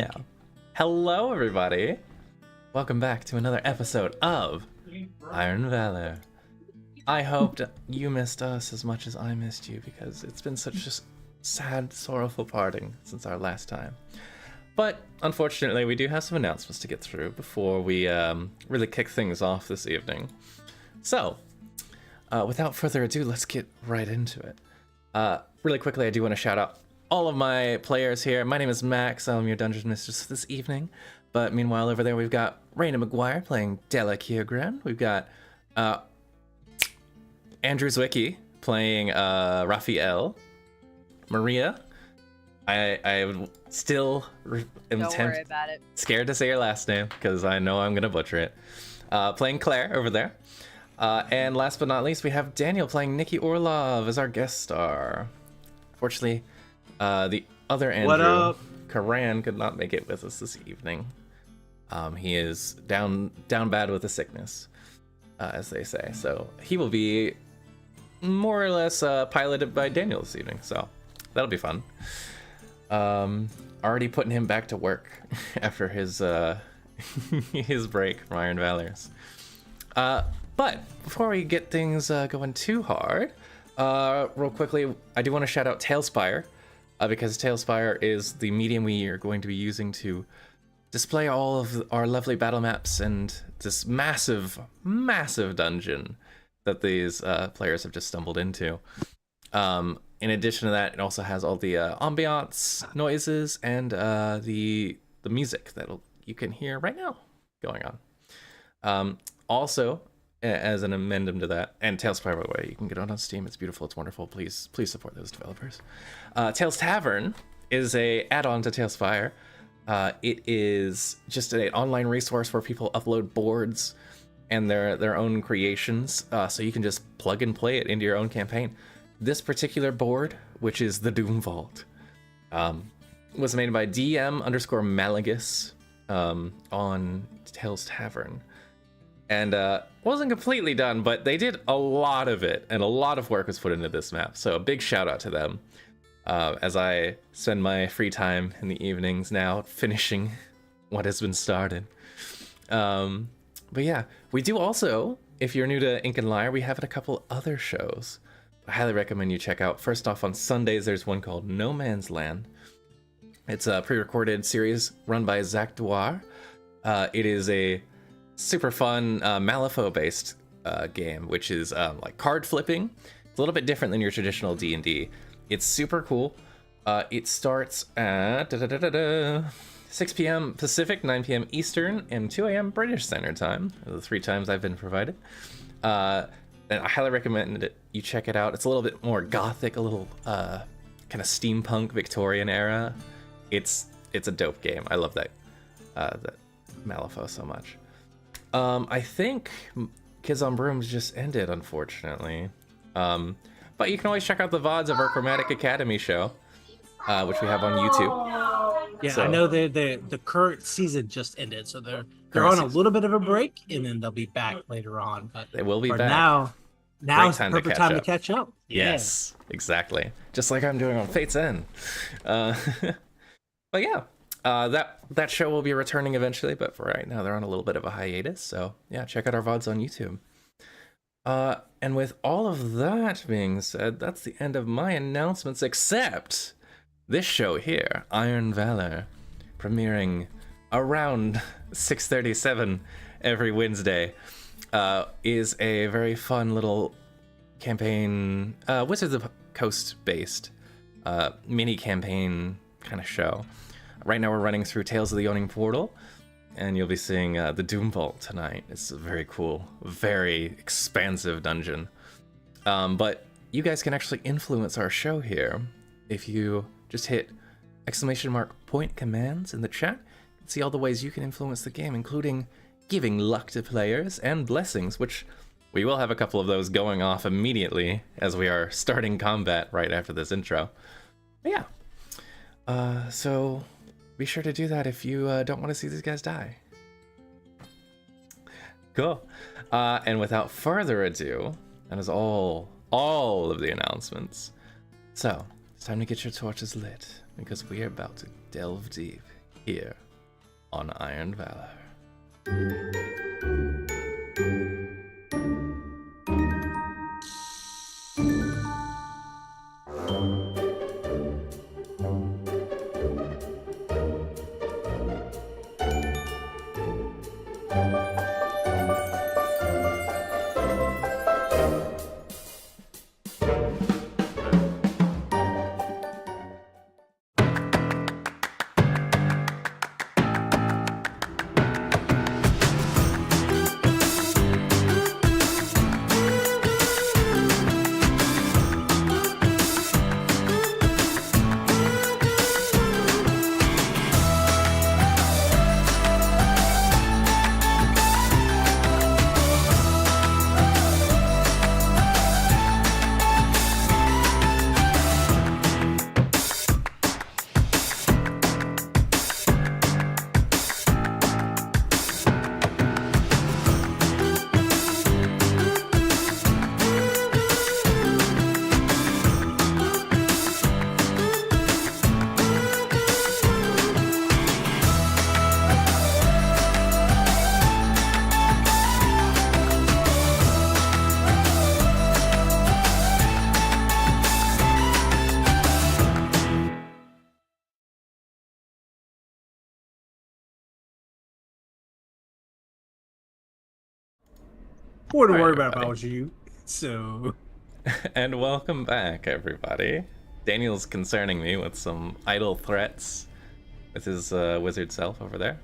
now. Hello, everybody. Welcome back to another episode of Iron Valor. I hoped you missed us as much as I missed you, because it's been such a sad, sorrowful parting since our last time. But unfortunately, we do have some announcements to get through before we really kick things off this evening. So, without further ado, let's get right into it. Really quickly, I do want to shout out all of my players here. My name is Max. I'm your Dungeon Mistress this evening. But meanwhile, over there, we've got Raina McGuire playing Della Kiagran. We've got Andrew Zwicky playing Raphael. Maria, I still am scared to say your last name because I know I'm going to butcher it. Playing Claire over there. And last but not least, we have Daniel playing Nikki Orlov as our guest star. Fortunately, the other Andrew, Karan, could not make it with us this evening. He is down bad with a sickness. as they say. So he will be more or less piloted by Daniel this evening, so that'll be fun. Already putting him back to work after his his break from Iron Valors. But before we get things going too hard, real quickly, I do want to shout out Tailspire, because Tailspire is the medium we are going to be using to display all of our lovely battle maps and this massive dungeon that these players have just stumbled into. In addition to that, it also has all the ambiance noises and the music that you can hear right now going on. Also, as an amendum to that, and Tailspire, by the way, you can get it on Steam. It's beautiful. It's wonderful. Please support those developers. Tales Tavern is a add-on to Tailspire. It is just an online resource where people upload boards and their own creations, so you can just plug and play it into your own campaign. This particular board, which is the Doomvault, was made by DM_Malagus on Tales Tavern. And wasn't completely done, but they did a lot of it, and a lot of work was put into this map. So a big shout out to them, as I spend my free time in the evenings now finishing what has been started. But yeah, we do also, if you're new to Ink and Lyre, we have a couple other shows I highly recommend you check out. First off, on Sundays, there's one called No Man's Land. It's a pre-recorded series run by Zach Dwar. It is a super fun Malifaux-based game, which is like card flipping. It's a little bit different than your traditional D&D. It's super cool. It starts at 6 p.m. Pacific, 9 p.m. Eastern, and 2 a.m. British Standard Time. The 3 times I've been provided. And I highly recommend it. You check it out. It's a little bit more gothic, a little kind of steampunk Victorian era. It's a dope game. I love that Malifaux so much. I think Kids on Brooms just ended, unfortunately. But you can always check out the VODs of our Chromatic Academy show, which we have on YouTube. Yeah, so, I know the current season just ended, so they're on a little bit of a break, and then they'll be back later on. But they will be back. Now is the perfect time to catch up. Yes, exactly. Just like I'm doing on Fate's End. But yeah, that show will be returning eventually, but for right now, they're on a little bit of a hiatus. So yeah, check out our VODs on YouTube. And with all of that being said, that's the end of my announcements, except this show here, Iron Valor, premiering around 6:37 every Wednesday, is a very fun little campaign, Wizards of the Coast based mini campaign kind of show. Right now we're running through Tales of the Yawning Portal, and you'll be seeing the Doomvault tonight. It's a very cool, very expansive dungeon. But you guys can actually influence our show here if you just hit !point commands in the chat. You can see all the ways you can influence the game, including giving luck to players and blessings, which we will have a couple of those going off immediately as we are starting combat right after this intro. But yeah, so be sure to do that if you don't want to see these guys die. Cool. And without further ado, that is all of the announcements. So it's time to get your torches lit, because we are about to delve deep here on Iron Valor. more to All right, worry about if I everybody. was you. So, And welcome back, everybody. Daniel's concerning me with some idle threats with his wizard self over there.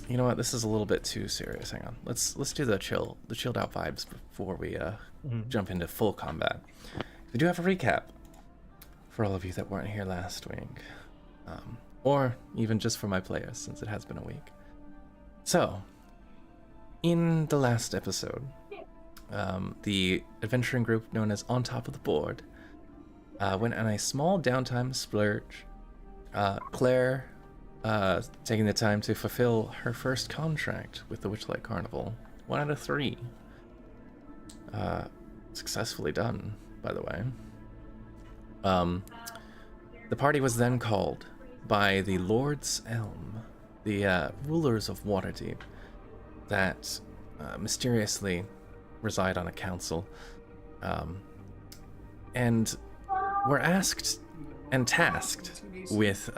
You know what? This is a little bit too serious. Hang on. Let's do the chilled out vibes before we jump into full combat. We do have a recap for all of you that weren't here last week, or even just for my players, since it has been a week. So, in the last episode, the adventuring group known as On Top of the Board went on a small downtime splurge. Claire taking the time to fulfill her first contract with the Witchlight Carnival. 1 out of 3. Successfully done, by the way. The party was then called by the Lord's Elm, the rulers of Waterdeep, that mysteriously reside on a council, and were asked and tasked with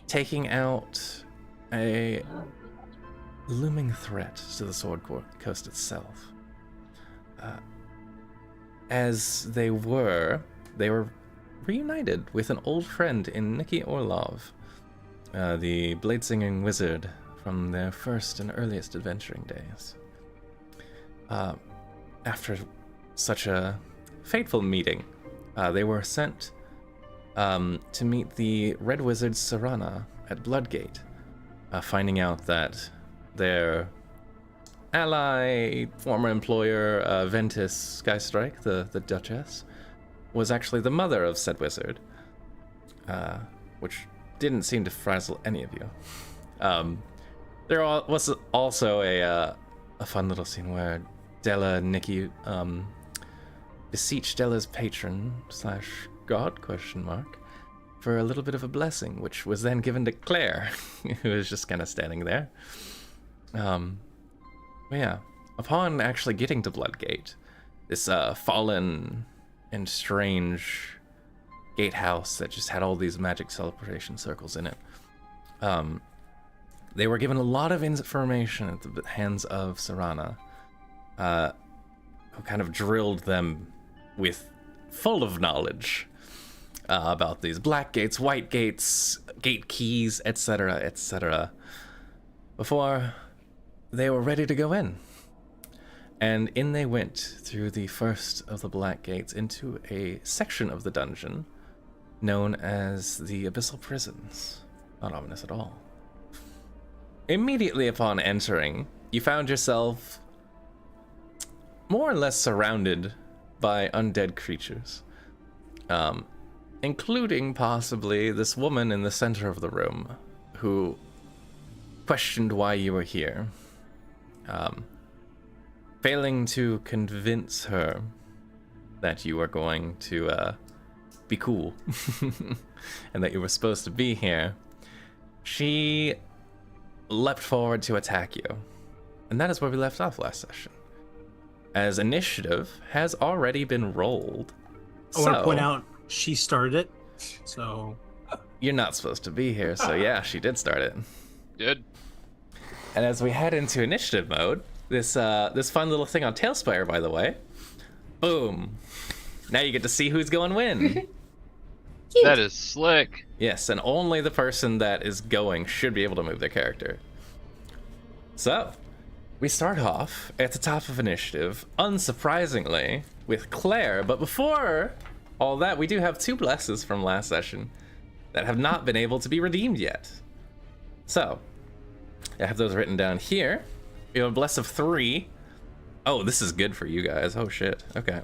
taking out a looming threat to the Sword Coast itself. As they were reunited with an old friend in Nikki Orlov, the blade-singing wizard from their first and earliest adventuring days. After such a fateful meeting, they were sent to meet the Red Wizard Serana at Bloodgate, finding out that their ally, former employer, Ventus Skystrike, the Duchess, was actually the mother of said wizard, which didn't seem to frazzle any of you. There was also a fun little scene where Della and Nikki beseech Della's patron / god ? For a little bit of a blessing, which was then given to Claire, who was just kind of standing there. But yeah, upon actually getting to Bloodgate, this fallen and strange gatehouse that just had all these magic celebration circles in it, they were given a lot of information at the hands of Serana, who kind of drilled them with full of knowledge about these black gates, white gates, gate keys, etc., etc., before they were ready to go in. And in they went through the first of the black gates into a section of the dungeon known as the Abyssal Prisons. Not ominous at all. Immediately upon entering, you found yourself more or less surrounded by undead creatures, including possibly this woman in the center of the room who questioned why you were here, failing to convince her that you were going to be cool and that you were supposed to be here. She leapt forward to attack you, and that is where we left off last session, as initiative has already been rolled. I want to point out she started it, so you're not supposed to be here, so yeah, she did start it. Good. And as we head into initiative mode, this fun little thing on Tailspire, by the way, boom, now you get to see who's going win. That is slick. Yes, and only the person that is going should be able to move their character. So, we start off at the top of initiative, unsurprisingly, with Claire. But before all that, we do have 2 blesses from last session that have not been able to be redeemed yet. So, I have those written down here. We have a bless of 3. Oh, this is good for you guys. Oh, shit. Okay.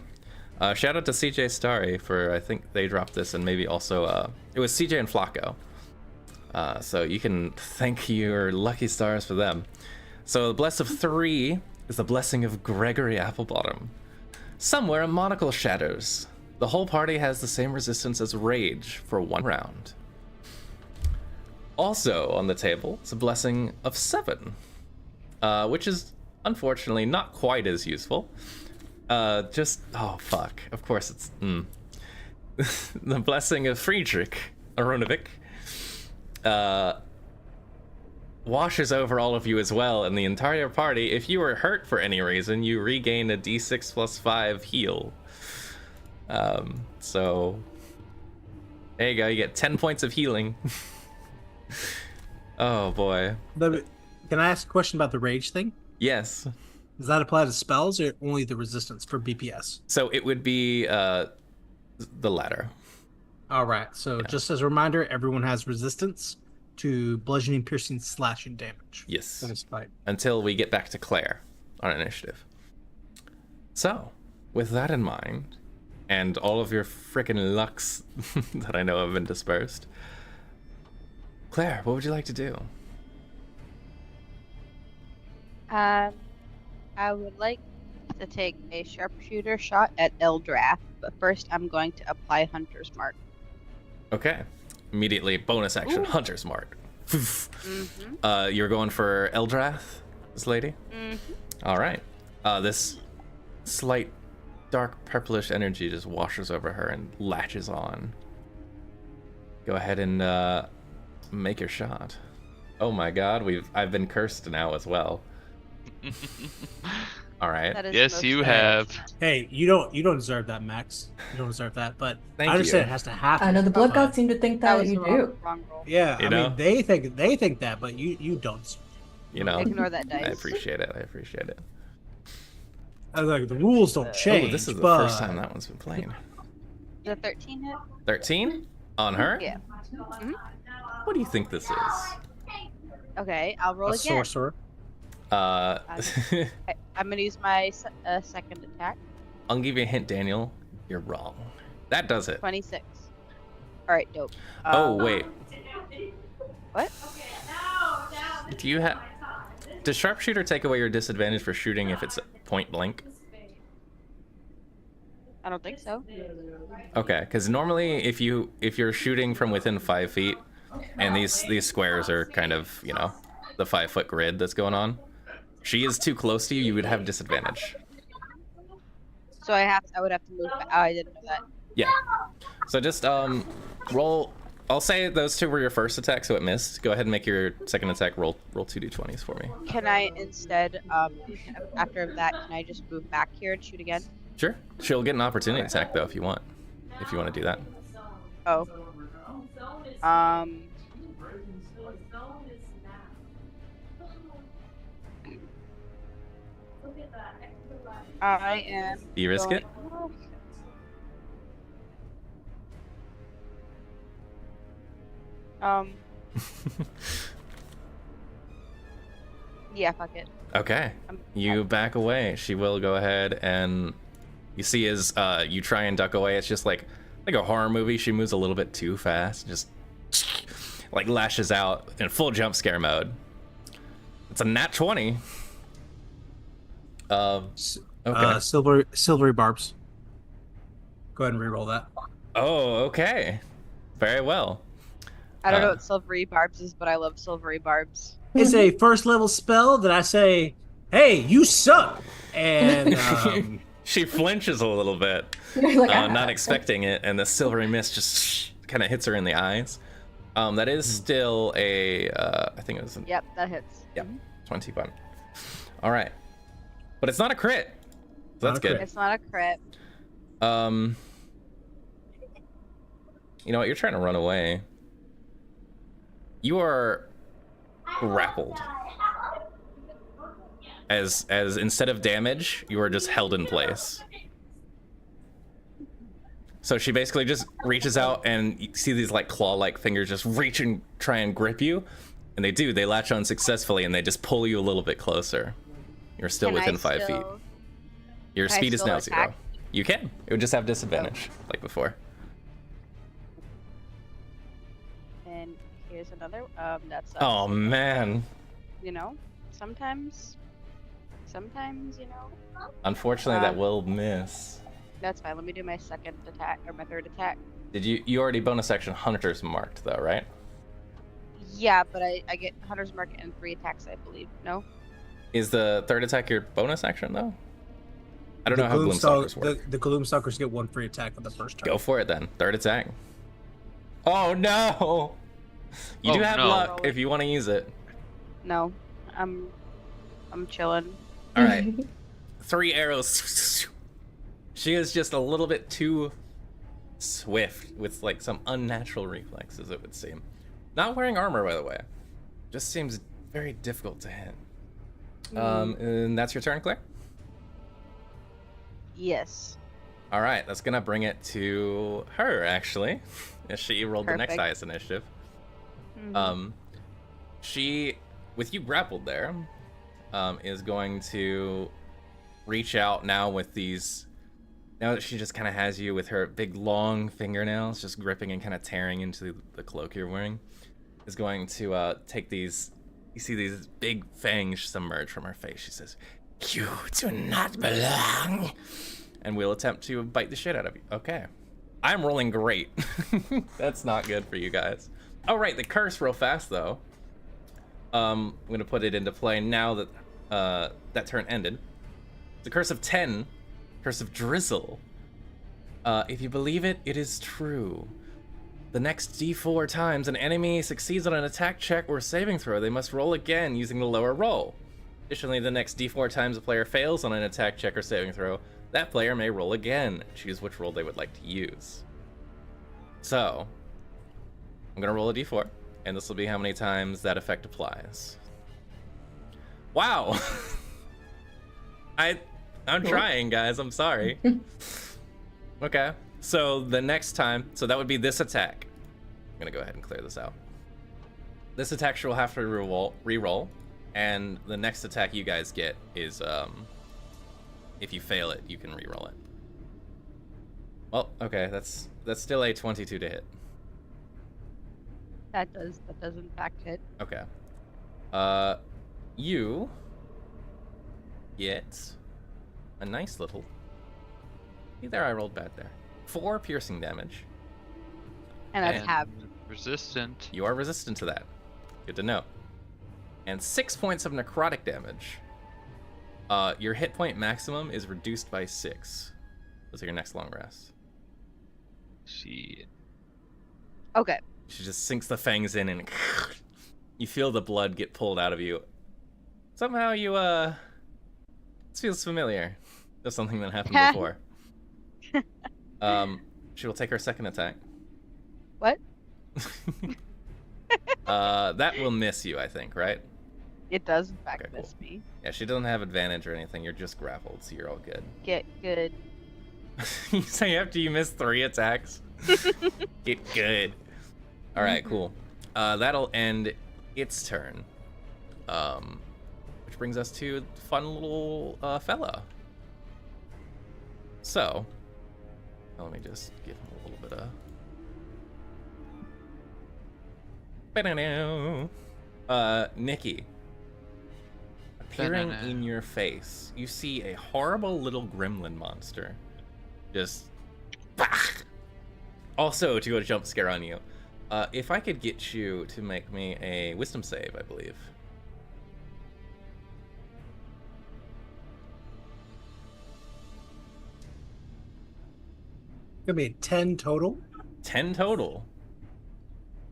Shout out to CJ Starry for, I think they dropped this, and maybe also, it was CJ and Flacco. So you can thank your lucky stars for them. So the bless of 3 is the blessing of Gregory Applebottom. Somewhere a monocle shatters. The whole party has the same resistance as rage for 1 round. Also on the table is a blessing of 7, which is unfortunately not quite as useful. Oh fuck, of course it's, the blessing of Friedrich Aronovic, washes over all of you as well, and the entire party. If you were hurt for any reason, you regain a d6 plus 5 heal. So there you go, you get 10 points of healing. Oh boy. Can I ask a question about the rage thing? Yes. Does that apply to spells or only the resistance for BPS? So it would be the latter. All right. So just as a reminder, everyone has resistance to bludgeoning, piercing, slashing damage. Yes. In this fight. Until we get back to Claire on initiative. So, with that in mind, and all of your frickin' lucks that I know have been dispersed, Claire, what would you like to do? I would like to take a sharpshooter shot at Eldrath, but first I'm going to apply Hunter's Mark. Okay. Immediately, bonus action, Ooh. Hunter's Mark. Mm-hmm. You're going for Eldrath, this lady? Mm-hmm. All right. This slight dark purplish energy just washes over her and latches on. Go ahead and make your shot. Oh my god, I've been cursed now as well. All right. That is Yes, most you bad. have. Hey, you don't deserve that, Max. You don't deserve that. But Thank I understand you. it has to happen. I know the blood but- gods seem to think That that, was you the do. wrong roll. Yeah, You I know? mean they think that, but you don't. You know, Ignore that dice. I appreciate it. I appreciate it. I was like, the rules don't change. Oh, this is the but... first time that one's been playing. The 13 hit? 13 on her? Yeah. What do you think this is? Okay, I'll roll a again. sorcerer. I'm gonna use my second attack. I'll give you a hint, Daniel. You're wrong. That does it. 26. Alright, dope. Oh, wait. What? Do you have... Does sharpshooter take away your disadvantage for shooting if it's point blank? I don't think so. Okay, because normally if you're shooting from within 5 feet, and these squares are kind of, you know, the 5-foot grid that's going on, she is too close to you, you would have disadvantage. So I would have to move back. Oh, I didn't know that. Yeah. So just roll. I'll say those two were your first attack, so it missed. Go ahead and make your second attack. Roll 2d20s for me. Can I instead, after that, can I just move back here and shoot again? Sure. She'll get an opportunity attack though if you want. If you want to do that. Oh. I am. Do you risk it? Yeah, fuck it. Okay. You back away. She will go ahead and you see as you try and duck away, it's just like a horror movie. She moves a little bit too fast, just like lashes out in full jump scare mode. It's a nat 20. Okay. Silvery barbs. Go ahead and reroll that. Oh, okay. Very well. I don't know what silvery barbs is, but I love silvery barbs. It's a first level spell that I say, "Hey, you suck," and she flinches a little bit, Like, not expecting it, and the silvery mist just kind of hits her in the eyes. That is still a, I think it was. Yep, that hits. Yep, 21. All right, but it's not a crit. So that's good. It's not a crit. You know what? You're trying to run away. You are grappled. As instead of damage, you are just held in place. So she basically just reaches out and you see these like claw-like fingers just reach and try and grip you. And they do. They latch on successfully and they just pull you a little bit closer. You're still within 5 feet. Your Can I speed is still now attack? 0. You can. It would just have disadvantage, like before. And here's another. That's. Oh man. You know, sometimes, you know. Unfortunately, that will miss. That's fine. Let me do my second attack or my third attack. Did you already bonus action Hunter's marked though, right? Yeah, but I get Hunter's Mark and 3 attacks, I believe. No. Is the third attack your bonus action though? I don't know how Gloomstalkers work. The Gloomstalkers get 1 free attack on the first turn. Go for it then. Third attack. Oh no! You do have luck if you want to use it. No, I'm chilling. All right. 3 arrows. She is just a little bit too swift with like some unnatural reflexes, it would seem. Not wearing armor, by the way. Just seems very difficult to hit. And that's your turn, Claire? Yes. All right, that's gonna bring it to her, actually. She rolled the next Perfect. highest initiative. Mhm. She, with you grappled there, is going to reach out now with these. Now that she just kind of has you with her big long fingernails, just gripping and kind of tearing into the cloak you're wearing, is going to take these. You see these big fangs emerge from her face. She says, "You do not belong," and we'll attempt to bite the shit out of you. Okay, I'm rolling great. That's not good for you guys. Oh right, the curse real fast though. I'm gonna put it into play now that that turn ended. The curse of 10, curse of drizzle. If you believe it, it is true. The next d4 times an enemy succeeds on an attack check or saving throw, they must roll again using the lower roll. Additionally, the next d4 times a player fails on an attack check or saving throw, that player may roll again. Choose which roll they would like to use. So, I'm gonna roll a d4, and this will be how many times that effect applies. Wow! I'm trying, guys. I'm sorry. Okay. So the next time, so that would be this attack. I'm gonna go ahead and clear this out. This attack she will have to re-roll, and the next attack you guys get is if you fail it, you can re-roll it. Well, okay, that's still a 22 to hit. That does in fact hit. Okay. You get a nice little. See there, I rolled bad there. 4 piercing damage. And that's And halved. resistant. You are resistant to that. Good to know. And 6 points of necrotic damage. Your hit point maximum is reduced by 6. Those are your next long rest. See. Okay. She just sinks the fangs in and you feel the blood get pulled out of you. Somehow you, this feels familiar. There's something that happened before. She will take her second attack. What? That will miss you, I think, right? It does in fact Okay, cool. miss me. Yeah, she doesn't have advantage or anything. You're just grappled, so you're all good. Get good. You say after you miss 3 attacks? Get good. All right, cool. That'll end its turn. Which brings us to the fun little fella. So, let me just give him a little bit of. Nikki. Appearing in your face, you see a horrible little gremlin monster. Just. Also, to a jump scare on you. If I could get you to make me a wisdom save, I believe. Gonna be a 10 total. 10 total.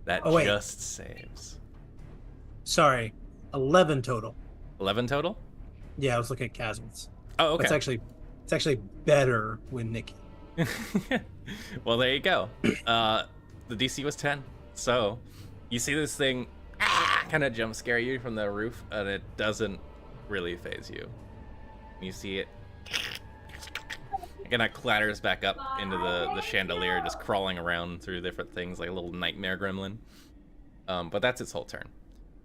That Oh, wait. just saves. Sorry, 11 total. 11 total? Yeah, I was looking at Caswell's. Oh, okay. It's actually better with Nikki. Well, there you go. The DC was 10. So, you see this thing kind of jump scare you from the roof, and it doesn't really phase you. You see it kind of clatters back up into the chandelier, just crawling around through different things like a little nightmare gremlin. But that's its whole turn.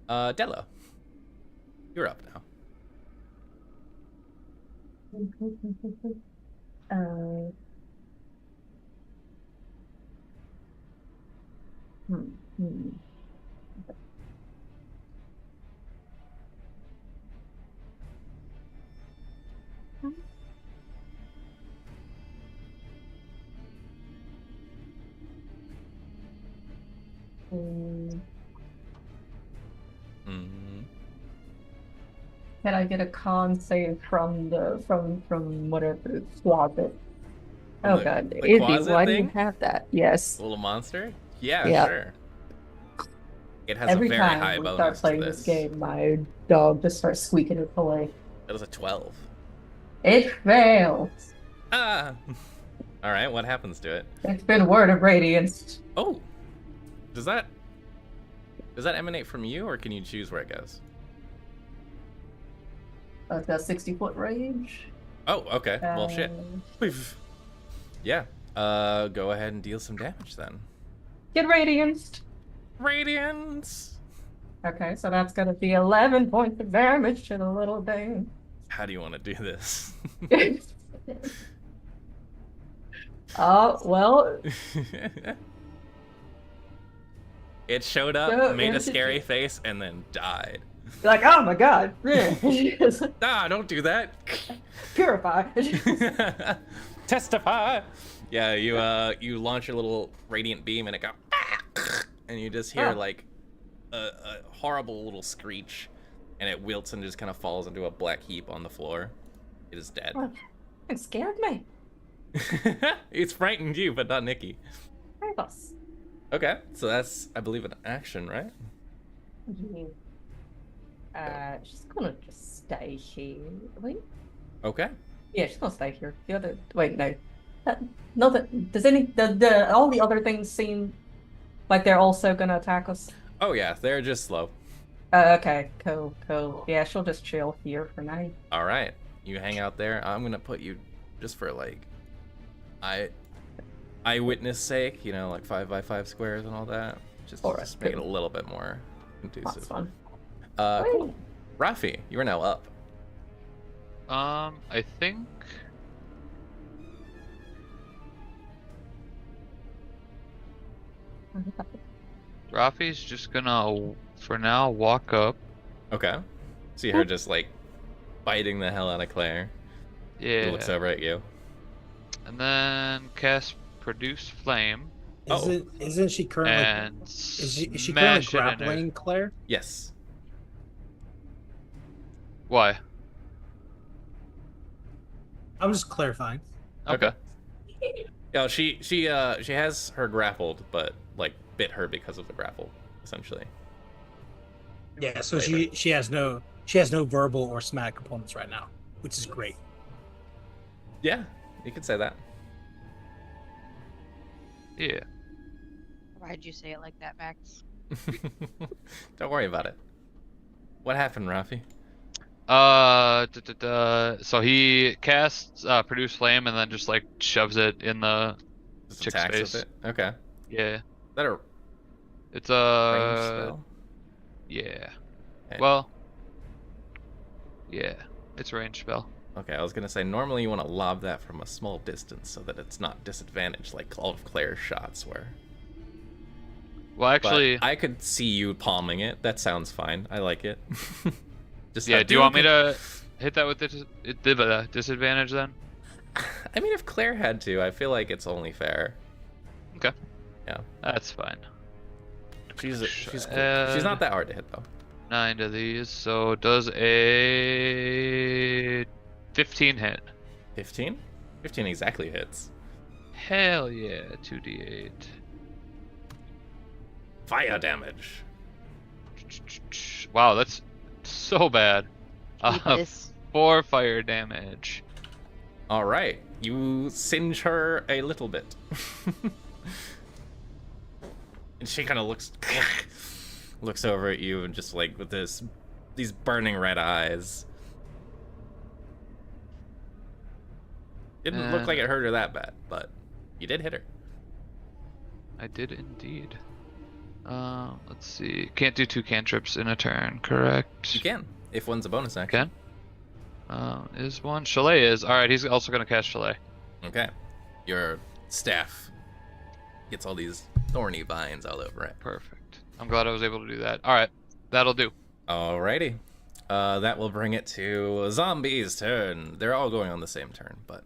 Della, you're up now. Can I get a con save from whatever the closet? Oh The- god, the Izzy, closet why do you thing? have that? Yes. Little monster? Yeah, Yeah. sure. It has Every a very time high we bonus start to playing this. this game, my dog just starts squeaking it away. That is a 12. It fails. Ah! Alright, what happens to it? It's been Word of Radiance. Oh! Does that emanate from you, or can you choose where it goes? It's got 60-foot range. Oh, okay. Well, shit. Uh, Yeah. Go ahead and deal some damage then. Get Radianced. Radiance! Okay, so that's gonna be 11 points of damage to the little thing. How do you want to do this? Well, It showed up, No, made a it's- scary face, and then died. like, oh my god. Ah, don't do that! Purify. Testify! Yeah, you launch your little radiant beam and it goes, and you just hear Oh. like a horrible little screech, and it wilts and just kind of falls into a black heap on the floor. It is dead. It scared me. It's frightened you, but not Nikki. Bravos. Okay, so that's, I believe, an action, right? She's gonna just stay here. Wait. Okay. Yeah, she's gonna stay here. The other. Wait, no. No, does all the other things seem like they're also gonna attack us? Oh yeah, they're just slow. Okay, cool. Yeah, she'll just chill here for now. All right, you hang out there. I'm gonna put you just for like, eyewitness sake, you know, like 5x5 squares and all that. Just, All right, just make it cool. a little bit more conducive. That's fun. Cool. Rafi, you are now up. I think. Rafi's just gonna, for now, walk up. Okay. See her just like biting the hell out of Claire. Yeah. She looks over at you. And then cast Produce Flame. Isn't she currently? And Is she currently smash it in her- grappling Claire? Yes. Why? I'm just clarifying. Okay. Yeah, she has her grappled, but like bit her because of the grapple, essentially. Yeah, so Right, she has no verbal or somatic components right now, which is great. Yeah, you could say that. Yeah. Why'd you say it like that, Max? Don't worry about it. What happened, Rafi? So he casts Produce Flame and then just like shoves it in the Just chick's attacks face. with it? Okay. Is Yeah. that a It's range spell? yeah. Okay. Well, yeah, it's a range spell. Okay, I was gonna say normally you want to lob that from a small distance so that it's not disadvantaged like all of Claire's shots were. Well, actually, But I could see you palming it. That sounds fine. I like it. Just yeah. not Do you want me doing to hit that with the disadvantage then? it. I mean, if Claire had to, I feel like it's only fair. Okay. Yeah. That's fine. She's cool. She's Uh, not that hard to hit though. 9 of these, so does a 15 hit. 15? 15 exactly hits. Hell yeah, 2d8. Fire damage. Wow, that's so bad. Keep this. 4 fire damage. All right, you singe her a little bit. And she kind of looks over at you and just like with these burning red eyes. Didn't look like it hurt her that bad, but you did hit her. I did indeed. Let's see. Can't do 2 cantrips in a turn, correct? You can, if one's a bonus action. Can? Is one? Chalet is. Alright, he's also gonna cast Chalet. Okay. Your staff gets all these thorny vines all over it. Perfect. I'm glad I was able to do that. Alright, that'll do. Alrighty. That will bring it to Zombie's turn. They're all going on the same turn, but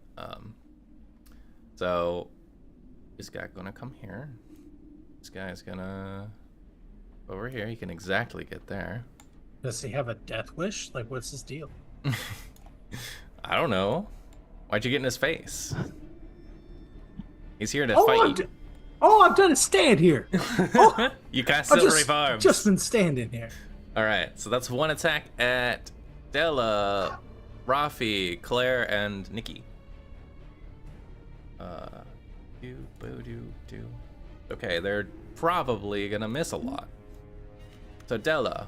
so this guy gonna come here. This guy's gonna over here. He can exactly get there. Does he have a death wish? Like, what's his deal? I don't know. Why'd you get in his face? He's here to Oh, fight you. Oh, I've done a stand here. Oh, You cast I've Silvery Farms. just been standing here. All right, so that's one attack at Della, Rafi, Claire, and Nikki. Okay, they're probably gonna miss a lot. So Della,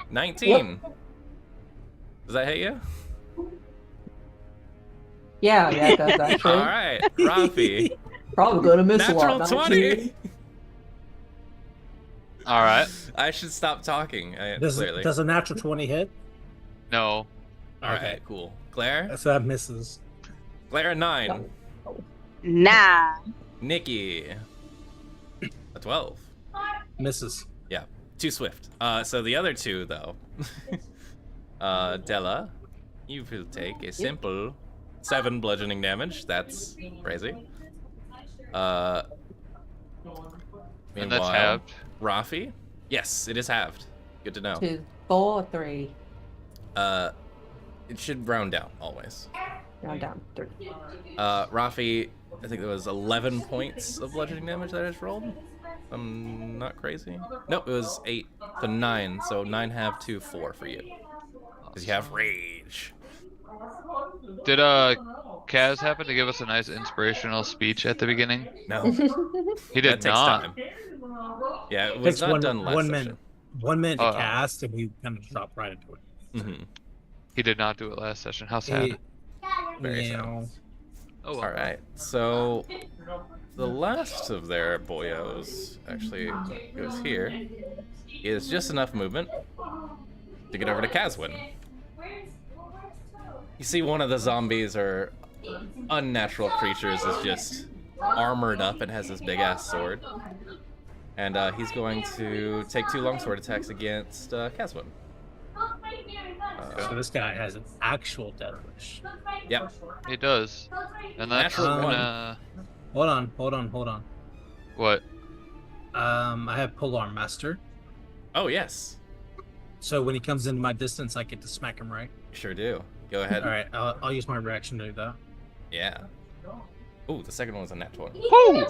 19. Does that hit you? Yeah, it does actually. All right, Rafi, Probably gonna miss a natural lot. 20. All right. I should stop talking. Clearly. Does a natural 20 hit? No. All Okay. right, cool. Claire, So that misses. Claire 9. Nah. Nikki, a 12. Misses. Yeah, too swift. So the other two, though. Della, you will take a simple 7 bludgeoning damage. That's crazy. And that's Meanwhile, halved. Rafi, yes, it is halved. Good to know. 2, 4, 3. It should round down always. Round down 3. Rafi, I think there was 11 points of bludgeoning damage that I just rolled. I'm not crazy. Nope, it was 8 to 9, so 9 half 2, 4 for you. Because you have rage. Did Kaz happen to give us a nice inspirational speech at the beginning? No, He that did takes not. time. Yeah, it was Takes not done last one session. minute. 1 minute Oh. to cast, and we kind of drop right into it. Mm-hmm. He did not do it last session. How sad. Very sad. Yeah. Oh well. All right, so the last of their boyos actually goes here. Is just enough movement to get over to Caswin. You see one of the zombies or unnatural creatures is just armored up and has this big ass sword. And he's going to take 2 longsword attacks against Caswin. So this guy has an actual death wish. Yep. He does. And that's Natural gonna. Hold on. What? I have Polearm Master. Oh, yes. So when he comes into my distance, I get to smack him, right? Sure do. Go ahead. All right, I'll use my reaction to do that. Yeah. Ooh, the second one was a nat 20. Woo!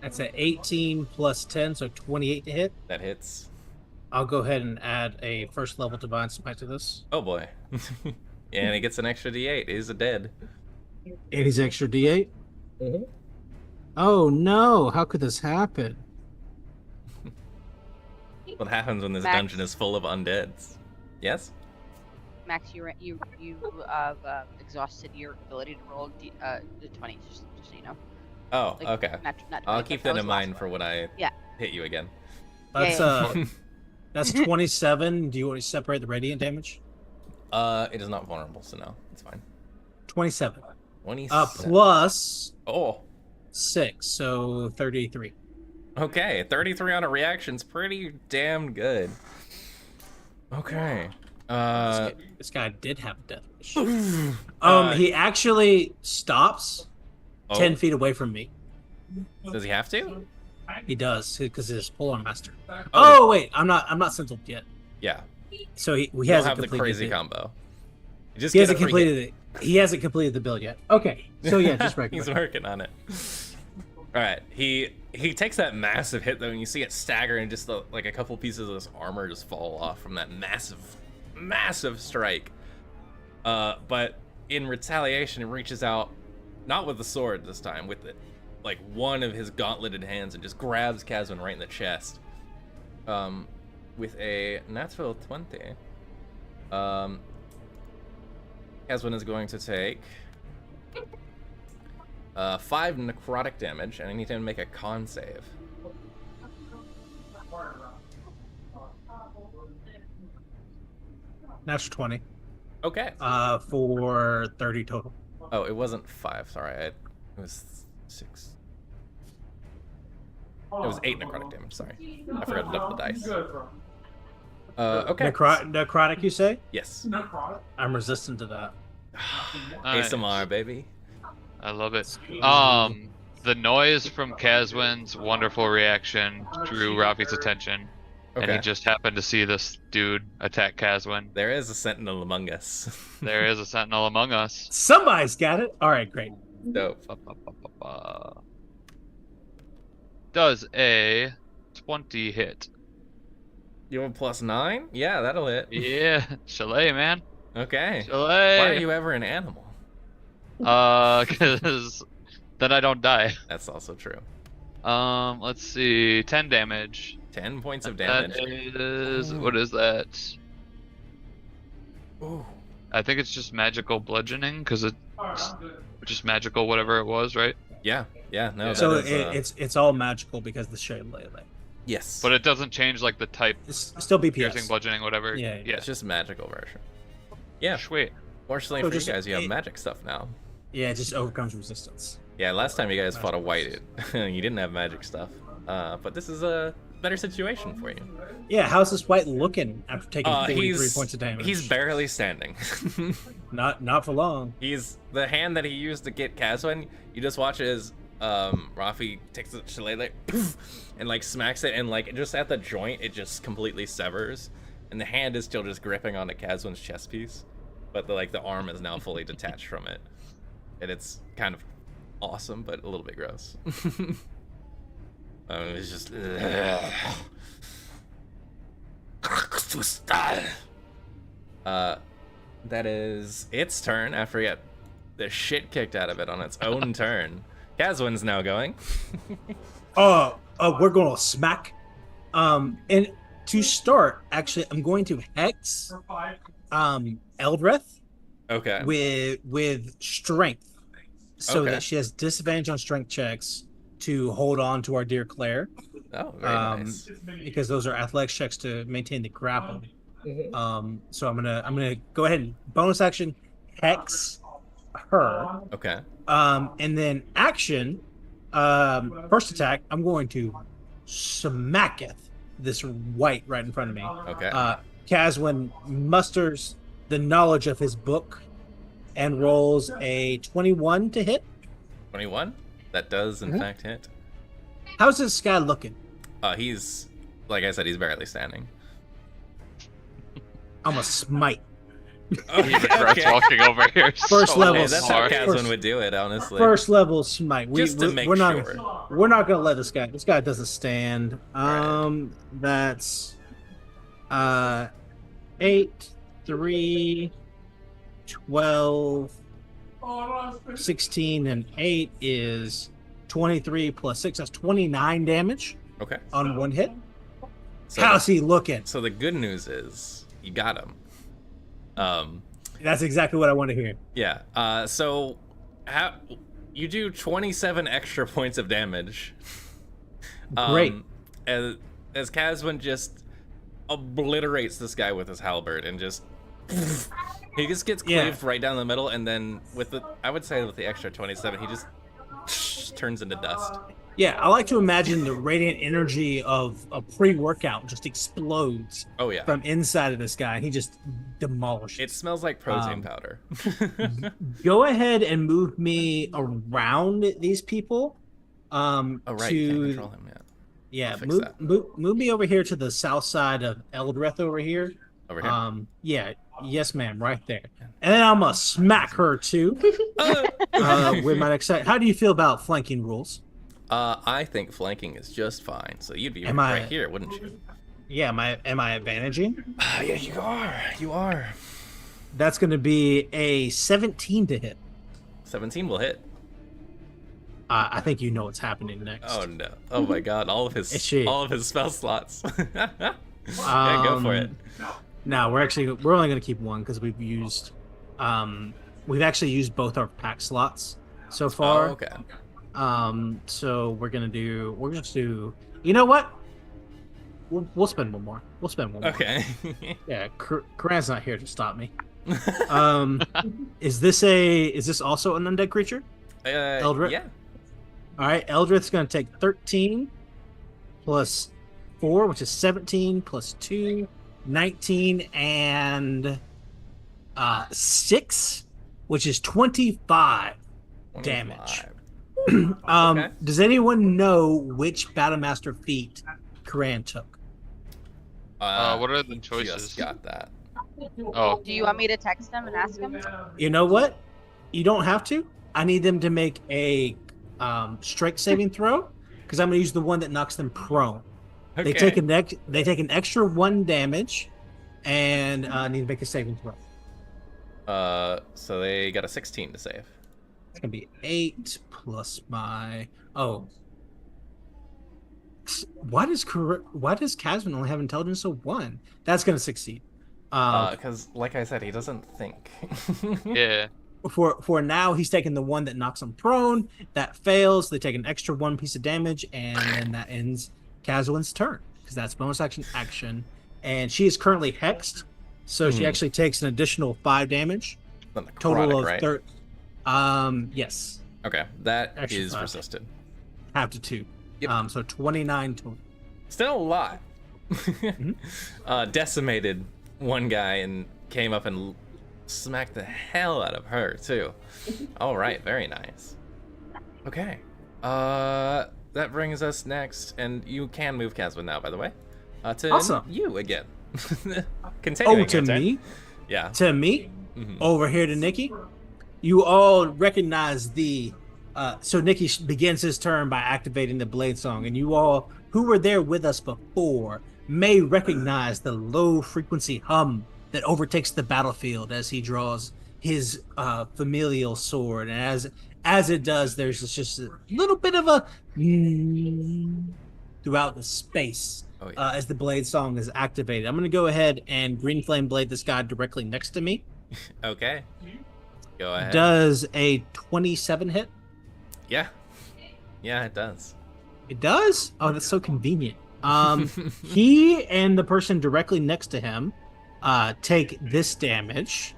That's an 18 plus 10, so 28 to hit. That hits. I'll go ahead and add a first level Divine Smite to this. Oh, boy. Yeah, and he gets an extra d8. He's a dead. And he's extra D8? Mhm. Oh no, how could this happen? What happens when this Max. dungeon is full of undeads? Yes? Max, you exhausted your ability to roll the 20s, just so you know. Oh, Like, okay. not I'll 20, keep but that was in the last mind one. for when I Yeah. hit you again. That's Yeah. that's 27. Do you want to separate the radiant damage? It is not vulnerable, so no, it's fine. 27. 27. Plus Oh, 6, so 33. okay. 33 on a reaction's pretty damn good. Okay. This guy did have a death wish. Uh, He actually stops oh, 10 feet away from me. Does he have to? He does because he's Polearm Master. Oh, Oh wait, I'm not sentineled yet. Yeah. So he We'll hasn't have the completed crazy it. combo. You just He get hasn't a free completed it. He hasn't completed the build yet. Okay, so yeah, just hit. regular. He's working on it. All right. He takes that massive hit though, and you see it stagger, and just like a couple pieces of this armor just fall off from that massive strike. But in retaliation, he reaches out, not with the sword this time, with it, like one of his gauntleted hands, and just grabs Caswin right in the chest. With a natural 20. Caswin is going to take 5 necrotic damage, and I need him to make a con save. Natural 20. Okay. For 30 total. Oh, it wasn't 5. Sorry, it was 6. It was 8 necrotic damage. Sorry, I forgot to double the dice. Okay. Necrotic, you say? Yes. I'm resistant to that. Nice. ASMR, baby. I love it. The noise from Caswin's wonderful reaction drew Rafi's attention, and he Okay. just happened to see this dude attack Caswin. There is a sentinel among us. There is a sentinel among us. Somebody's got it. All right, great. Dope. Ba, ba, ba, ba, ba. Does a 20 hit? You have a +9? Yeah, that'll hit. Yeah, Chalet, man. Okay. Chalet. Why are you ever an animal? Because then I don't die. That's also true. Let's see, 10 damage. 10 points of damage. That is, what is that? Ooh. I think it's just magical bludgeoning, because it's just magical whatever it was, right? Yeah, no. So that is, it's all magical because the shillelagh. yes, But it doesn't change like the type, It's still piercing, BPS. bludgeoning, whatever. Yeah. it's just magical version. Yeah, Sweet. fortunately So for you just guys, you have it- magic stuff now. Yeah, it just overcomes resistance. Yeah, last time you guys fought a white, you didn't have magic stuff. But this is a better situation for you. Yeah, how's this white looking after taking 43 points of damage? He's barely standing. Not for long. He's the hand that he used to get Kazwin. You just watch as Rafi takes the shillelagh and like smacks it, and like just at the joint, it just completely severs, and the hand is still just gripping onto Kazwin's chest piece, but the arm is now fully detached from it, and it's kind of awesome, but a little bit gross. It's just. That is its turn after it got the shit kicked out of it on its own turn. Kazwin's now going. We're going to smack. And to start, actually, I'm going to hex Eldrith Okay. with strength, so Okay. that she has disadvantage on strength checks to hold on to our dear Claire. Oh, very nice. Because those are athletics checks to maintain the grapple. So I'm gonna go ahead and bonus action hex her. Okay. And then action, first attack, I'm going to smacketh this white right in front of me. Okay. Kazwin musters the knowledge of his book and rolls a 21 to hit. 21. That does in fact hit. How's this guy looking? He's like I said, he's barely standing. I'm a smite. He regrets walking over here. First so level Okay, that's how hard. Kazwin would do it, honestly. First level smite. Just to make we're not, sure. We're not gonna let this guy. This guy doesn't stand. Right. That's 8, 3, 12, 16, and 8 is 23 plus 6. That's 29 damage Okay. on one hit. So How's he looking? So the good news is you got him. That's exactly what I want to hear. Yeah. So how you do 27 extra points of damage. Great. As Kazwin just obliterates this guy with his halberd and just he just gets cleaved right down the middle, and then with the extra 27, he just turns into dust. Yeah, I like to imagine the radiant energy of a pre-workout just explodes Oh yeah. from inside of this guy, and he just demolishes. It smells like protein powder. Go ahead and move me around these people. Oh right, you can't control him yet. Yeah, I'll fix that. move me over here to the south side of Eldrith over here. Over here. Yeah, yes, ma'am, right there. And then I'm gonna smack her too. With my next set. How do you feel about flanking rules? I think flanking is just fine. So you'd be Am right I- here, wouldn't you? Yeah, am I advantaging? Yeah, you are. You are. That's gonna be a 17 to hit. 17 will hit. I think you know what's happening next. Oh no! Oh my God! All of his spell slots. Yeah, go for it. No, we're only going to keep one because we've actually used both our pack slots so far. Oh, okay. So we're just do. You know what? We'll spend one more. Okay. Yeah, Karan's not here to stop me. Is this also an undead creature? Eldritch? Yeah. All right, Eldrith's going to take 13 plus 4, which is 17 plus 2, 19, and 6, which is 25 damage. 25. Okay. Does anyone know which Battlemaster feat Karan took? What are the Just choices? got that. Oh, Do you want me to text him and ask him? You know what? You don't have to. I need them to make a strength saving throw, because I'm gonna use the one that knocks them prone. Okay. They take an extra 1 damage, and need to make a saving throw. So they got a 16 to save. It's gonna be 8 plus my Why does Casman only have intelligence of 1? That's gonna succeed. Because like I said, he doesn't think. Yeah. For now, he's taking the one that knocks him prone. That fails. They take an extra 1 piece of damage, and then that ends Caswin's turn because that's bonus action. And she is currently hexed, so she actually takes an additional 5 damage. Total of right? Yes. Okay, that Extra is 5. resisted. Half to 2. Yep. So 29 total. Still a lot. Decimated one guy and came up and smacked the hell out of her too. All right, very nice. Okay, that brings us next, and you can move Caswin now, by the way. To Awesome. You again. Continuing. Oh, to your turn. me? Yeah. To me? Mhm. Over here to Nikki. You all recognize the so Nikki begins his turn by activating the blade song, and you all who were there with us before may recognize the low frequency hum that overtakes the battlefield as he draws his familial sword. And as it does, there's just a little bit of a throughout the space as the blade song is activated. I'm going to go ahead and green flame blade this guy directly next to me. Okay. Go ahead. Does a 27 hit? Yeah. Yeah, it does. It does? Oh, that's so convenient. He and the person directly next to him take this damage.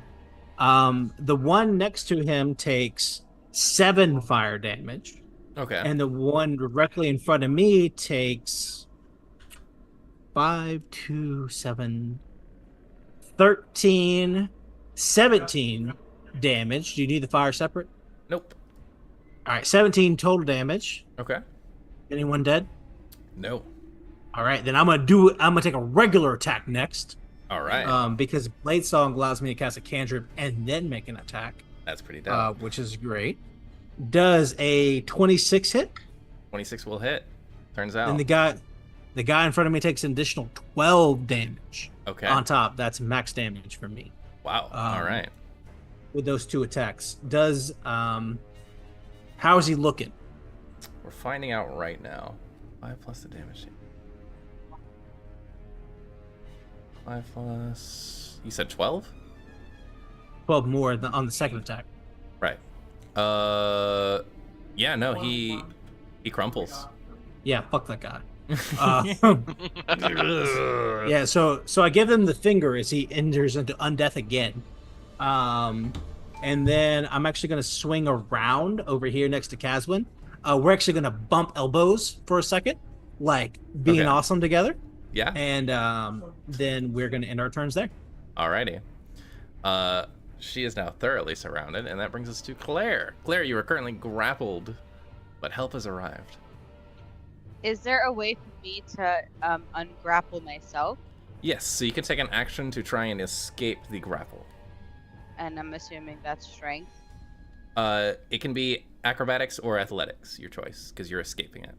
The one next to him takes 7 fire damage. Okay. And the one directly in front of me takes 5, 2, 7, 13, 17 damage. Do you need the fire separate? Nope. All right, 17 total damage. Okay. Anyone dead? No. All right, then I'm gonna take a regular attack next. All right. Because Blade Song allows me to cast a cantrip and then make an attack. That's pretty dope. Which is great. Does a 26 hit? 26 will hit. Turns out. And the guy in front of me takes an additional 12 damage. Okay. On top, that's max damage for me. Wow. All right. With those 2 attacks, does how is he looking? We're finding out right now. 5 plus the damage. 5 plus. You said 12? 12 more on the second attack. Right. Yeah. No. He crumples. Yeah. Fuck that guy. Yeah. So I give him the finger as he enters into undeath again. And then I'm actually going to swing around over here next to Caswin. We're actually going to bump elbows for a second, like being awesome together. Yeah. And then we're going to end our turns there. Alrighty. She is now thoroughly surrounded, and that brings us to Claire. Claire, you are currently grappled, but help has arrived. Is there a way for me to ungrapple myself? Yes, so you can take an action to try and escape the grapple. And I'm assuming that's strength. It can be acrobatics or athletics, your choice, because you're escaping it.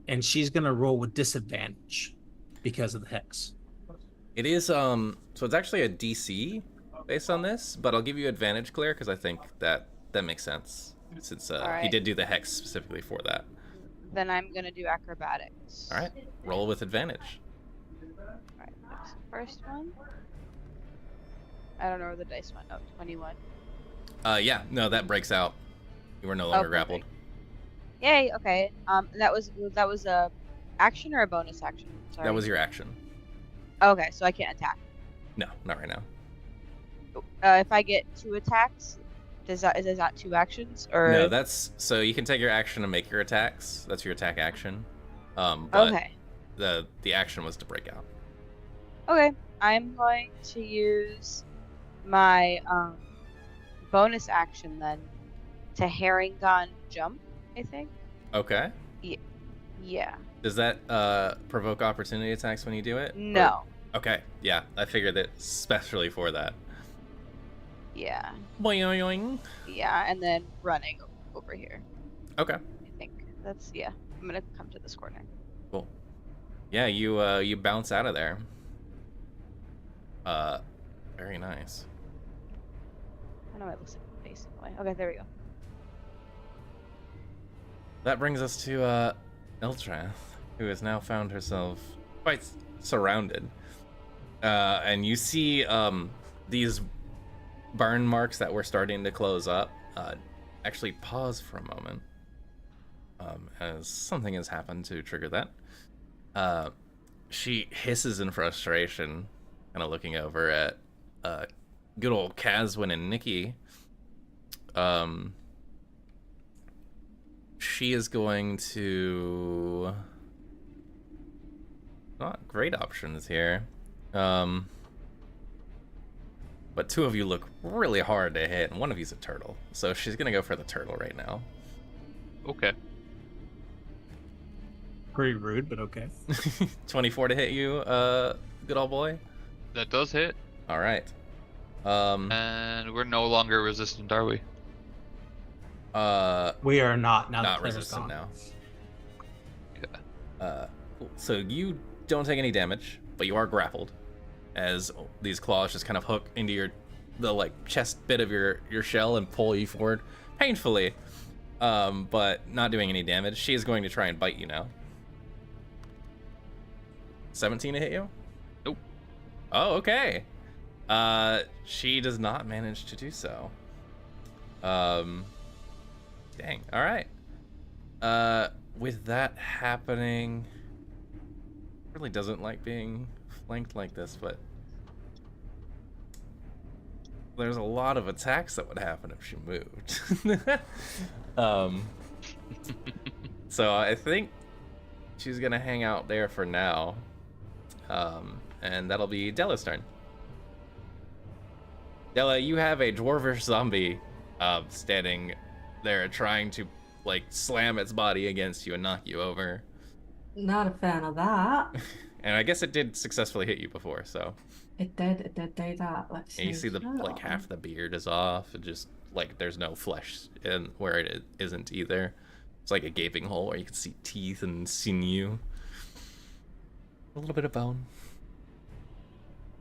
And she's going to roll with disadvantage because of the hex. It is, so it's actually a DC based on this, but I'll give you advantage, Claire, because I think that makes sense, since he did do the hex specifically for that. Then I'm going to do acrobatics. All right, roll with advantage. Alright, that's the first one. I don't know where the dice went. Oh, 21. Yeah, no, that breaks out. You were no longer grappled. Yay, okay. That was a action or a bonus action? Sorry. That was your action. Okay, so I can't attack. No, not right now. If I get 2 attacks, is that 2 actions? Or no, that's so you can take your action and make your attacks. That's your attack action. But okay. The action was to break out. Okay, I'm going to use my bonus action then to Herringon jump, I think. Okay. Yeah. Does that provoke opportunity attacks when you do it? No. Okay, yeah, I figured that especially for that. Yeah. Boing. Yeah, and then running over here. Okay. I think that's, yeah. I'm gonna come to this corner. Cool. Yeah, you bounce out of there. Very nice. I know it looks like a face in the way. Okay, there we go. That brings us to Eldrath, who has now found herself quite surrounded. And you see these burn marks that were starting to close up actually pause for a moment, as something has happened to trigger that. She hisses in frustration, kind of looking over at good old Caswin and Nikki. She is going to... Not great options here. But two of you look really hard to hit, and one of you's a turtle. So she's gonna go for the turtle right now. Okay. Pretty rude, but okay. 24 to hit you, good old boy. That does hit. All right. And we're no longer resistant, are we? We are not now. Not resistant now. Cool. So you don't take any damage, but you are grappled, as these claws just kind of hook into the like chest bit of your shell and pull you forward painfully, but not doing any damage. She is going to try and bite you now. 17 to hit you? Nope. Oh, okay. She does not manage to do so. Dang. All right. With that happening, really doesn't like being flanked like this, but there's a lot of attacks that would happen if she moved. So I think she's gonna hang out there for now, and that'll be Della's turn. Della, you have a dwarvish zombie standing there trying to like slam its body against you and knock you over. Not a fan of that. And I guess it did successfully hit you before, so. It did do that. Let's see. And you see the like half the beard is off, and just like there's no flesh in where it isn't either. It's like a gaping hole where you can see teeth and sinew. A little bit of bone.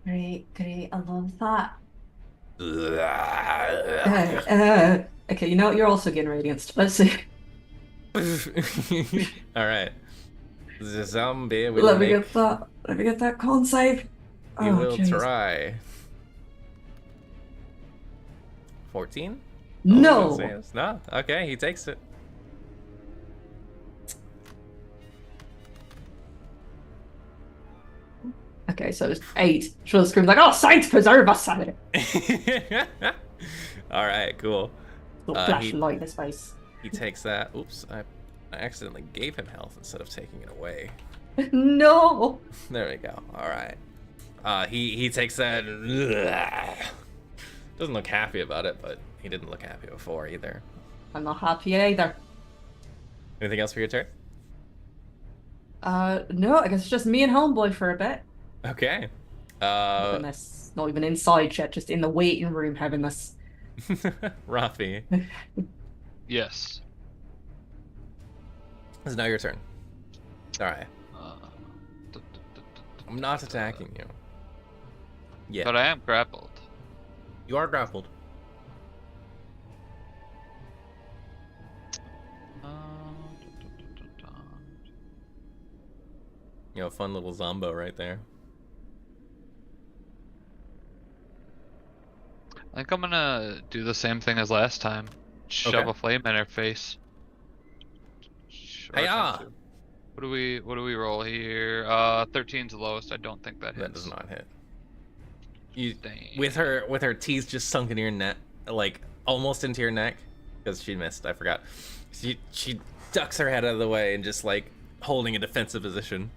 Great, I love that. All Okay, you know what? You're also getting radianced. Let's see. right. The zombie will Let me get that con save. You will jeez. try. 14? No. Saves? No? Okay, he takes it. Okay, so it's 8. She'll scream like, "Oh, saints preserve us!" All right, cool. Little flash light in his face. He takes that. Oops, I accidentally gave him health instead of taking it away. No. There we go. All right. He takes that. Doesn't look happy about it, but he didn't look happy before either. I'm not happy either. Anything else for your turn? No, I guess it's just me and Homeboy for a bit. Okay. Having this, not even inside yet, just in the waiting room having this. Rafi, Yes. it's now your turn. All right. D- I'm not attacking you. Yeah. But I am grappled. You are grappled. You know, fun little zombo right there. I think I'm gonna do the same thing as last time. Shove Okay. a flame in her face. Hi-ya! What do we roll here? 13's the lowest. I don't think that hits. That does not hit. You Dang. with her teeth just sunk into your neck, like almost into your neck, because she missed. I forgot. She ducks her head out of the way and just like holding a defensive position.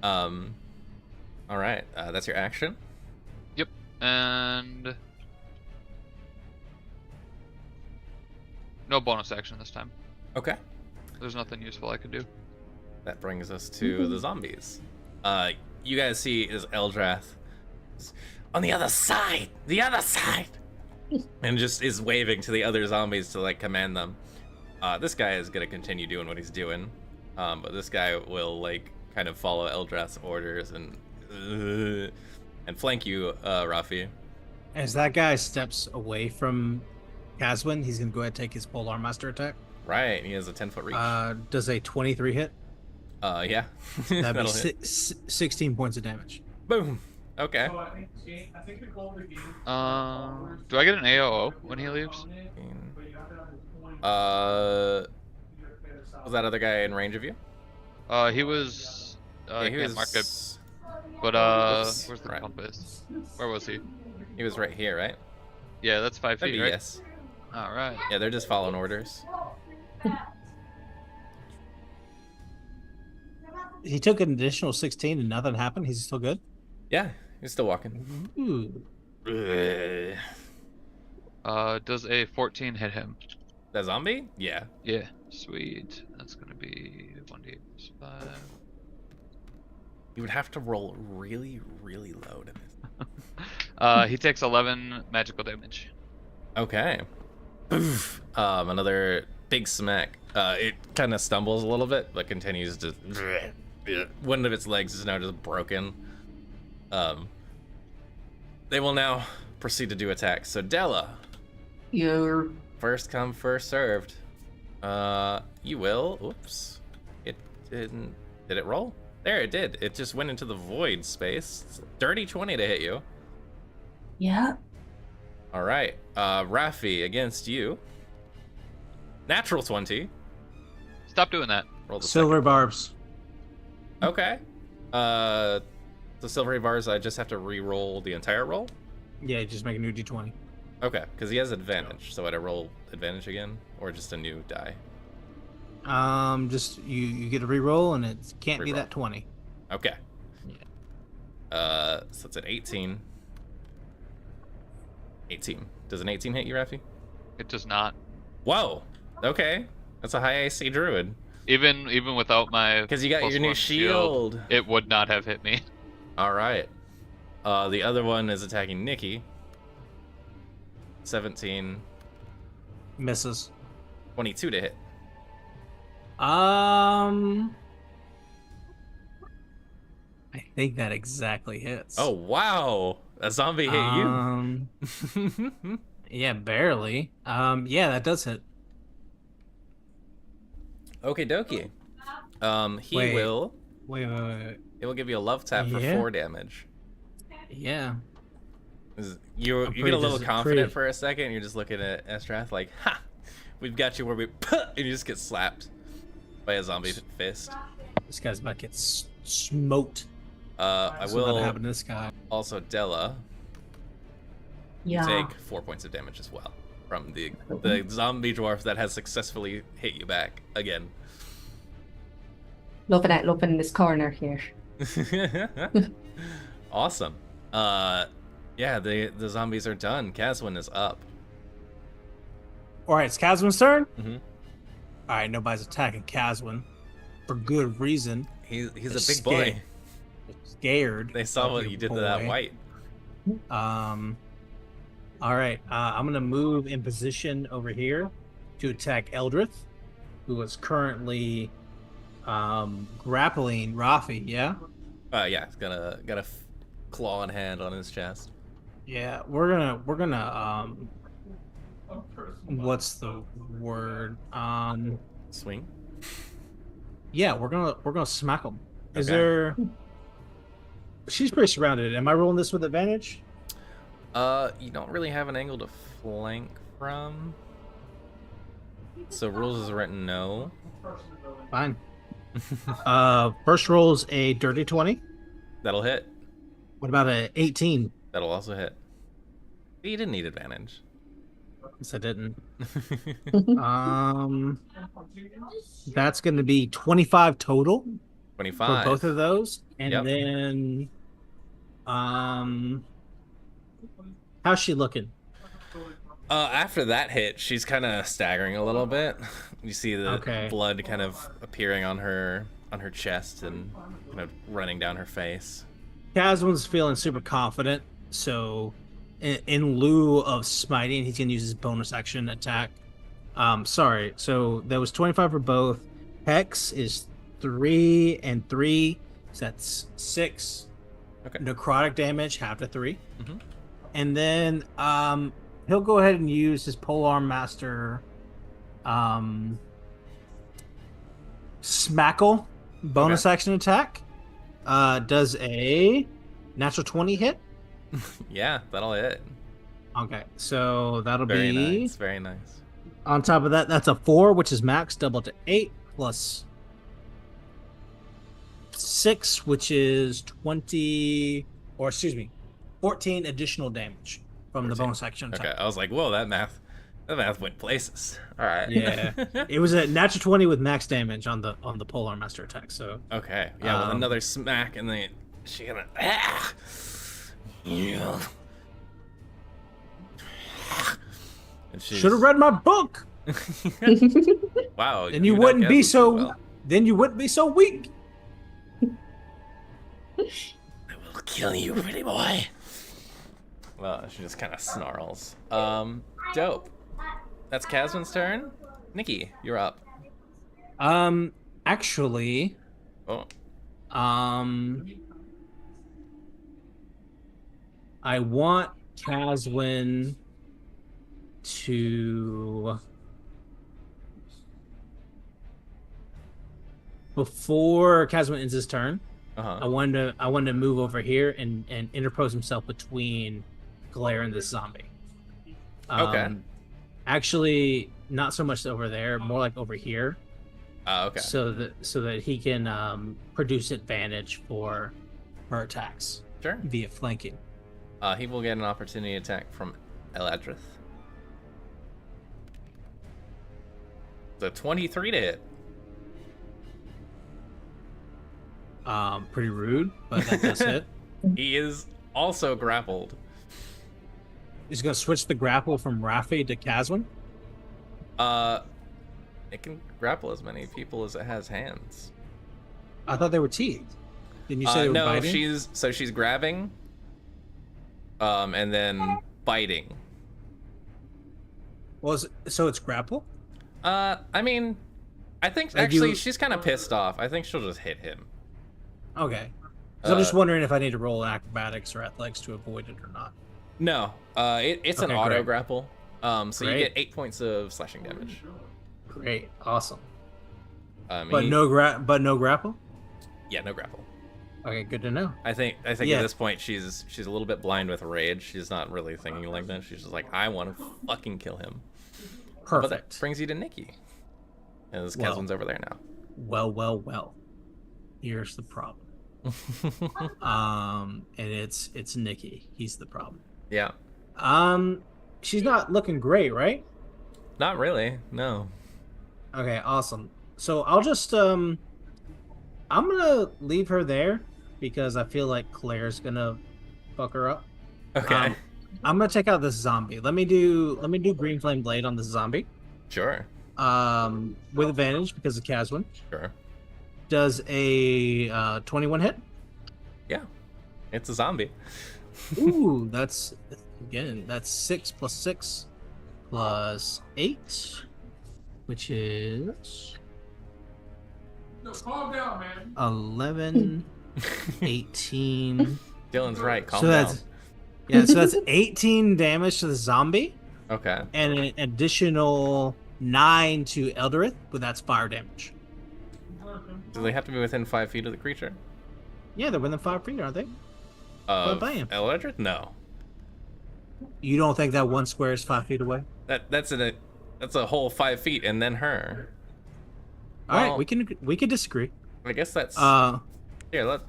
All right, that's your action. Yep. And no bonus action this time. Okay. There's nothing useful I could do. That brings us to the zombies. You guys see is Eldrath on the other side, and just is waving to the other zombies to like command them. This guy is gonna continue doing what he's doing. But this guy will like kind of follow Eldrath's orders and flank you, Rafi. As that guy steps away from Caswin, he's gonna go ahead and take his Polar Master attack. Right, he has a 10-foot reach. Does a 23 hit? Yeah. That'd That'll be hit. 16 points of damage. Boom. Okay. Do I get an AOO when he leaves? Was that other guy in range of you? He was. I he can't mark it, was. but Oops. where's the Right. compass? Where was he? He was right here, right? Yeah, that's 5 That'd feet, be right? yes. All right. Yeah, they're just following orders. He took an additional 16 and nothing happened. He's still good. Yeah, he's still walking. Ooh. Does a 14 hit him? That zombie? Yeah. Yeah. Sweet. That's gonna be 1d8 plus 5. You would have to roll really, really low to miss. He takes 11 magical damage. Okay. Another big smack. It kind of stumbles a little bit, but continues to. One of its legs is now just broken. They will now proceed to do attacks. So Della, You're first come, first served. You will. Oops. It didn't. Did it roll? There, it did. It just went into the void space. It's a dirty 20 to hit you. yeah. All right. Rafi against you. Natural 20. Stop doing that. Roll the Silver barbs. second. Okay. The silvery bars, I just have to re-roll the entire roll? Yeah, just make a new d20. Okay, because he has advantage. So would I roll advantage again? Or just a new die? Just you get a reroll and it can't be Reroll. that 20. Okay. So it's an 18. 18. Does an 18 hit you, Rafi? It does not. Whoa! Okay. That's a high AC druid. Even without my. Because you got your new +1 shield. it would not have hit me. Alright. The other one is attacking Nikki. 17. Misses. 22 to hit. I think that exactly hits. Oh, wow! A zombie hit you. Yeah, barely. Yeah, that does hit. Okie dokie. He Wait. will. Wait. It will give you a love tap for Yeah. 4 damage. Yeah. You I'm get a little pretty- confident pretty- for a second. You're just looking at Estrath like, ha! We've got you where we. And you just get slapped by a zombie fist. This guy's about to get smoked. I That's what will happen to this guy. also Della. You Yeah. take 4 points of damage as well from the zombie dwarf that has successfully hit you back again. Loving this corner here. Awesome. Yeah, the zombies are done. Caswin is up. All right, it's Caswin's turn. Mhm. All right, nobody's attacking Caswin for good reason. He's a They're big boy. scared. Scared. They saw of what your you did to that boy. white. All right, I'm gonna move in position over here to attack Eldrith, who is currently grappling Rafi. Yeah. Yeah, he's got a claw in hand on his chest. Yeah, we're gonna what's the word? Swing. Yeah, we're gonna smack him. Is Okay. there? She's pretty surrounded. Am I rolling this with advantage? You don't really have an angle to flank from. So rules is written no. Fine. First roll is a dirty 20. That'll hit. What about a 18? That'll also hit. You didn't need advantage. Yes, I didn't. That's going to be 25 total 25. for both of those, and Yep. then, how's she looking? After that hit, she's kind of staggering a little bit. You see the Okay. blood kind of appearing on her chest and kind of running down her face. Caswin's feeling super confident, so in lieu of smiting, he's going to use his bonus action attack. Sorry, so that was 25 for both. Hex is 3 and 3. So that's 6. Okay. Necrotic damage, half to 3. Mhm. And then he'll go ahead and use his Polearm Master Smackle bonus action attack. Does a natural 20 hit? Yeah, that'll hit. Okay, so that'll Very be nice. Very nice. on top of that. That's a 4, which is max, double to 8 plus 6, which is 20, or excuse me, 14 additional damage from the 14. bonus action attack. Okay, I was like, whoa, that math went places. All right. Yeah, it was a natural 20 with max damage on the Polearm Master attack. So Okay. Yeah, with another smack, and then she gonna. Yeah. should have read my book. Wow. Then you know wouldn't be Caswin so. well. Then you wouldn't be so weak. I will kill you, pretty boy. Well, she just kind of snarls. Dope. That's Caswin's turn. Nikki, you're up. Actually, Oh. I want Caswin to, before Caswin ends his turn, I wanted to move over here and interpose himself between Glare and this zombie. Okay. Actually, not so much over there, more like over here. Okay. So that he can produce advantage for her attacks Sure. via flanking. He will get an opportunity attack from Eladrith. The 23 to hit. Pretty rude, but that does hit. He is also grappled. He's gonna switch the grapple from Rafi to Caswin. It can grapple as many people as it has hands. I thought they were teeth. Didn't you say they were No, biting? she's grabbing, and then biting. Well, so it's grapple? I mean, I think Like actually you- she's kind of pissed off. I think she'll just hit him. Okay. 'Cause I'm just wondering if I need to roll acrobatics or athletics to avoid it or not. No, it's an Okay, auto great. grapple. So you Great. get 8 points of slashing damage. Great, awesome. He- No grapple. Yeah, no grapple. Okay, good to know. I think Yeah. at this point she's a little bit blind with rage. She's not really thinking like that. She's just like, I want to fucking kill him. But that Perfect. brings you to Nikki. As Well. Caswin's over there now. Well. Here's the problem. And it's Nikki. He's the problem. Yeah. She's not looking great, right? Not really. No. Okay, awesome. So I'll just I'm gonna leave her there because I feel like Claire's gonna fuck her up. Okay. I'm gonna take out this zombie. Let me do Green Flame Blade on this zombie. Sure. With advantage because of Caswin. Sure. Does a 21 hit? Yeah. It's a zombie. Ooh, that's 6 plus 6 plus 8, which is calm down, man. 11, 18. Dylan's right. Calm So down. that's 18 damage to the zombie Okay. and an additional 9 to Elderith, but that's fire damage. Do they have to be within 5 feet of the creature? Yeah, they're within 5 feet, aren't they? Of bam. Eladrith? No. You don't think that one square is 5 feet away? That's a whole 5 feet and then her. All right, Well- we can disagree. I guess that's here.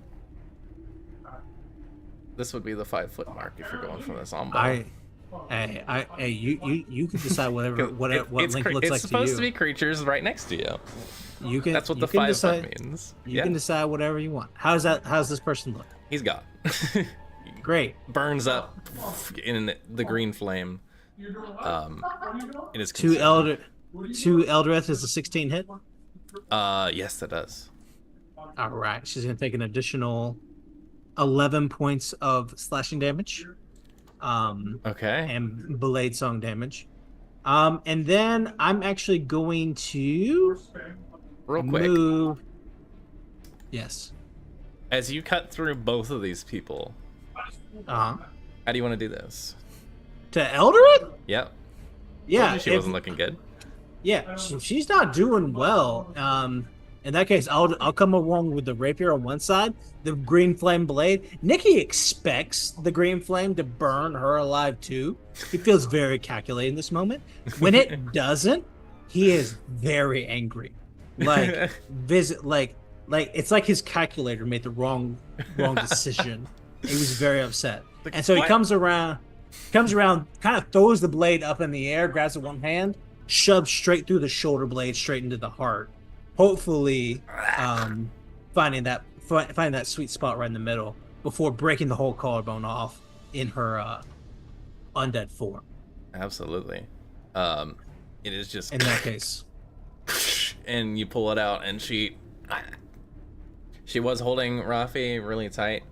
This would be the 5 foot mark if you're going from the zombie. You can decide what Link looks like to you. It's supposed to be creatures right next to you. You can. That's what you the can 5 decide, foot means. You Yeah, can decide whatever you want. How's this person look? he's gone. Great. Burns up in the green flame. It is Two Eldrith is a 16 hit. Yes, that does. All right, she's gonna take an additional 11 points of slashing damage, Okay. and Blade Song damage. And then I'm actually going to Real quick. move. Yes. As you cut through both of these people, Uh-huh. how do you want to do this? To Eldoret? Yep. Yeah. Told you she wasn't looking good. Yeah, she's not doing well. In that case, I'll come along with the rapier on one side, the green flame blade. Nikki expects the green flame to burn her alive too. He feels very calculated in this moment. When it doesn't, he is very angry. Like it's like his calculator made the wrong decision. He was very upset. And so he comes around, kind of throws the blade up in the air, grabs it with one hand, shoves straight through the shoulder blade, straight into the heart. Hopefully, finding that sweet spot right in the middle before breaking the whole collarbone off in her undead form. Absolutely. It is just in that case. And you pull it out, and she was holding Rafi really tight.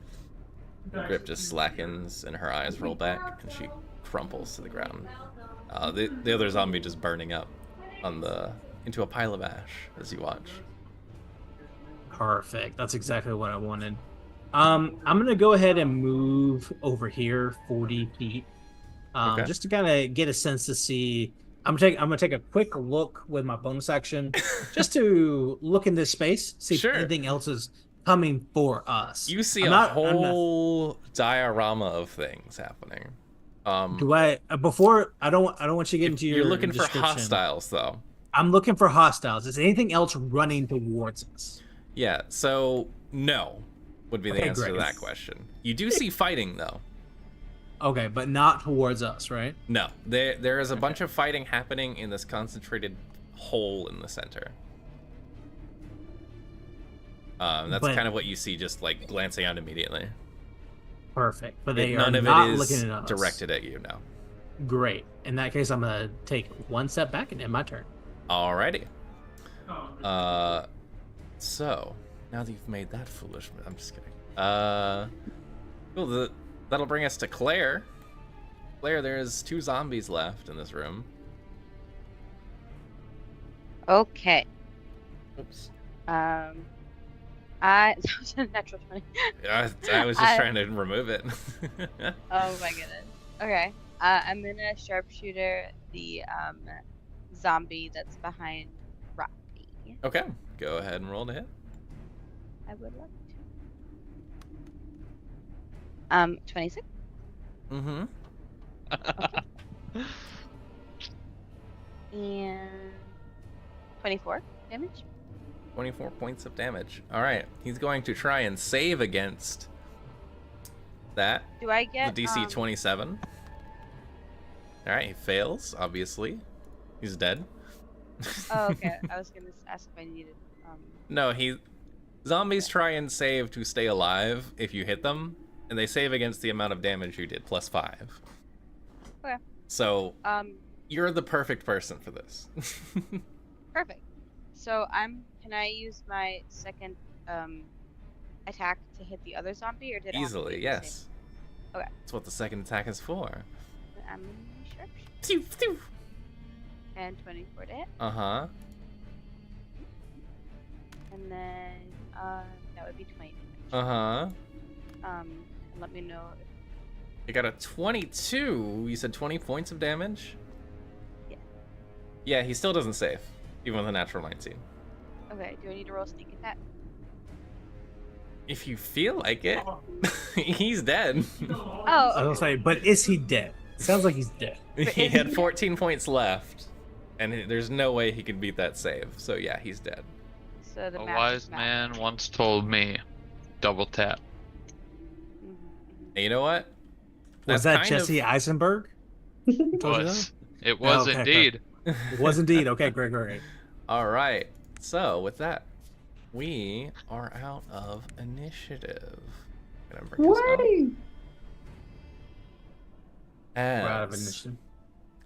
The grip just slackens, and her eyes roll back, and she crumples to the ground. The other zombie just burning up into a pile of ash as you watch. Perfect. That's exactly what I wanted. I'm gonna go ahead and move over here 40 feet, Okay. just to kind of get a sense to see. I'm gonna take a quick look with my bonus action, just to look in this space, see Sure. if anything else is coming for us. You see I'm a not- whole diorama of things happening. Do I before I don't want you to get into your You're looking for description. hostiles, though. I'm looking for hostiles. Is anything else running towards us? Yeah, so no would be the Okay, answer to great. that question. You do see fighting, though. Okay, but not towards us, right? No, there is a bunch of fighting happening in this concentrated hole in the center. That's But- kind of what you see, just like glancing out immediately. Perfect. But they None are of not it looking is at us. directed at you, no. Great. In that case, I'm gonna take one step back and end my turn. Alrighty. So now that you've made that foolish, I'm just kidding. Cool. That'll bring us to Claire. Claire, there's 2 zombies left in this room. Okay. Oops. That was a natural 20. I was just trying to remove it. Oh my goodness. Okay. I'm gonna sharpshooter the zombie that's behind Rocky. Okay, go ahead and roll to hit. I would like to. 26. Mm-hmm. And 24 damage. 24 points of damage. All right, he's going to try and save against that. Do I get The DC 27. All right, he fails. Obviously, he's dead. Oh, okay. I was gonna ask if I needed. No, zombies try and save to stay alive if you hit them, and they save against the amount of damage you did plus 5. Okay. So you're the perfect person for this. Perfect. So can I use my second attack to hit the other zombie, or did I have to Easily, do the yes. same? Okay. That's what the second attack is for. I'm gonna sharpshoot. And 24 to hit, Uh-huh. and then that would be 20 damage. Uh-huh. And let me know. You got a 22. You said 20 points of damage? Yeah. Yeah, he still doesn't save, even with a natural 19. Okay. Do I need to roll sneak attack? If you feel like it. He's dead. Oh. I was Okay. gonna say, but is he dead? Sounds like he's dead. He had 14 points left, and there's no way he could beat that save. So yeah, he's dead. So the A math wise is math. man once told me, double tap. Mhm. And you know what? Was That's that kind Jesse Eisenberg? Who It told you was. It was okay, indeed. that? It was indeed. Okay, great. All right. So with that, we are out of initiative. Gonna bring us up. Whee! We're out of As initiative.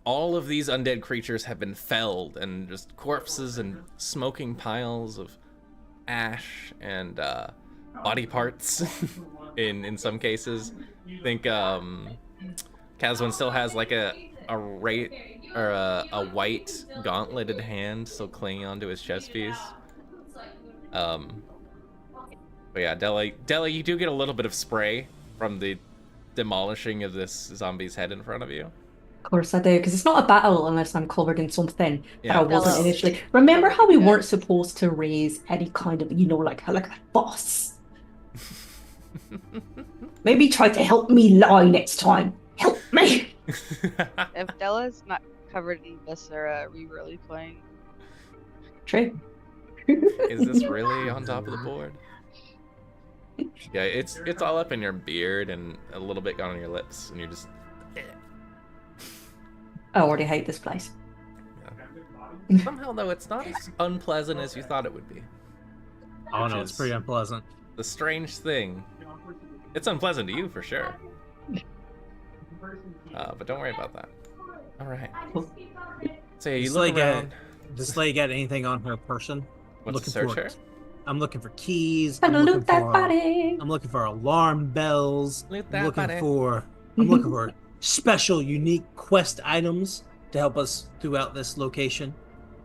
all of these undead creatures have been felled, and just corpses and smoking piles of ash and body parts in some cases. I think Kazwin still has like a white gauntleted hand still clinging onto his chest piece. But yeah, Deli, you do get a little bit of spray from the demolishing of this zombie's head in front of you. Of course I do, because it's not a battle unless I'm covered in something that I Yeah. wasn't Hello. initially. Remember how we Covered in weren't guts. supposed to raise any kind of, like a boss? Maybe try to help me lie next time. Help me! If Della's not covered in viscera, are we really playing? True. Is this really on top of the board? Yeah, it's all up in your beard and a little bit gone on your lips, and you're just. I already hate this place. Yeah. Somehow, though, it's not as unpleasant as you thought it would be. Oh Which no, it's is pretty unpleasant. The strange thing. It's unpleasant to you for sure. But don't worry about that. All right. So yeah, you look around. Does Slay got anything on her person? What's the search here? I'm looking for keys. Gotta I'm loot looking that for. body. I'm looking for alarm bells. Loot I'm that looking body. for. I'm looking for special, unique quest items to help us throughout this location.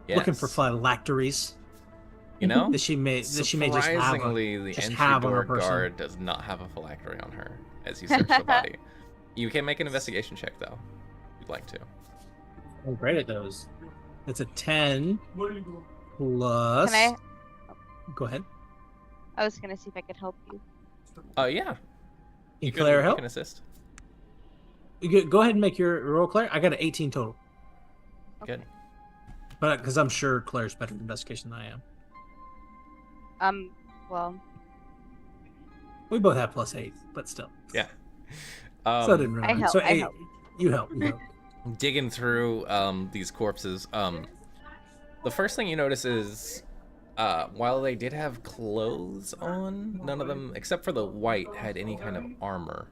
Looking for Yes. phylacteries You know, that she may just have. surprisingly, the just entry have on door her person. guard does not have a phylactery on her as you search the body. You can make an investigation check though, if you'd like to. I'm great at those. It's a 10 plus. Can Go ahead. I was gonna see if I could help you. Yeah. Can Claire you help? can assist. Go ahead and make your roll, Claire. I got an 18 total, Good. but because I'm sure Claire's better at investigation than I am. Well, We both have +8, but still. Yeah. So it didn't really I matter. help, So I 8. help. You help. Digging through these corpses, the first thing you notice is while they did have clothes on, none of them except for the white had any kind of armor.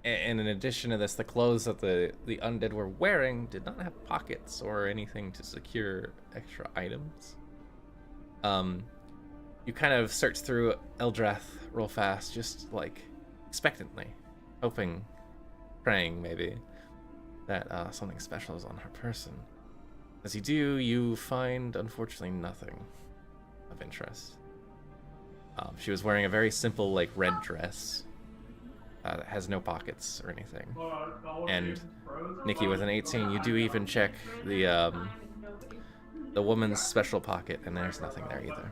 And in addition to this, the clothes that the undead were wearing did not have pockets or anything to secure extra items. You kind of search through Eldrath real fast, just like expectantly, hoping, praying maybe, that something special is on her person. As you do, you find, unfortunately, nothing of interest. She was wearing a very simple, like, red dress that has no pockets or anything. And Nikki, with an 18, you do even check the woman's special pocket, and there's nothing there either.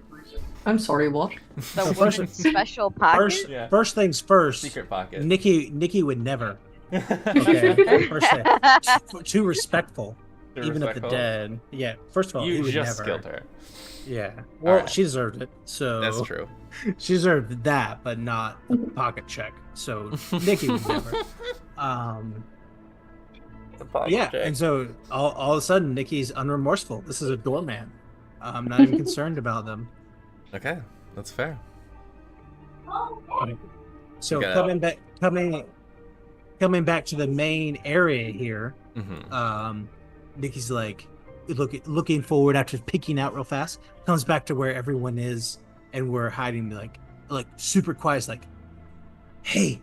I'm sorry, what? the woman's special pocket. First things first. Secret pocket. Nikki would never. Okay. First thing. Too respectful. Too Even if respectful. the dead. Yeah. First of all, he You would just never. killed her. Yeah. Well, Alright. she deserved it. So That's true. She deserved that, but not a pocket check. So Nikki would never. Yeah, and so all of a sudden Nikki's unremorseful. This is a doorman. I'm not even concerned about them. Okay, that's fair. So Okay. coming back to the main area here. Mm-hmm. Nikki's like looking forward after peeking out real fast. Comes back to where everyone is, and we're hiding like super quiet. It's like, hey,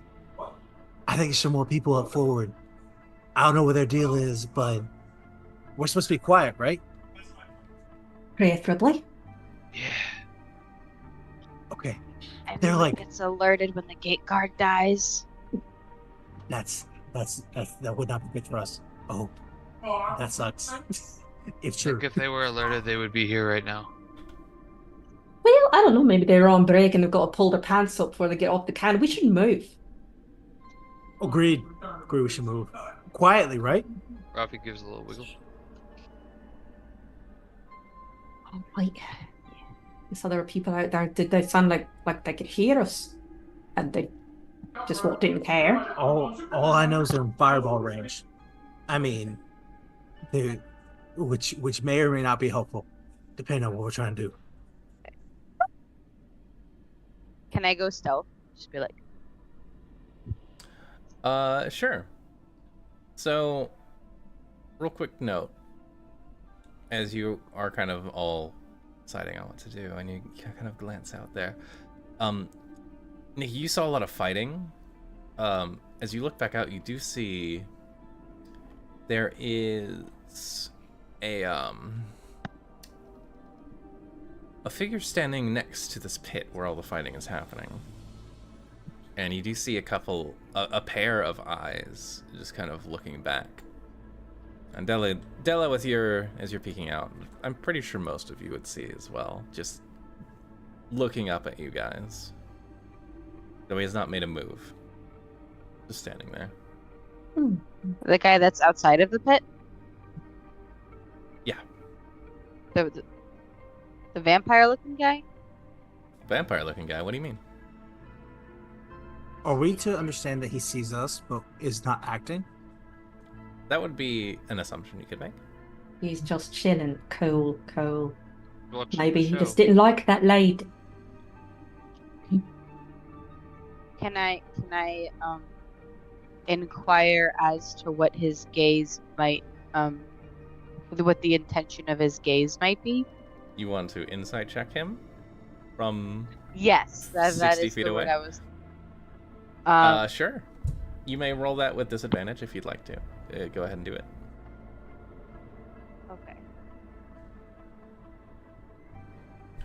I think some more people up forward. I don't know what their deal is, but we're supposed to be quiet, right? Preferably. Yeah. Okay, Everyone They're like- gets alerted when the gate guard dies. that would not be good for us. Oh, that sucks. If I true. think if they were alerted, they would be here right now. Well, I don't know. Maybe they're on break and they've got to pull their pants up before they get off the can. We should move. Agreed. Agree. We should move quietly, right? Rafi gives a little wiggle. Oh, right. So there were people out there. Did they sound like they could hear us? And they just didn't care? All I know is they're in fireball range. I mean, which may or may not be helpful, depending on what we're trying to do. Can I go stealth? Just be like, Sure. So, real quick note, as you are kind of all deciding on what to do, and you kind of glance out there, Nikki, you saw a lot of fighting. As you look back out, you do see there is a a figure standing next to this pit where all the fighting is happening. And you do see a pair of eyes just kind of looking back. And Della, as you're peeking out, I'm pretty sure most of you would see as well, just looking up at you guys. Though he has not made a move. Just standing there. The guy that's outside of the pit? Yeah. The vampire-looking guy? Vampire-looking guy, what do you mean? Are we to understand that he sees us but is not acting? That would be an assumption you could make. He's just chilling. Cool. Watching Maybe the he show. just didn't like that lady. Can I inquire as to what his gaze might what the intention of his gaze might be? You want to insight check him from Yes, that 60 is feet the away? word I was. Sure. You may roll that with disadvantage if you'd like to. Go ahead and do it. Okay.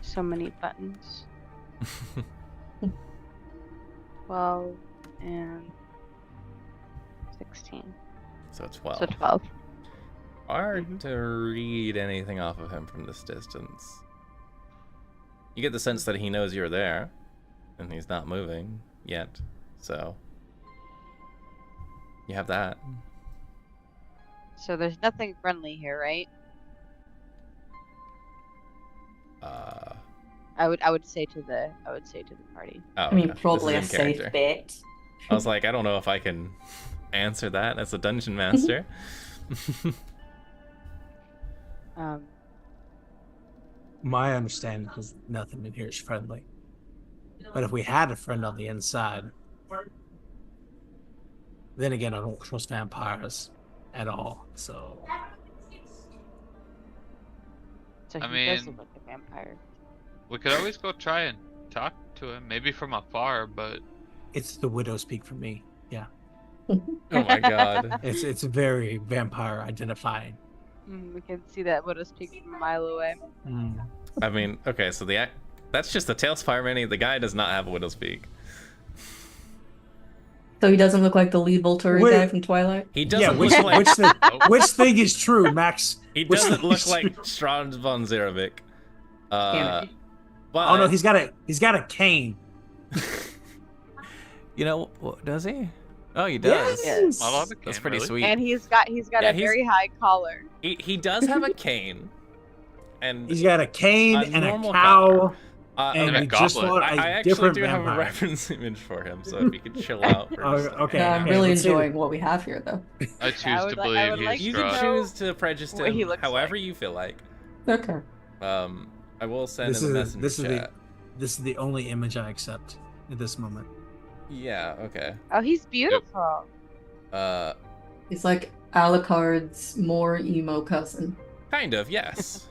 So many buttons. 12 and 16. So 12. So 12. Hard to read anything off of him from this distance. You get the sense that he knows you're there, and he's not moving yet, so you have that. So there's nothing friendly here, right? I would say to the party. Oh, I mean, okay. probably a This is in safe character. bet. I was like, I don't know if I can answer that as a dungeon master. My understanding is nothing in here is friendly. But if we had a friend on the inside, then again, I don't trust vampires at all. So So I he does mean- look like a vampire. We could always go try and talk to him, maybe from afar, but it's the widow's peak for me. Yeah, Oh my god. it's very vampire identifying. We can see that widow's peak from a mile away. I mean, okay, so that's just the tail Spider-Man. The guy does not have a widow's peak. So he doesn't look like the lead Volturi Wait. guy from Twilight? He Yeah, doesn't look like which thing is true, Max? he Which doesn't thing look is like true? Strahd von Zerovic. Damn it. But Oh no, he's got a cane. you know, does he? Oh, he does. Yes. I love the That's cane, pretty really. sweet. And he's got Yeah, a he's- very high collar. He does have a cane, and He's got a cane A and a normal cow, collar. and a we just goblet. fought a I actually different do have a vampire. reference image for him, so if you could chill out for Oh, just a second. okay. I'm really let's see. enjoying what we have here, though. I choose I to would believe like he's You to can Strahd. know choose to prejudice what he him looks however like. you feel like. Okay. I will send This in the is messenger chat. this is the only image I accept at this moment. Yeah, okay. Oh, he's beautiful. He's like Alucard's more emo cousin. Kind of, yes.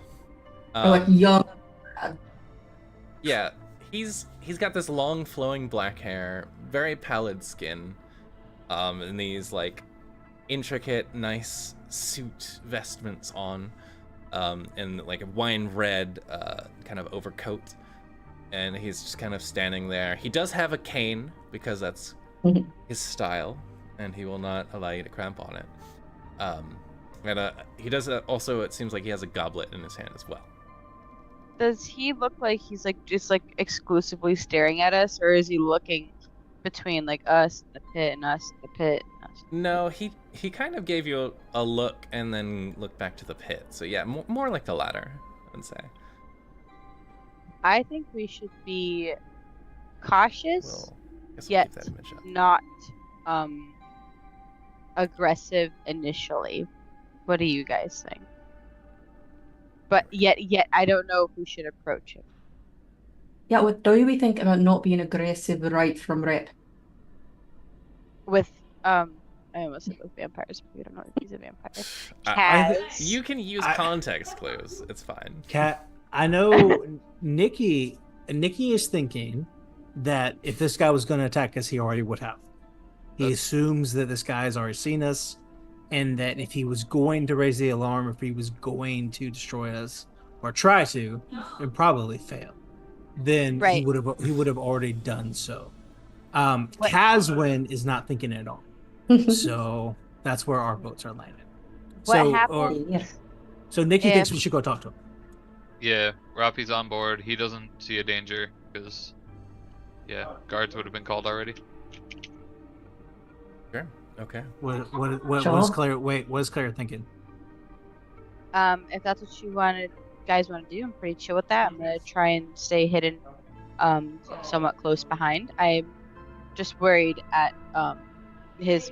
Or like young. Yeah, he's got this long flowing black hair, very pallid skin, and these like intricate, nice suit vestments on, and like a wine red kind of overcoat, and he's just kind of standing there. He does have a cane because that's his style, and he will not allow you to cramp on it. And he does also. It seems like he has a goblet in his hand as well. Does he look like he's like just like exclusively staring at us, or is he looking between like us and the pit and us and the pit? And us? No, he kind of gave you a look and then looked back to the pit. So yeah, more like the latter, I would say. I think we should be cautious, We'll, guess we'll yet keep that image up. not aggressive initially. What do you guys think? But yet I don't know if we should approach him. Yeah, what do we think about not being aggressive right from rip? With I almost said with vampires, but we don't know if he's a vampire. I- Kaz. You can use I- context clues. It's fine. Cat, I know Nikki is thinking that if this guy was going to attack us, he already would have. He assumes that this guy has already seen us, and that if he was going to raise the alarm, if he was going to destroy us, or try to, and probably fail, then he Right. would have already done so. What- Caswin is not thinking at all, so that's where our votes are landing. What So, happens Yes. so Nikki thinks if- we should go talk to him. Yeah, Rafi's on board. He doesn't see a danger because, yeah, guards would have been called already. Sure. Okay. What Sure. is Claire? Wait, what is Claire thinking? If that's what you guys want to do, I'm pretty chill with that. I'm gonna try and stay hidden, somewhat close behind. I'm just worried at his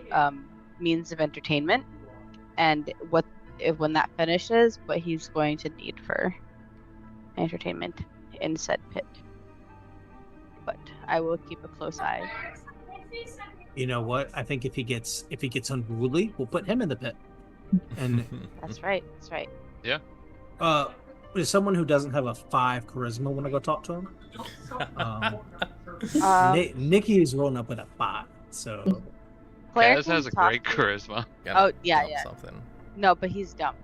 means of entertainment and when that finishes, what he's going to need for entertainment in said pit. But I will keep a close eye. You know what? I think if he gets unruly, we'll put him in the pit. And That's right. That's right. is someone who doesn't have a 5 charisma want to go talk to him? Nikki is rolling up with a 5, so Claire Kaz can has a talk great to- charisma. Gotta yeah, dump yeah. Something. No, but he's dumb.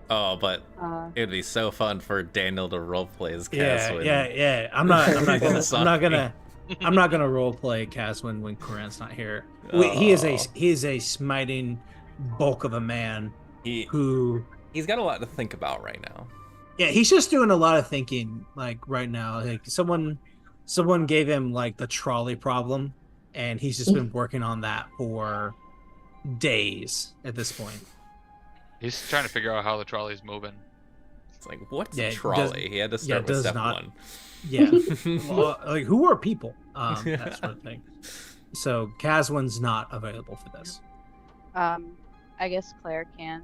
Oh, but Uh, it'd be so fun for Daniel to roleplay as yeah, Caswin. yeah. I'm not gonna Sorry. I'm not gonna role play Caswin when Corinne's not here. He is a smiting bulk of a man who He's got a lot to think about right now. yeah, he's just doing a lot of thinking like right now. Like someone gave him like the trolley problem, and he's just been working on that for days at this point. He's trying to figure out how the trolley's moving. It's like, what's Yeah, a it trolley? He had to start with does step not- 1. Yeah, well, like who are people? That sort of thing. So Caswin's not available for this. I guess Claire can.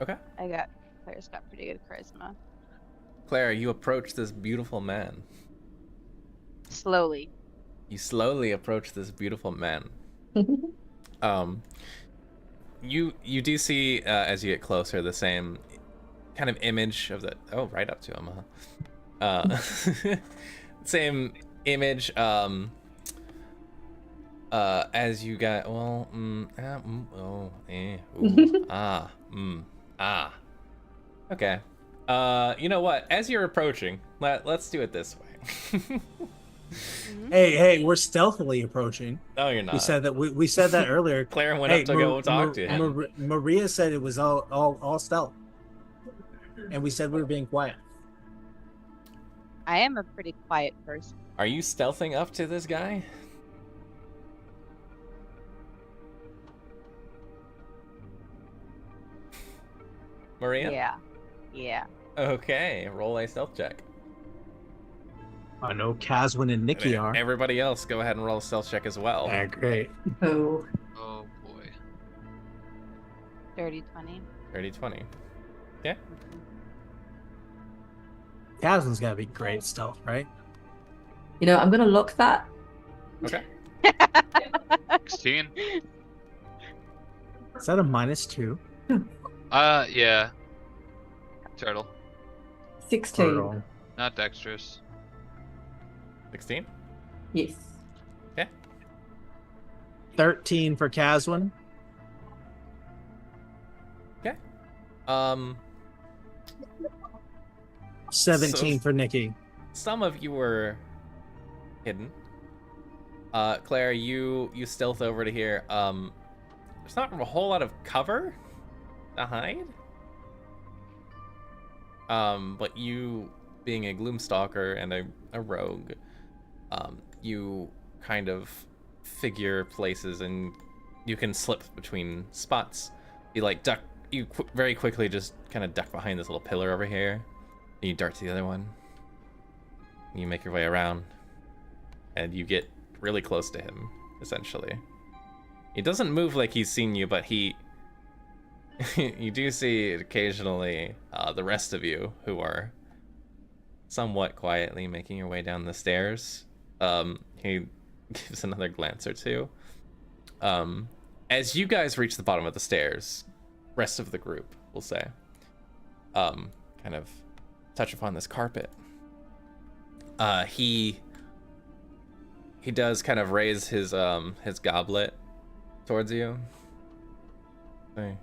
Okay. Claire's got pretty good charisma. Claire, you approach this beautiful man. Slowly. You slowly approach this beautiful man. You do see as you get closer the same kind of image of the right up to him, huh? Same image as you got okay. You know what, as you're approaching, let's do it this way. Hey, we're stealthily approaching. Oh, you're not. We said that earlier. Claire went up to go talk to him. Maria said it was all stealth, and we said we were being quiet. I am a pretty quiet person. Are you stealthing up to this guy? Maria? Yeah. Okay, roll a stealth check. I know Caswin and Nikki are. Everybody else, go ahead and roll a stealth check as well. Yeah, great. Oh. Oh boy. 30-20. 30-20. Yeah. Caswin's gotta be great stealth, right? You know, I'm gonna look that. Okay. 16. Is that a -2? Yeah. Turtle. 16. Turtle. Not dexterous. 16? Yes. 13 for Caswin. Okay. 17 for Nikki. Some of you were hidden. Claire, you stealth over to here. There's not a whole lot of cover to hide. But you, being a Gloomstalker and a rogue, you kind of figure places and you can slip between spots. You like duck. You very quickly just kind of duck behind this little pillar over here. And you dart to the other one. You make your way around, and you get really close to him, essentially. He doesn't move like he's seen you, but he... you do see occasionally the rest of you who are somewhat quietly making your way down the stairs. He gives another glance or two. As you guys reach the bottom of the stairs, rest of the group, we'll say, kind of touch upon this carpet. He does kind of raise his goblet towards you. Hey.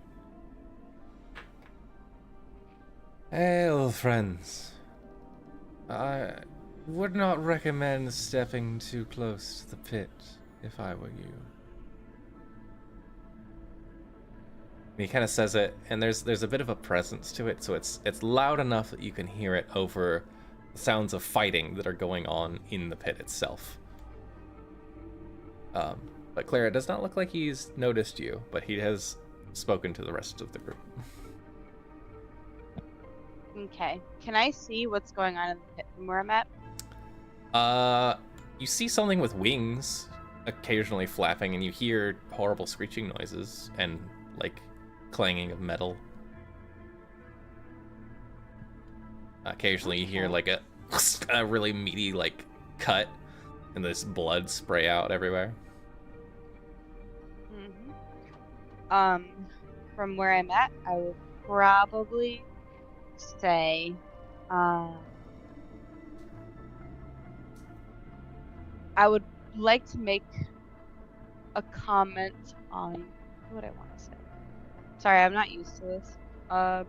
Hail, friends. I would not recommend stepping too close to the pit if I were you. And he kind of says it, and there's a bit of a presence to it, so it's loud enough that you can hear it over the sounds of fighting that are going on in the pit itself. But Claire, it does not look like he's noticed you, but he has spoken to the rest of the group. Okay. Can I see what's going on in the pit from where I'm at? You see something with wings occasionally flapping, and you hear horrible screeching noises and like clanging of metal. Occasionally you hear like a really meaty like cut, and this blood spray out everywhere. From where I'm at, I would probably say, I would like to make a comment on what I want to say. Sorry, I'm not used to this. I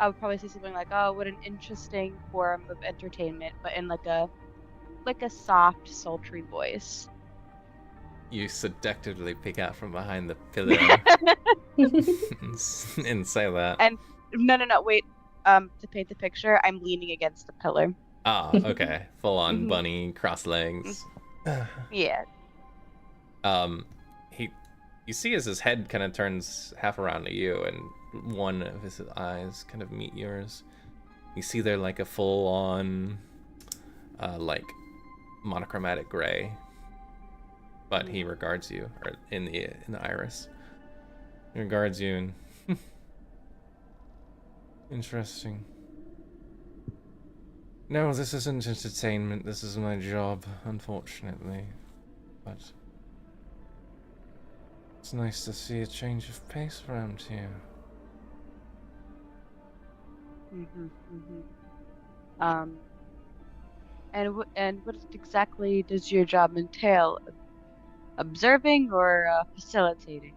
would probably say something like, "Oh, what an interesting form of entertainment," but in like a soft, sultry voice. You seductively peek out from behind the pillar and say that. And no, wait. To paint the picture, I'm leaning against the pillar. Ah, okay. Full on bunny, cross legs. Yeah. You see as his head kind of turns half around to you, and one of his eyes kind of meet yours. You see they're like a full on, like monochromatic gray. But he regards you, or in the iris. He regards you and interesting. No, this isn't entertainment. This is my job, unfortunately. But it's nice to see a change of pace around here. And what exactly does your job entail? Observing or facilitating?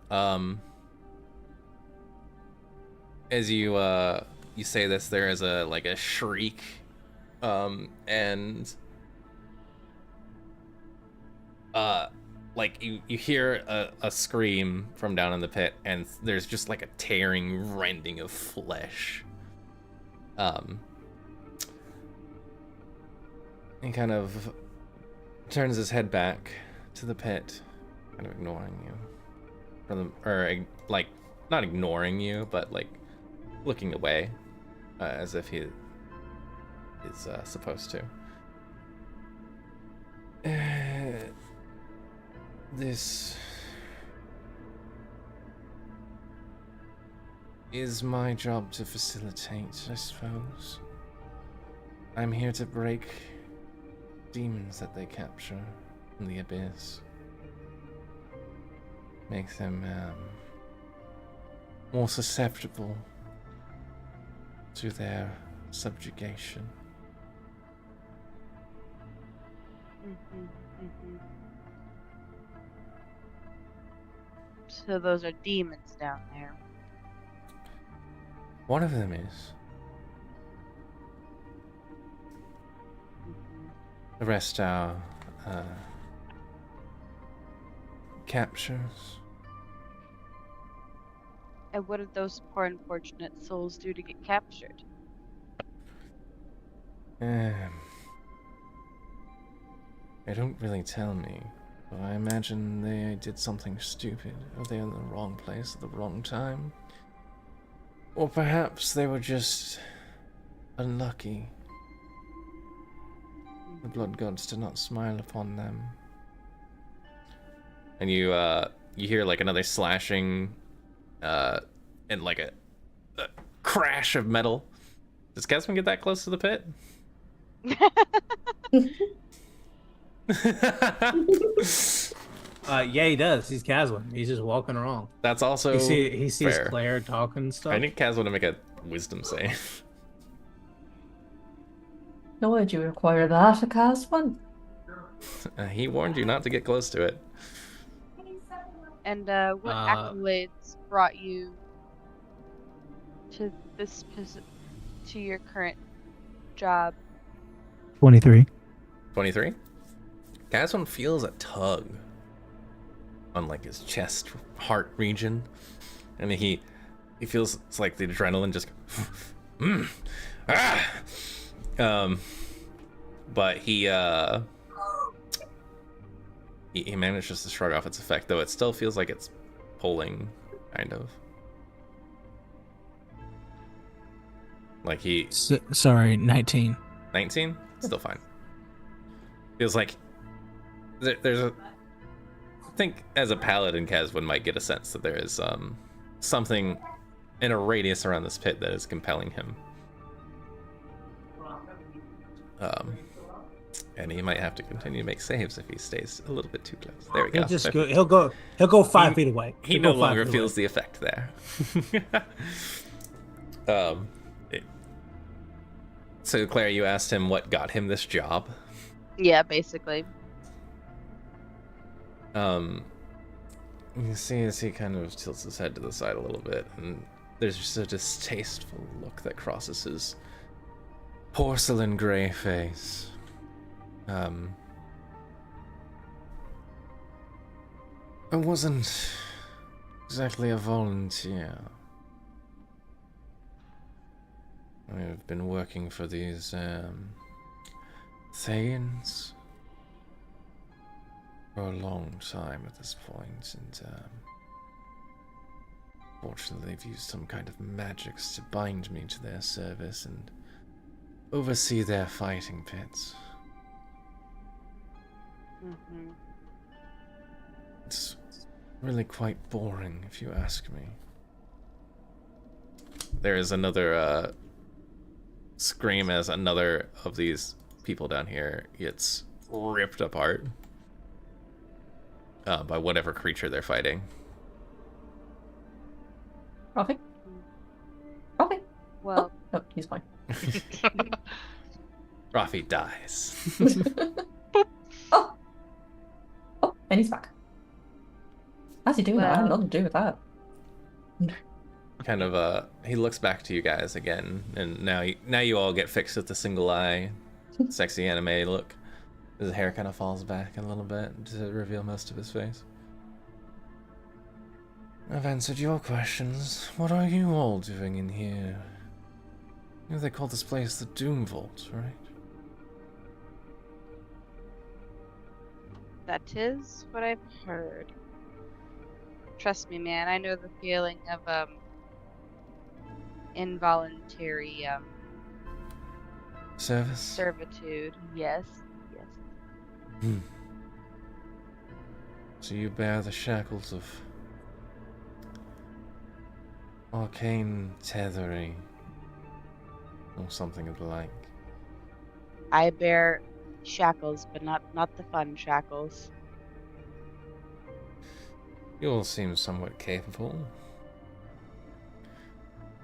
As you say this, there is a shriek, and like you hear a scream from down in the pit, and there's just like a tearing, rending of flesh. He kind of turns his head back to the pit, kind of ignoring you. Like, not ignoring you, but like looking away, as if he is supposed to. This is my job to facilitate, I suppose. I'm here to break demons that they capture from the abyss. Make them more susceptible to their subjugation. So those are demons down there. One of them is. The rest are captures. And what did those poor unfortunate souls do to get captured? They don't really tell me, but I imagine they did something stupid, or they're in the wrong place at the wrong time. Or perhaps they were just unlucky. The blood gods did not smile upon them. And you hear like another slashing, and like a crash of metal. Does Casman get that close to the pit? Yeah, he does. He's Caswin. He's just walking around. That's also He sees fair. Claire talking and stuff. I need Casman to make a wisdom save. No, would you require that, a cast one? He warned you not to get close to it. And what accolades brought you to this to your current job? 23. 23. Caswin feels a tug on like his chest, heart region, and he feels it's like the adrenaline just. But he manages to shrug off its effect, though it still feels like it's pulling, kind of. Like Sorry, 19. 19? Still fine. Feels like there's a. I think as a paladin, Caswin might get a sense that there is something in a radius around this pit that is compelling him. And he might have to continue to make saves if he stays a little bit too close. There we go. He'll go 5 feet away. He no longer feels the effect there. So Claire, you asked him what got him this job. Yeah, basically. You see as he kind of tilts his head to the side a little bit, and there's just a distasteful look that crosses his porcelain gray face. I wasn't exactly a volunteer. I've been working for these Thayans for a long time at this point, and fortunately they've used some kind of magics to bind me to their service and oversee their fighting pits. Mm-hmm. It's really quite boring, if you ask me. There is another scream as another of these people down here gets ripped apart by whatever creature they're fighting. Rafi? Rafi? Well, oh, he's fine. Rafi dies. Oh, and he's back. How's he doing that? I have nothing to do with that. Kind of he looks back to you guys again, and now you all get fixed with the single eye sexy anime look. His hair kind of falls back a little bit to reveal most of his face. I've answered your questions. What are you all doing in here? You know they call this place the Doomvault, right? that is what I've heard. Trust me, man, I know the feeling of involuntary servitude. Yes. So you bear the shackles of arcane tethering, or something of the like. I bear shackles, but not the fun shackles. You all seem somewhat capable.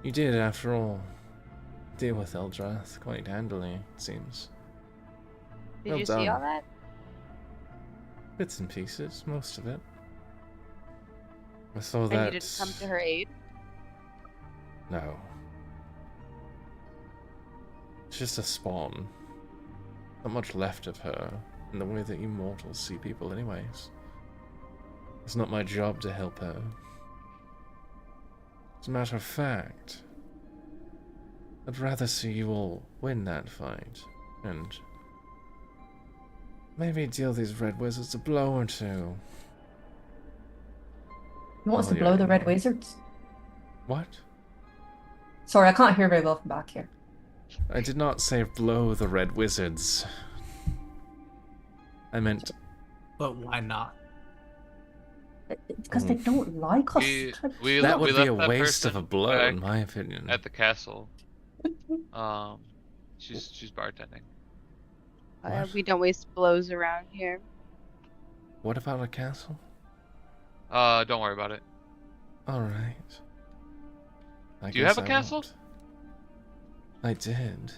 You did, after all, deal with Eldrath quite handily, it seems. Did Well you done. see all that? Bits and pieces, most of it. I saw that. And you didn't come to her aid? No. It's just a spawn. Not much left of her, in the way that you mortals see people anyways. It's not my job to help her. As a matter of fact, I'd rather see you all win that fight, and maybe deal these red wizards a blow or two. He wants to blow the red wizards? What? Sorry, I can't hear very well from back here. I did not say blow the red wizards. I meant... But why not? Because they don't like us. That would be a waste of a blow, in my opinion. At the castle. She's bartending. What? We don't waste blows around here. What about a castle? Don't worry about it. Alright. Do you have a castle? won't. I did.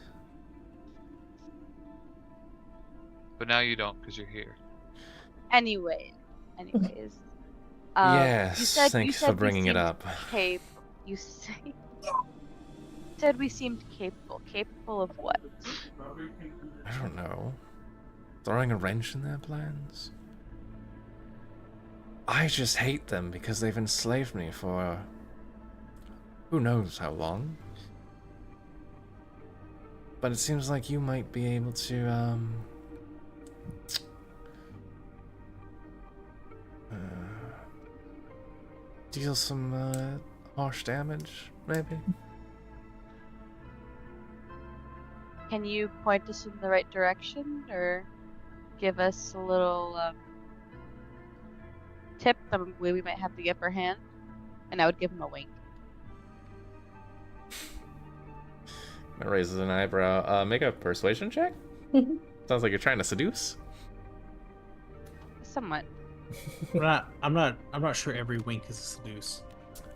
But now you don't, because you're here. Anyways. Yes, thanks for bringing it up. You said we seemed capable. Capable of what? I don't know. Throwing a wrench in their plans? I just hate them because they've enslaved me for who knows how long. But it seems like you might be able to, deal some, harsh damage, maybe? Can you point us in the right direction, or give us a little tip on where we might have the upper hand? And I would give him a wink. Raises an eyebrow. Make a persuasion check? Sounds like you're trying to seduce. Somewhat. I'm not sure every wink is a seduce.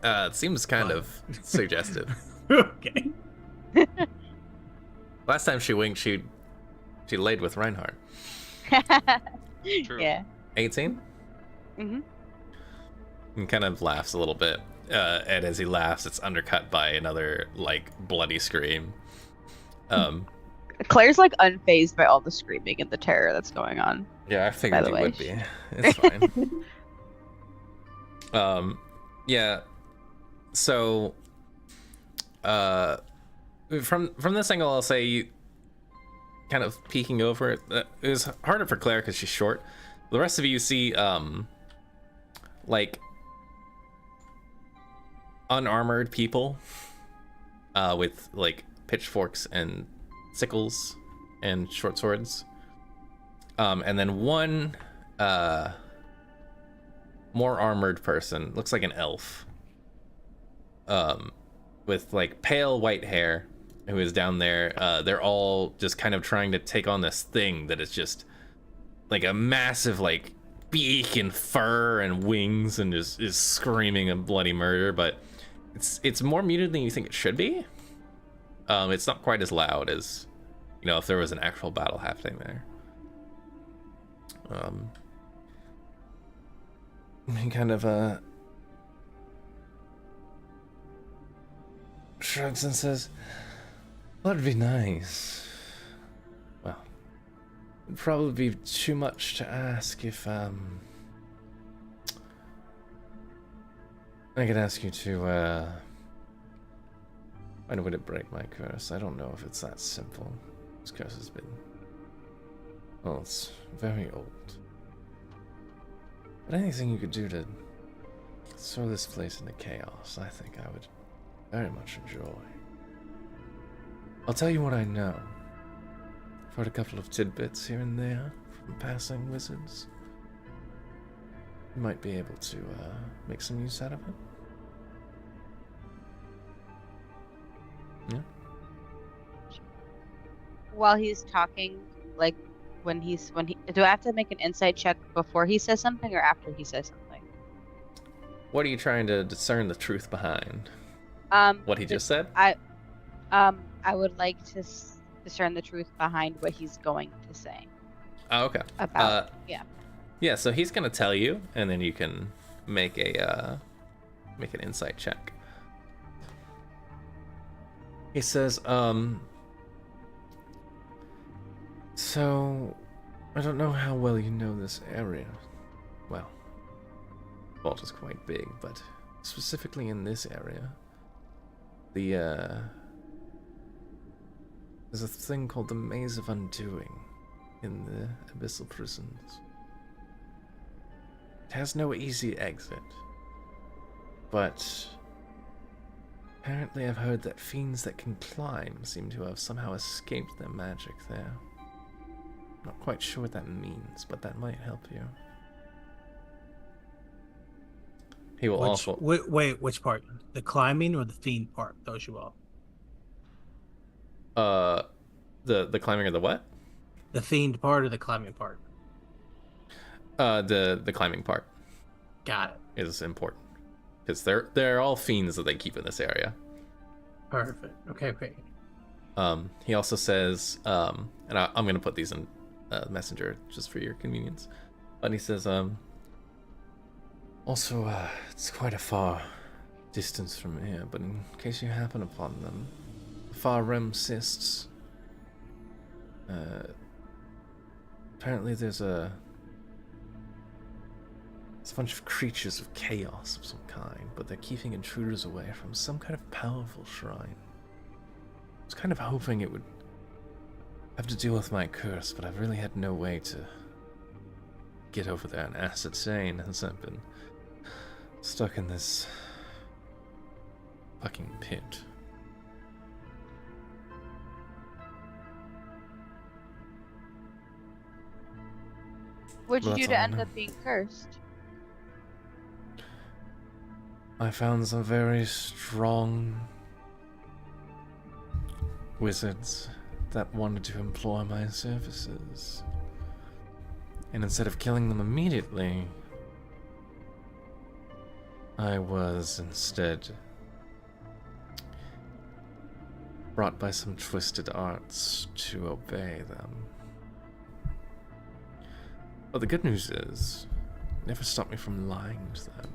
It seems kind of suggestive. Okay. Last time she winked, she laid with Reinhardt. True. Yeah. 18? Mhm. And kind of laughs a little bit. And as he laughs, it's undercut by another, like, bloody scream. Claire's like unfazed by all the screaming and the terror that's going on. Yeah, I figured By the you way. would be. It's fine. Yeah. So, from this angle, I'll say you kind of peeking over it. It was harder for Claire because she's short. The rest of you see, like, unarmored people, with like pitchforks and sickles and short swords. And then one more armored person, looks like an elf, with like pale white hair, who is down there. They're all just kind of trying to take on this thing that is just like a massive like beak and fur and wings, and just is screaming a bloody murder. But it's more muted than you think it should be. It's not quite as loud as, you know, if there was an actual battle happening there. He kind of shrugs and says, "Well, that'd be nice. Well, it'd probably be too much to ask if I could ask you to find a way to break my curse. I don't know if it's that simple. This curse has been, well, it's very old. But anything you could do to throw this place into chaos, I think I would very much enjoy. I'll tell you what I know. I've heard a couple of tidbits here and there from passing wizards. You might be able to make some use out of it. Yeah. While he's talking, like when he do I have to make an insight check before he says something or after he says something? What are you trying to discern the truth behind? What he just said? I would like to discern the truth behind what he's going to say. Oh, okay. About yeah. Yeah, so he's gonna tell you, and then you can make an insight check. He says, so I don't know how well you know this area. Well, Vault is quite big, but specifically in this area, there's a thing called the Maze of Undoing in the Abyssal Prisons. It has no easy exit, but apparently I've heard that fiends that can climb seem to have somehow escaped their magic there. Not quite sure what that means, but that might help you. He will also... Wait, which part? The climbing or the fiend part throws you off? The climbing or the what? The fiend part or the climbing part? The climbing part. Got it. Is important. Because they're all fiends that they keep in this area. Perfect. Okay, great. He also says, and I'm going to put these in Messenger just for your convenience. But he says, Also, it's quite a far distance from here, but in case you happen upon them, the far rim cysts. Apparently there's a bunch of creatures of chaos of some kind, but they're keeping intruders away from some kind of powerful shrine. I was kind of hoping it would have to deal with my curse, but I've really had no way to get over there and acid sane, as I've been stuck in this fucking pit. What'd you Well, do that's to all I end know. up being cursed? I found some very strong wizards that wanted to employ my services. And instead of killing them immediately, I was instead brought by some twisted arts to obey them. But the good news is, it never stopped me from lying to them.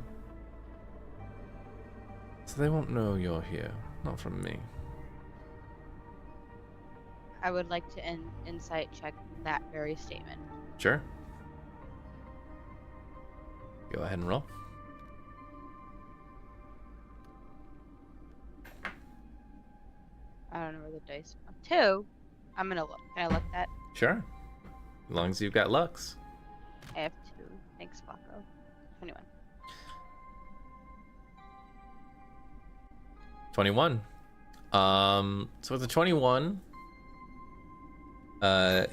So they won't know you're here, not from me. I would like to insight check that very statement. Sure. Go ahead and roll. I don't know where the dice are. 2. I'm gonna look. Can I look that? Sure. As long as you've got Lux. I have 2. Thanks, Flacco. 21. 21. So with the 21,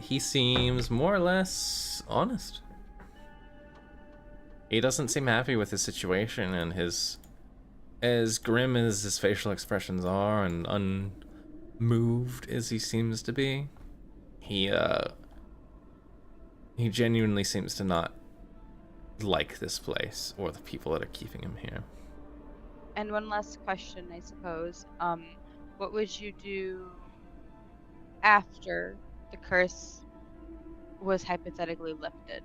he seems more or less honest. He doesn't seem happy with his situation, and his, as grim as his facial expressions are and unmoved as he seems to be, he genuinely seems to not like this place or the people that are keeping him here. And one last question, I suppose. What would you do after the curse was hypothetically lifted?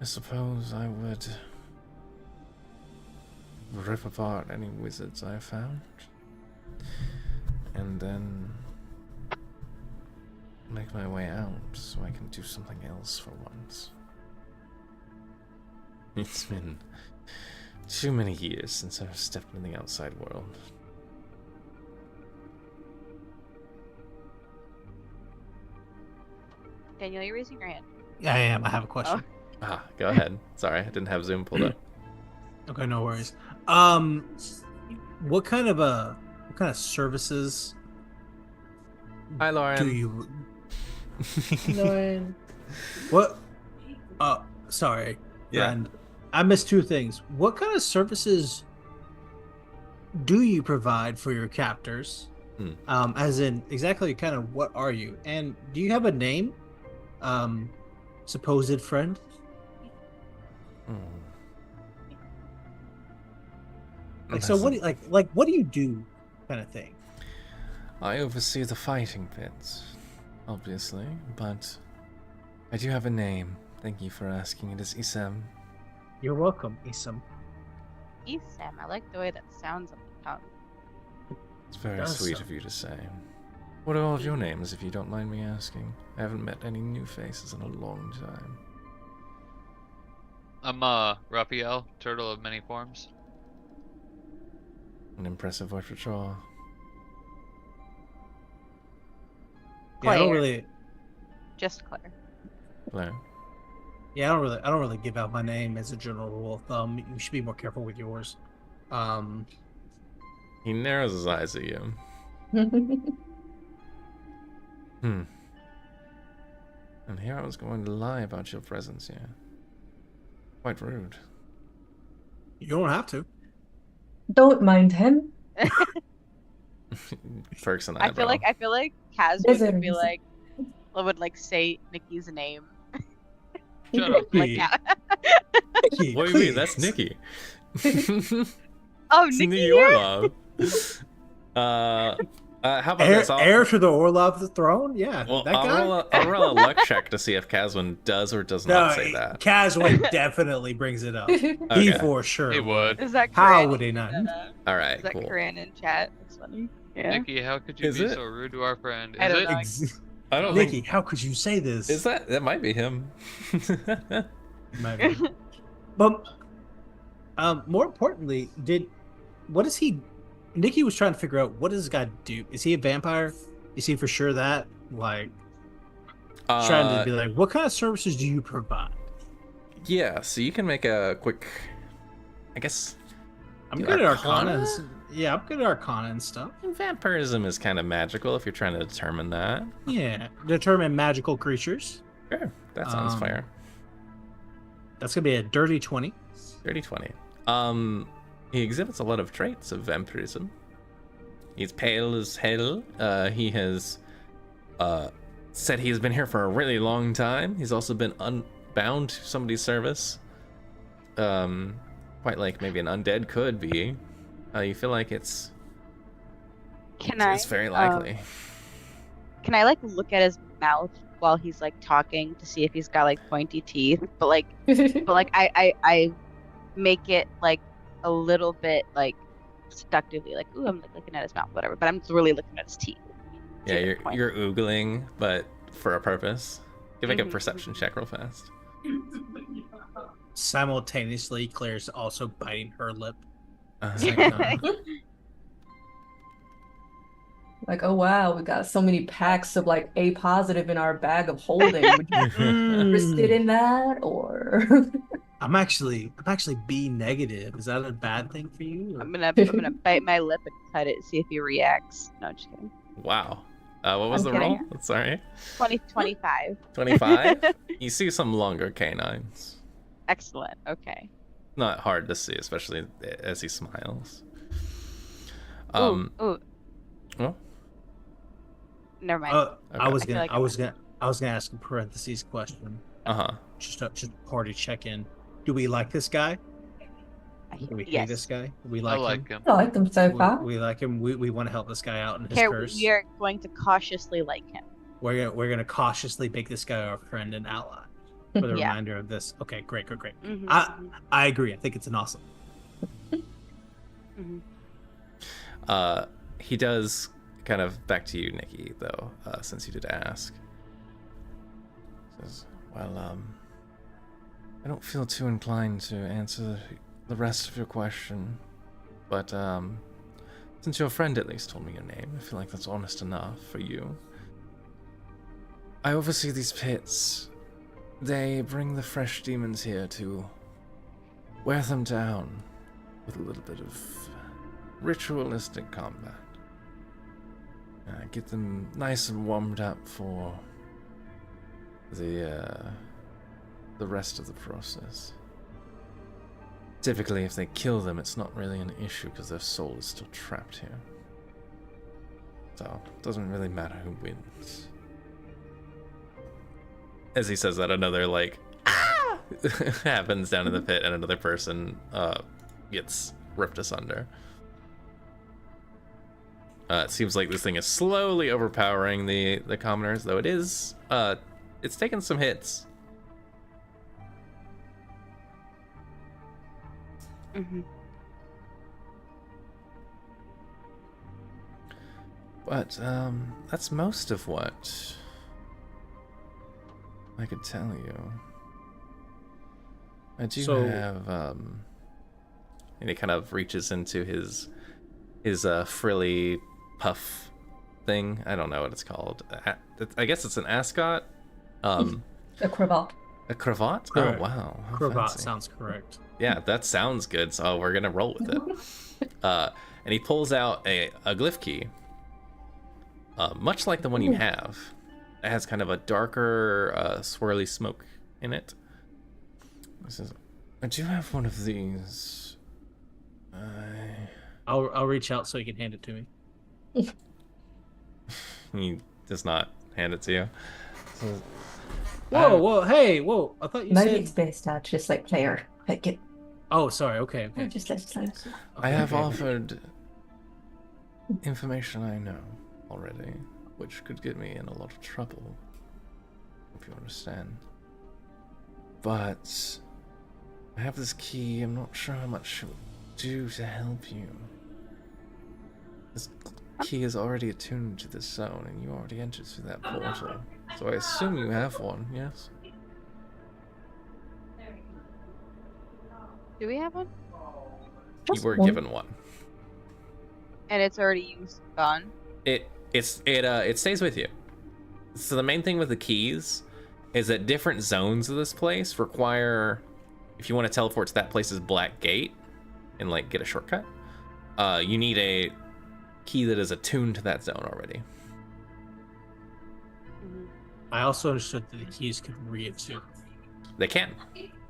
I suppose I would rip apart any wizards I found, and then make my way out so I can do something else for once. It's been too many years since I've stepped in the outside world. Daniel, you're raising your hand. Yeah, I am. I have a question. Ah, go ahead. Sorry, I didn't have Zoom pulled up. Okay, no worries. What kind of services Hi, Lauren. do you? Lauren. What? Sorry, Yeah. friend. I missed 2 things. What kind of services do you provide for your captors? As in, exactly, kind of, what are you? And do you have a name? Supposed friend? Like, so what? Like, what do you do? Kind of thing. I oversee the fighting pits, obviously, but I do have a name. Thank you for asking. It is Isam. You're welcome, Isam. Isam, I like the way that sounds on the tongue. It's very does sweet sound- of you to say. What are all of your names, if you don't mind me asking? I haven't met any new faces in a long time. I'm Raphael, turtle of many forms. An impressive repertoire. Yeah, I don't Claire. really. Just Claire. Blair. Yeah, I don't really give out my name as a general rule of thumb. You should be more careful with yours. He narrows his eyes at you. And here I was going to lie about your presence here. Quite rude. You don't have to. Don't mind him. Perks an I eyebrow. feel like Kaz There's would a be reason. like, would like say Nikki's name. Shut up. Like, Nikki, yeah. Nikki, What do you mean? That's please. Nikki. Oh, It's Nikki Nikki here? Orlov. How about this? Heir to the Orlov the throne? Yeah, Well, that guy. I'll roll a luck check to see if Caswin does or does not say that. Caswin definitely brings it up. He Okay. for sure He would. Is that How Corinne would he in, not? All right, Is that cool. Corinne in chat? That's funny. Yeah. Nikki, how could you Is be it? so rude to our friend? I Is don't it? know. I don't Nikki, think. how could you say this? Is that might be him? Might be. But more importantly, what is he? Nikki was trying to figure out what does this guy do? Is he a vampire? Is he for sure that? Like trying to be like, what kind of services do you provide? Yeah, so you can make a quick. I guess. I'm Do good at Arcana? Arcana. Yeah, I'm good at Arcana and stuff. Vampirism is kind of magical if you're trying to determine that. Yeah, determine magical creatures. Sure, that sounds fair. That's gonna be a dirty 20. Dirty 20. He exhibits a lot of traits of vampirism. He's pale as hell. He has said he's been here for a really long time. He's also been unbound to somebody's service. Quite like maybe an undead could be. You feel like it's very likely. Can I like look at his mouth while he's like talking to see if he's got like pointy teeth? But I make it like a little bit like seductively, like, ooh, I'm like looking at his mouth, whatever. But I'm really looking at his teeth. Yeah, you're oogling, but for a purpose. Give like a perception check real fast. Simultaneously, Claire's also biting her lip. Like, oh wow, we got so many packs of like A positive in our bag of holding. Would you be interested in that, or? I'm actually B negative. Is that a bad thing for you? I'm gonna bite my lip and cut it, see if he reacts. No, just kidding. Wow. What was I'm the roll? kidding. Sorry. 25. 25? You see some longer canines. Excellent. Okay. Not hard to see, especially as he smiles. Ooh. Well, Never mind. okay. I was feel gonna like ask a parentheses question. Uh-huh. Just a party check in. Do we like this guy? Do we hate Yes. this guy? We I like like him. him. I like them so far. We like him. We want to help this guy out in his Okay, curse. we are going to cautiously like him. We're gonna cautiously make this guy our friend and ally for the Yeah. reminder of this. Okay, great. Mhm, I agree. I think it's an awesome. mhm. He does kind of back to you, Nikki, though, since you did ask. Says, well, I don't feel too inclined to answer the rest of your question, but since your friend at least told me your name, I feel like that's honest enough for you. I oversee these pits. They bring the fresh demons here to wear them down with a little bit of ritualistic combat. Get them nice and warmed up for the rest of the process. Typically, if they kill them, it's not really an issue because their soul is still trapped here. So, it doesn't really matter who wins. As he says that, another, like, ah! happens down in the pit, and another person gets ripped asunder. It seems like this thing is slowly overpowering the commoners, though it is, it's taken some hits. Mhm. But, that's most of what I could tell you. I do have, and he kind of reaches into his frilly puff thing. I don't know what it's called. I guess it's an ascot. A cravat. A cravat? Correct. Oh, wow. How Cravat fancy. sounds correct. Yeah, that sounds good, so we're gonna roll with it. And he pulls out a glyph key, much like the one you have. It has kind of a darker, swirly smoke in it. He says, I do have one of these. I'll reach out so you can hand it to me. He does not hand it to you. So, Whoa, hey, whoa! I thought you Maybe said. it's best I just like player. Like get Oh, sorry. Okay. just let's close. I have okay. offered information I know. already, which could get me in a lot of trouble, if you understand. But I have this key. I'm not sure how much it will do to help you. This key is already attuned to this zone, and you already entered through that portal. So I assume you have one, yes? Do we have one? You were given one. And it's already used and gone. It stays with you. So the main thing with the keys is that different zones of this place require, if you want to teleport to that place's black gate and like get a shortcut, you need a key that is attuned to that zone already. I also understood that the keys could re-attune. They can.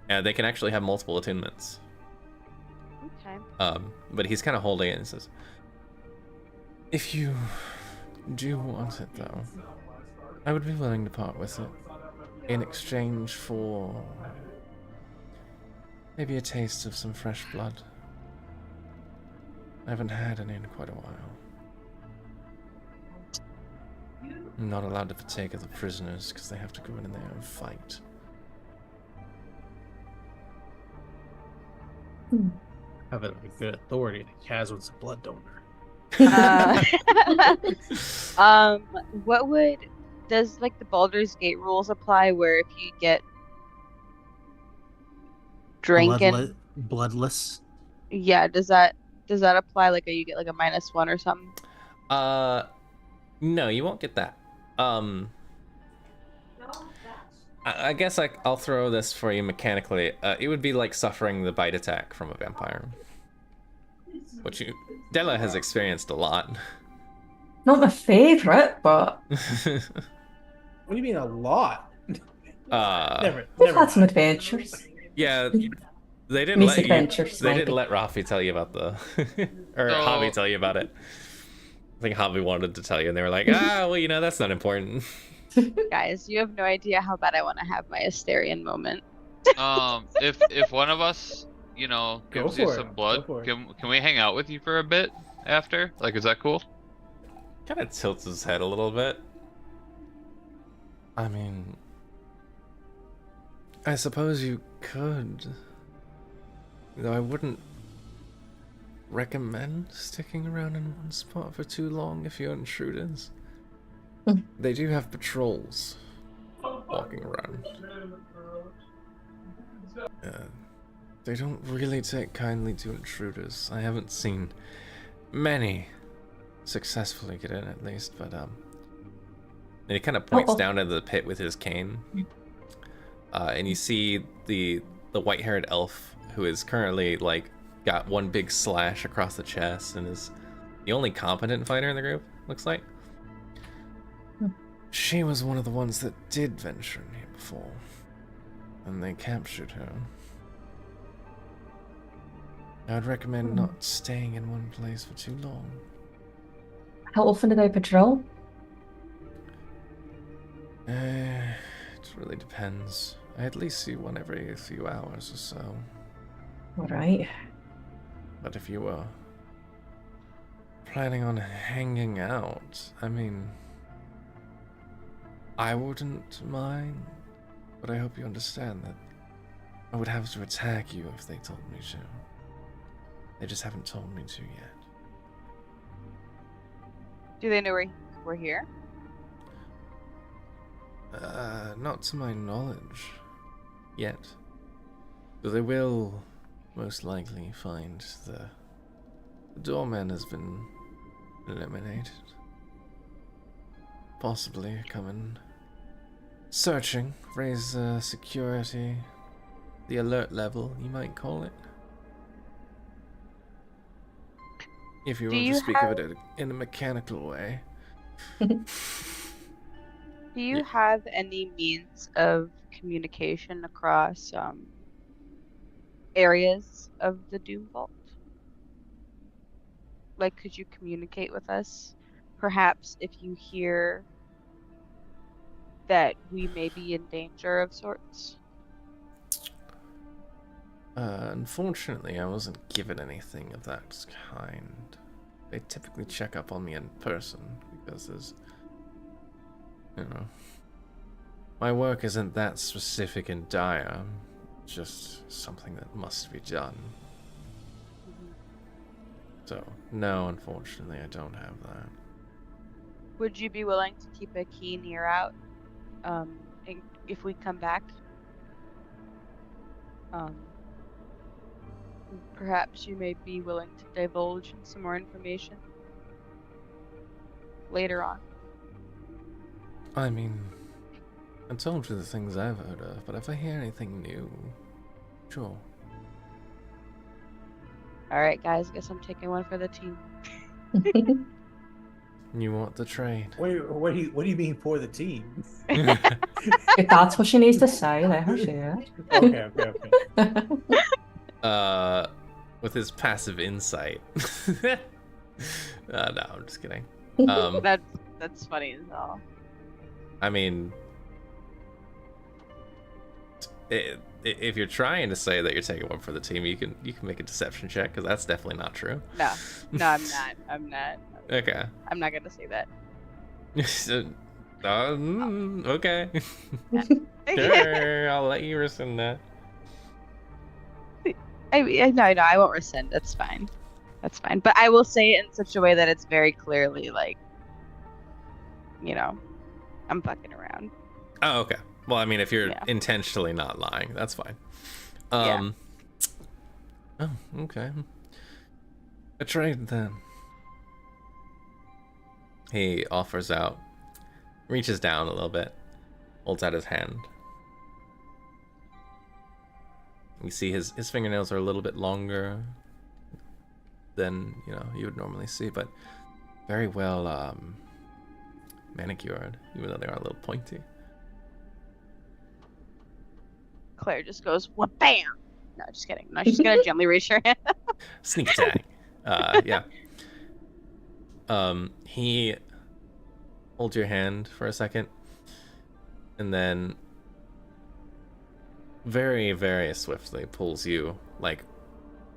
They can actually have multiple attunements. Okay. But he's kind of holding it and says, if you do want it though, I would be willing to part with it in exchange for maybe a taste of some fresh blood. I haven't had any in quite a while. I'm not allowed to partake of the prisoners because they have to go in there and fight. Having a good authority that Kaz was a blood donor. What does like the Baldur's Gate rules apply where if you get drinking Bloodless. Yeah, does that apply? Like, you get like a -1 or something? No, you won't get that. I guess I'll throw this for you mechanically. It would be like suffering the bite attack from a vampire, which Della has experienced a lot. Not my favorite, but What do you mean a lot? Never we've had some adventures. Yeah, they didn't let Misadventures, they didn't maybe. let Rafi tell you about the or No. Javi tell you about it. I think Javi wanted to tell you, and they were like, well, that's not important. Guys, you have no idea how bad I want to have my Asterian moment. If one of us, gives you for some it. blood, Go for it. can we hang out with you for a bit after? Like, is that cool? Kind of tilts his head a little bit. I mean, I suppose you could, though I wouldn't recommend sticking around in one spot for too long if you're intruders. They do have patrols walking around. They don't really take kindly to intruders. I haven't seen many successfully get in, at least, but and he kind of points down into the pit with his cane, and you see the white-haired elf who is currently like got one big slash across the chest and is the only competent fighter in the group, looks like. She was one of the ones that did venture in here before, and they captured her. I would recommend not staying in one place for too long. How often do they patrol? It really depends. I at least see one every few hours or so. Alright. But if you were planning on hanging out, I mean, I wouldn't mind, but I hope you understand that I would have to attack you if they told me to. They just haven't told me to yet. Do they know we're here? Not to my knowledge, yet. But they will most likely find the doorman has been eliminated. Possibly come in searching, raise security, the alert level, you might call it. If you want to speak of it in a mechanical way. Do you have any means of communication across areas of the Doomvault? Like, could you communicate with us? Perhaps if you hear that we may be in danger of sorts? Unfortunately, I wasn't given anything of that kind. They typically check up on me in person. We because there's, my work isn't that specific and dire. It's just something that must be done. So, no, unfortunately, I don't have that. Would you be willing to keep a keen ear out, if we come back? Perhaps you may be willing to divulge some more information later on. I mean, I told you the things I've heard of, but if I hear anything new, sure. Alright, guys, guess I'm taking one for the team. You want the trade? Wait, what do you mean for the team? If that's what she needs to say, let her say it. Okay. With his passive insight. No, I'm just kidding. That's funny as hell. I mean, if you're trying to say that you're taking one for the team, you can make a deception check, because that's definitely not true. No, I'm not. Okay. I'm not gonna say that. Okay. Sure, I'll let you rescind that. No, I won't rescind. That's fine. That's fine. But I will say it in such a way that it's very clearly like, I'm fucking around. Oh, okay. Well, I mean, if you're intentionally not lying, that's fine. Oh, okay. A trade then. He offers out, reaches down a little bit, holds out his hand. You see his fingernails are a little bit longer than, you would normally see, but very well manicured, even though they are a little pointy. Claire just goes, "What? Bam!" No, just kidding. No, she's gonna gently raise her hand. Sneak attack. Yeah. He holds your hand for a second, and then very, very swiftly pulls you, like,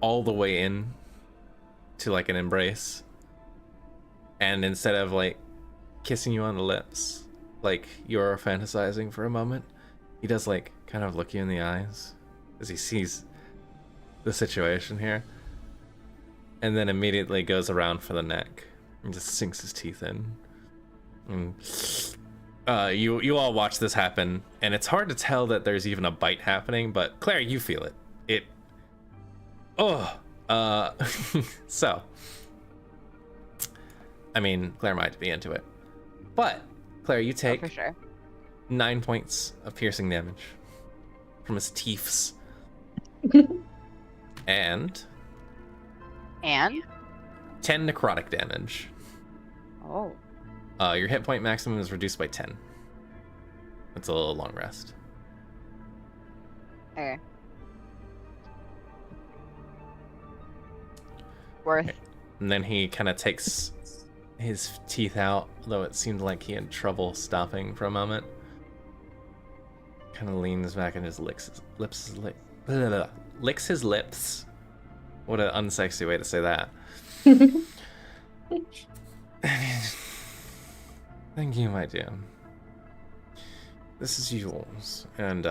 all the way in to, like, an embrace. And instead of, like, kissing you on the lips, like you're fantasizing for a moment, he does, like, kind of look you in the eyes as he sees the situation here, and then immediately goes around for the neck and just sinks his teeth in. And you all watch this happen, and it's hard to tell that there's even a bite happening, but Claire, you feel it. So, I mean, Claire might be into it, but Claire, you take for sure 9 points of piercing damage from his teeths. and 10 necrotic damage. Oh. Your hit point maximum is reduced by 10. It's a little long rest. Okay. Worth. And then he kind of takes his teeth out, though it seemed like he had trouble stopping for a moment. Kind of leans back and just licks his lips. What an unsexy way to say that. Thank you, my dear. This is yours. And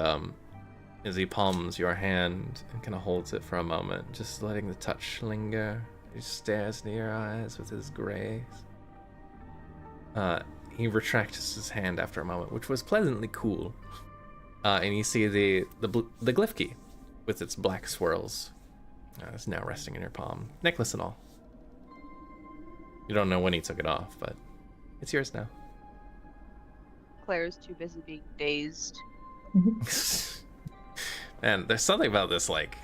as he palms your hand and kind of holds it for a moment, just letting the touch linger, he stares into your eyes with his grace. He retracts his hand after a moment, which was pleasantly cool. And you see the glyph key with its black swirls. It's now resting in your palm, necklace and all. You don't know when he took it off, but it's yours now. Claire's too busy being dazed. Man, there's something about this, like,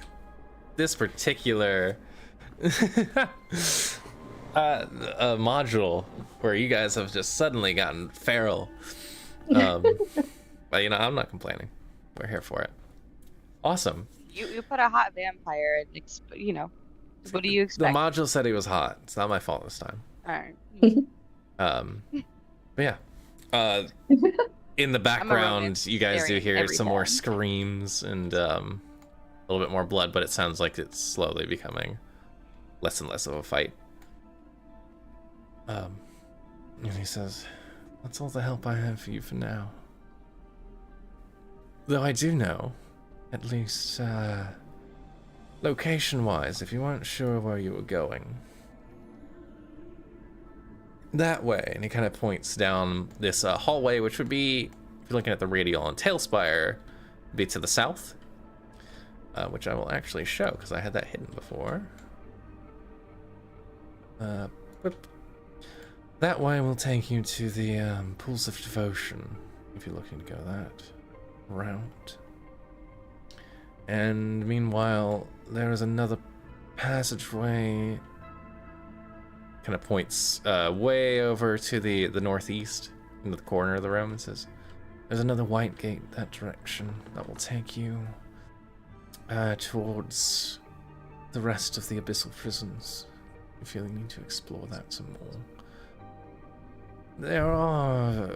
this particular module where you guys have just suddenly gotten feral. But I'm not complaining. We're here for it. Awesome. You put a hot vampire and what do you expect? The module said he was hot. It's not my fault this time. Alright. But yeah. In the background, you guys do hear some more screams and a little bit more blood, but it sounds like it's slowly becoming less and less of a fight. And he says, that's all the help I have for you for now. Though I do know, at least, location-wise, if you weren't sure where you were going. That way, and he kind of points down this hallway, which would be, if you're looking at the radial and Tailspire, be to the south, which I will actually show, because I had that hidden before. Whoop. That way will take you to the Pools of Devotion, if you're looking to go that route. And meanwhile, there is another passageway. Kind of points way over to the northeast, into the corner of the room, and says, there's another white gate that direction that will take you towards the rest of the abyssal prisons, if you need to explore that some more. There are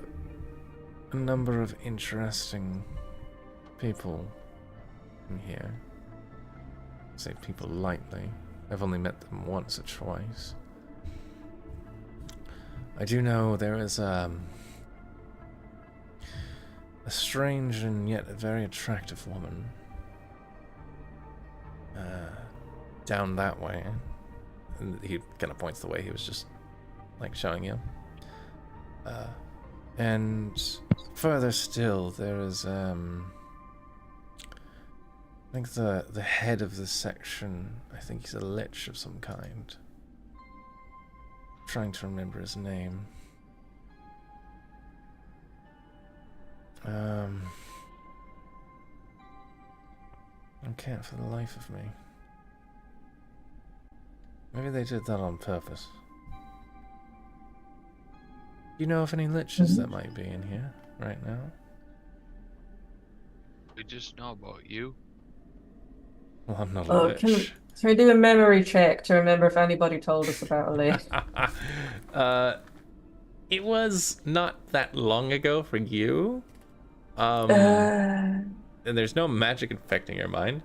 a number of interesting people in here. I say people lightly. I've only met them once or twice. I do know there is a strange and yet a very attractive woman down that way. And he kind of points the way he was just like showing you. And further still, there is I think the head of this section, I think he's a lich of some kind. Trying to remember his name. I can't for the life of me. Maybe they did that on purpose. You know of any liches that might be in here right now? We just know about you. Well, I'm not a lich. Can we do a memory check to remember if anybody told us about a lich? It was not that long ago for you. And there's no magic infecting your mind.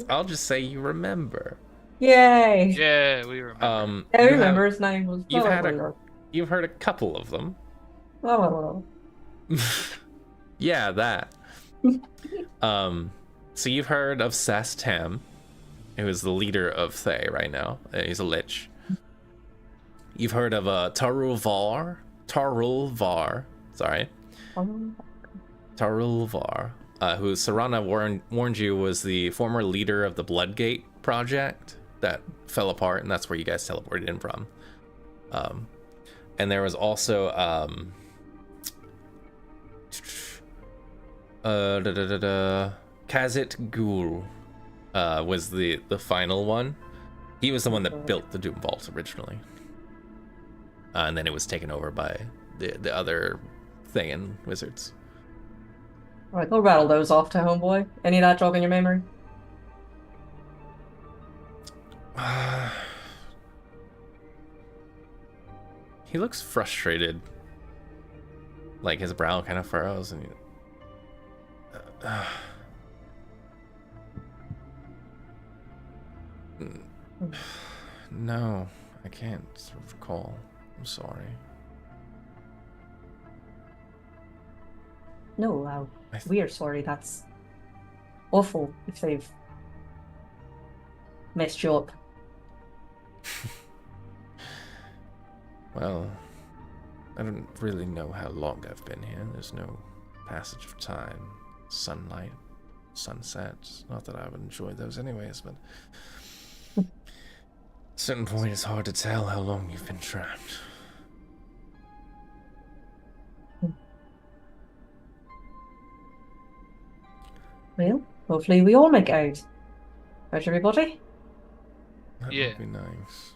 I'll just say you remember. Yay! Yeah, we remember. I remember his name was. You've heard a couple of them. Oh. Yeah, that. So you've heard of Sastam, who is the leader of Thay right now. He's a lich. You've heard of Tarulvar, sorry. Tarulvar, who Sarana warned you was the former leader of the Bloodgate project that fell apart, and that's where you guys teleported in from. And there was also Kazit Ghul was the final one. He was the one that built the Doomvault originally. And then it was taken over by the other thing in Wizards. Alright, go rattle those off to homeboy. Any of that jog in your memory? He looks frustrated. Like his brow kind of furrows and no, I can't recall. I'm sorry. No, we are sorry. That's awful if they've messed you up. Well, I don't really know how long I've been here. There's no passage of time, sunlight, sunsets. Not that I would enjoy those anyways, but at a certain point it's hard to tell how long you've been trapped. Well, hopefully we all make out. How's everybody? That Yeah. would be nice.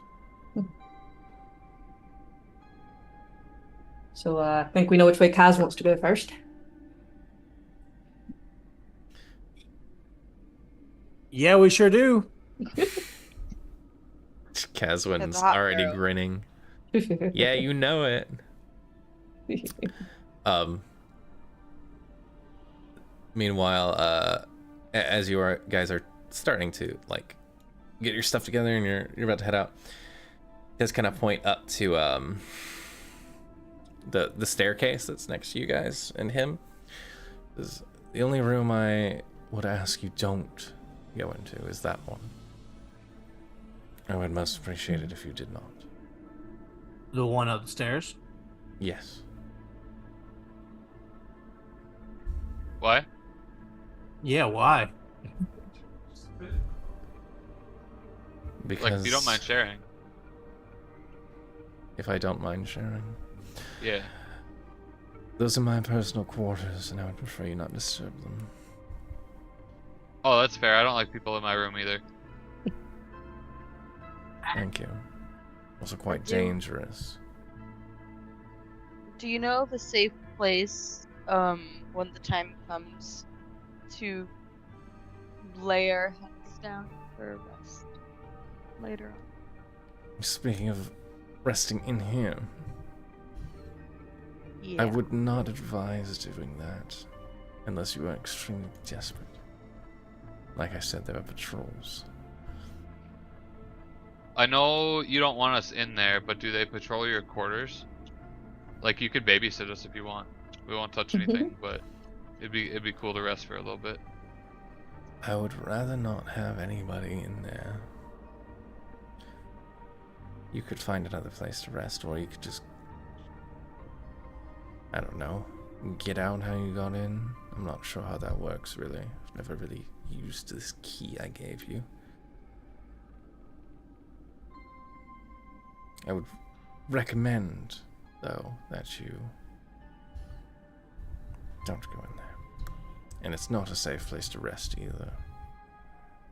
So I think we know which way Kaz wants to go first. Yeah, we sure do. Caswin's It's hot, already girl. grinning. Yeah, you know it. Meanwhile, as you guys are starting to like get your stuff together and you're about to head out, just kind of point up to the staircase that's next to you guys and him is the only room I would ask you don't go into is that one. I would most appreciate it if you did not. The one upstairs? Yes. Why? Yeah, why? Because Like, if you don't mind sharing. if I don't mind sharing. Yeah. Those are my personal quarters, and I would prefer you not disturb them. Oh, that's fair. I don't like people in my room either. Thank you. Also quite Do- dangerous. Do you know of a safe place, when the time comes to lay our heads down for a rest later on? Speaking of resting in here, Yeah. I would not advise doing that unless you are extremely desperate. Like I said, there are patrols. I know you don't want us in there, but do they patrol your quarters? Like, you could babysit us if you want. We won't touch anything, but it'd be cool to rest for a little bit. I would rather not have anybody in there. You could find another place to rest, or you could just, I don't know, get out how you got in. I'm not sure how that works, really. I've never really used this key I gave you. I would recommend, though, that you don't go in there. And it's not a safe place to rest either.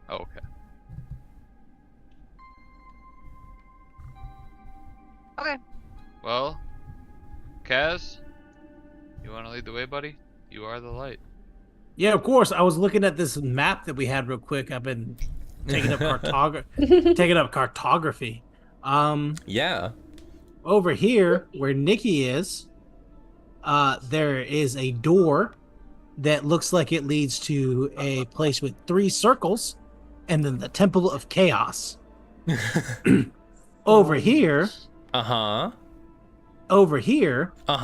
Oh, okay. Okay. Well, Kaz, you want to lead the way, buddy? You are the light. Yeah, of course. I was looking at this map that we had real quick. I've been taking up cartography. Yeah. Over here where Nikki is, there is a door that looks like it leads to a place with 3 circles, and then the Temple of Chaos. Over here, Uh-huh.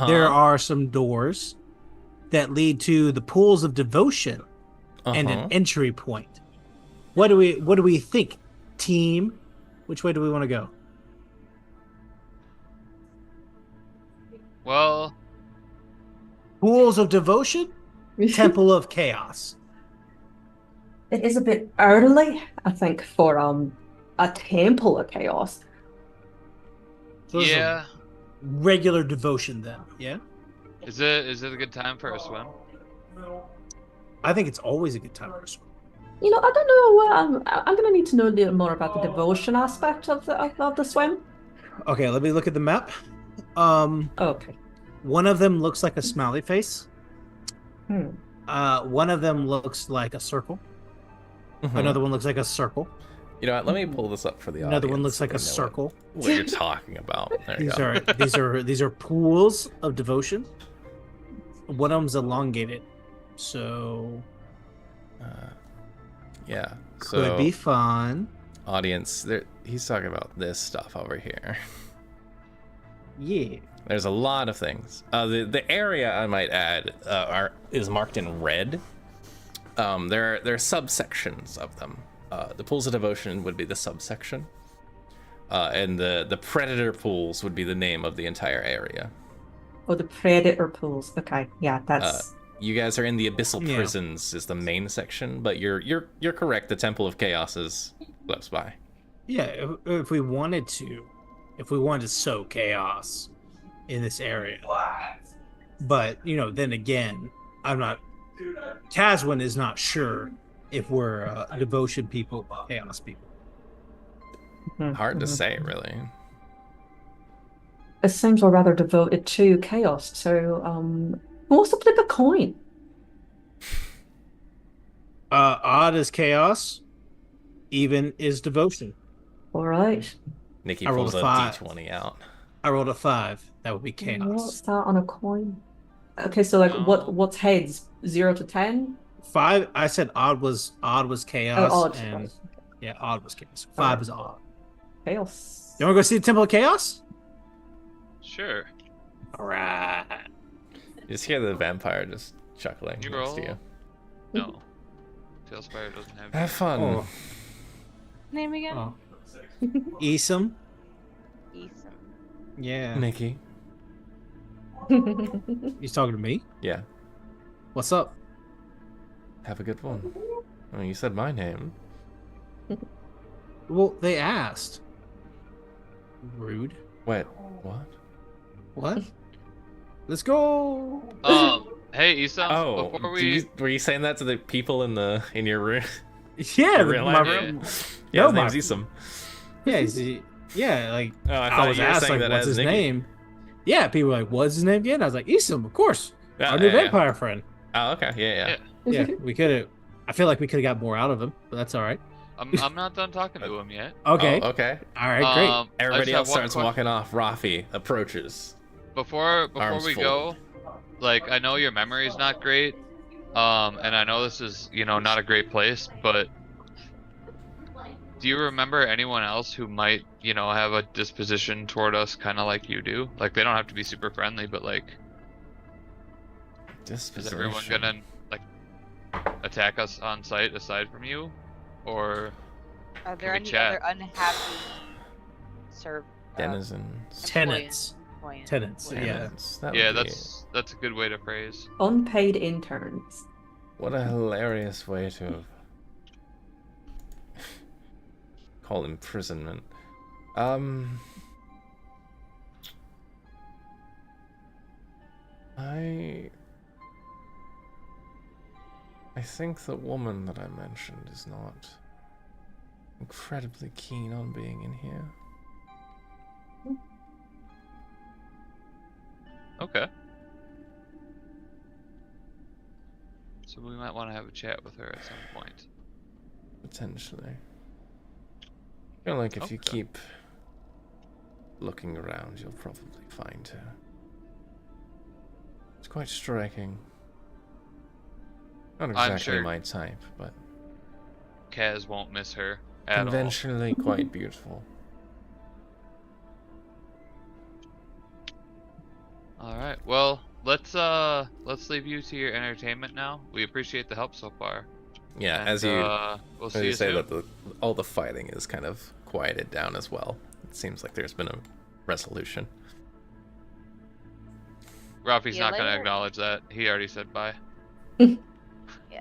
there are some doors that lead to the pools of devotion and an entry point. What do we think, team? Which way do we want to go? Well, Pools of devotion, Temple of Chaos. It is a bit early, I think, for a Temple of Chaos. So this is a yeah. regular devotion then, yeah? Is it a good time for a swim? I think it's always a good time for swim. You know, I don't know. I'm gonna need to know a little more about the devotion aspect of the swim. Okay, let me look at the map. Okay. One of them looks like a smiley face. Hmm. One of them looks like a circle. Another one looks like a circle. You know what? Let me pull this up for the audience. Another one looks so like they a know circle. What you're talking about. There you go. These are pools of devotion. One of them's elongated, so Yeah. could So, be fun. audience, he's talking about this stuff over here. Yeah. There's a lot of things. The area, I might add, is marked in red. There are subsections of them. The pools of devotion would be the subsection, and the predator pools would be the name of the entire area. Oh, the predator pools. Okay, yeah, that's. You guys are in the abyssal Yeah. prisons is the main section, but you're correct. The Temple of Chaos is close by. Yeah, if we wanted to sow chaos in this area. But, then again, Taswin is not sure if we're devotion people or chaos people. Hard to say, really. It seems we're rather devoted to chaos. So, who wants to flip a coin? Odd is chaos, even is devotion. All right. Nikki I rolled pulls a a 5. D20 out. I rolled a 5. That would be What's chaos. that on a coin? Okay, so what's heads? 0 to 10? 5. I said odd was chaos. Oh, odd. And Right. yeah, odd was chaos. 5 is odd. Chaos. You want to go see the Temple of Chaos? Sure. All right. You just hear the vampire just chuckling You next to roll. you. No. Tailspire doesn't have. Have fun. Oh, Name again? oh. Isom. Ethan. Yeah. Nikki. He's talking to me. Yeah. What's up? Have a good one. Oh, you said my name. Well, they asked. Rude. Wait, what? What? Let's go. Hey, Isam. Oh, Before we. were you saying that to the people in your room? Yeah, Your real my life? room. Yeah, No, his my- name's Isam. Yeah, like Oh, I I thought was you were asked, saying like, that what's as his Nikki. name? Yeah, people were like, what's his name again? I was like, Isom, of course. Yeah, Our new yeah, yeah. vampire friend. Oh, okay. Yeah. Yeah, we could have. I feel like we could have got more out of him, but that's all right. I'm not done talking to him yet. Okay. Oh, okay. All right, great. I Everybody just else have one starts question. walking off. Rafi approaches. Before Arms we folded. go, like I know your memory's not great, and I know this is not a great place, but do you remember anyone else who might have a disposition toward us, kind of like you do? Like they don't have to be super friendly, but like is everyone Disposition. gonna like attack us on sight aside from you, or Are there we any chat? other unhappy serv Denizens. Tenants. employees? Tenants, Employees? yeah. Tenants. That yeah, would be- that's a good way to phrase. Unpaid interns. What a hilarious way to call imprisonment. I think the woman that I mentioned is not incredibly keen on being in here. Okay. So we might want to have a chat with her at some point. Potentially. I feel like if you Okay. keep looking around, you'll probably find her. It's quite striking. Not I'm exactly sure my type, but Kaz won't miss her at all. conventionally quite beautiful. All right. Well, let's leave you to your entertainment now. We appreciate the help so far. Yeah, And, as you, we'll as see you you say soon. that all the fighting is kind of quieted down as well. It seems like there's been a resolution. Rafi's See you not gonna later. acknowledge that. He already said bye. Yeah.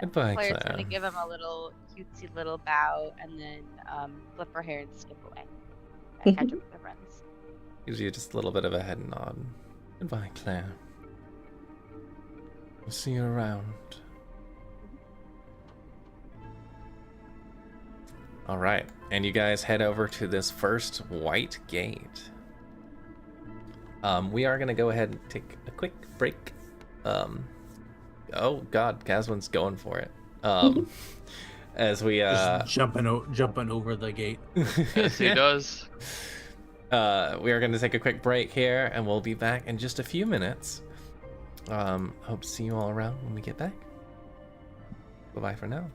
Goodbye, Claire's Claire. gonna give him a little cutesy little bow and then flip her hair and skip away. And catch up with her friends. Gives you just a little bit of a head nod. Goodbye, Claire. We'll see you around. Alright, and you guys head over to this first white gate. We are gonna go ahead and take a quick break. Oh god, Caswin's going for it. As we Just jumping over the gate. Yes, he does. we are going to take a quick break here, and we'll be back in just a few minutes. Hope to see you all around when we get back. Bye-bye for now.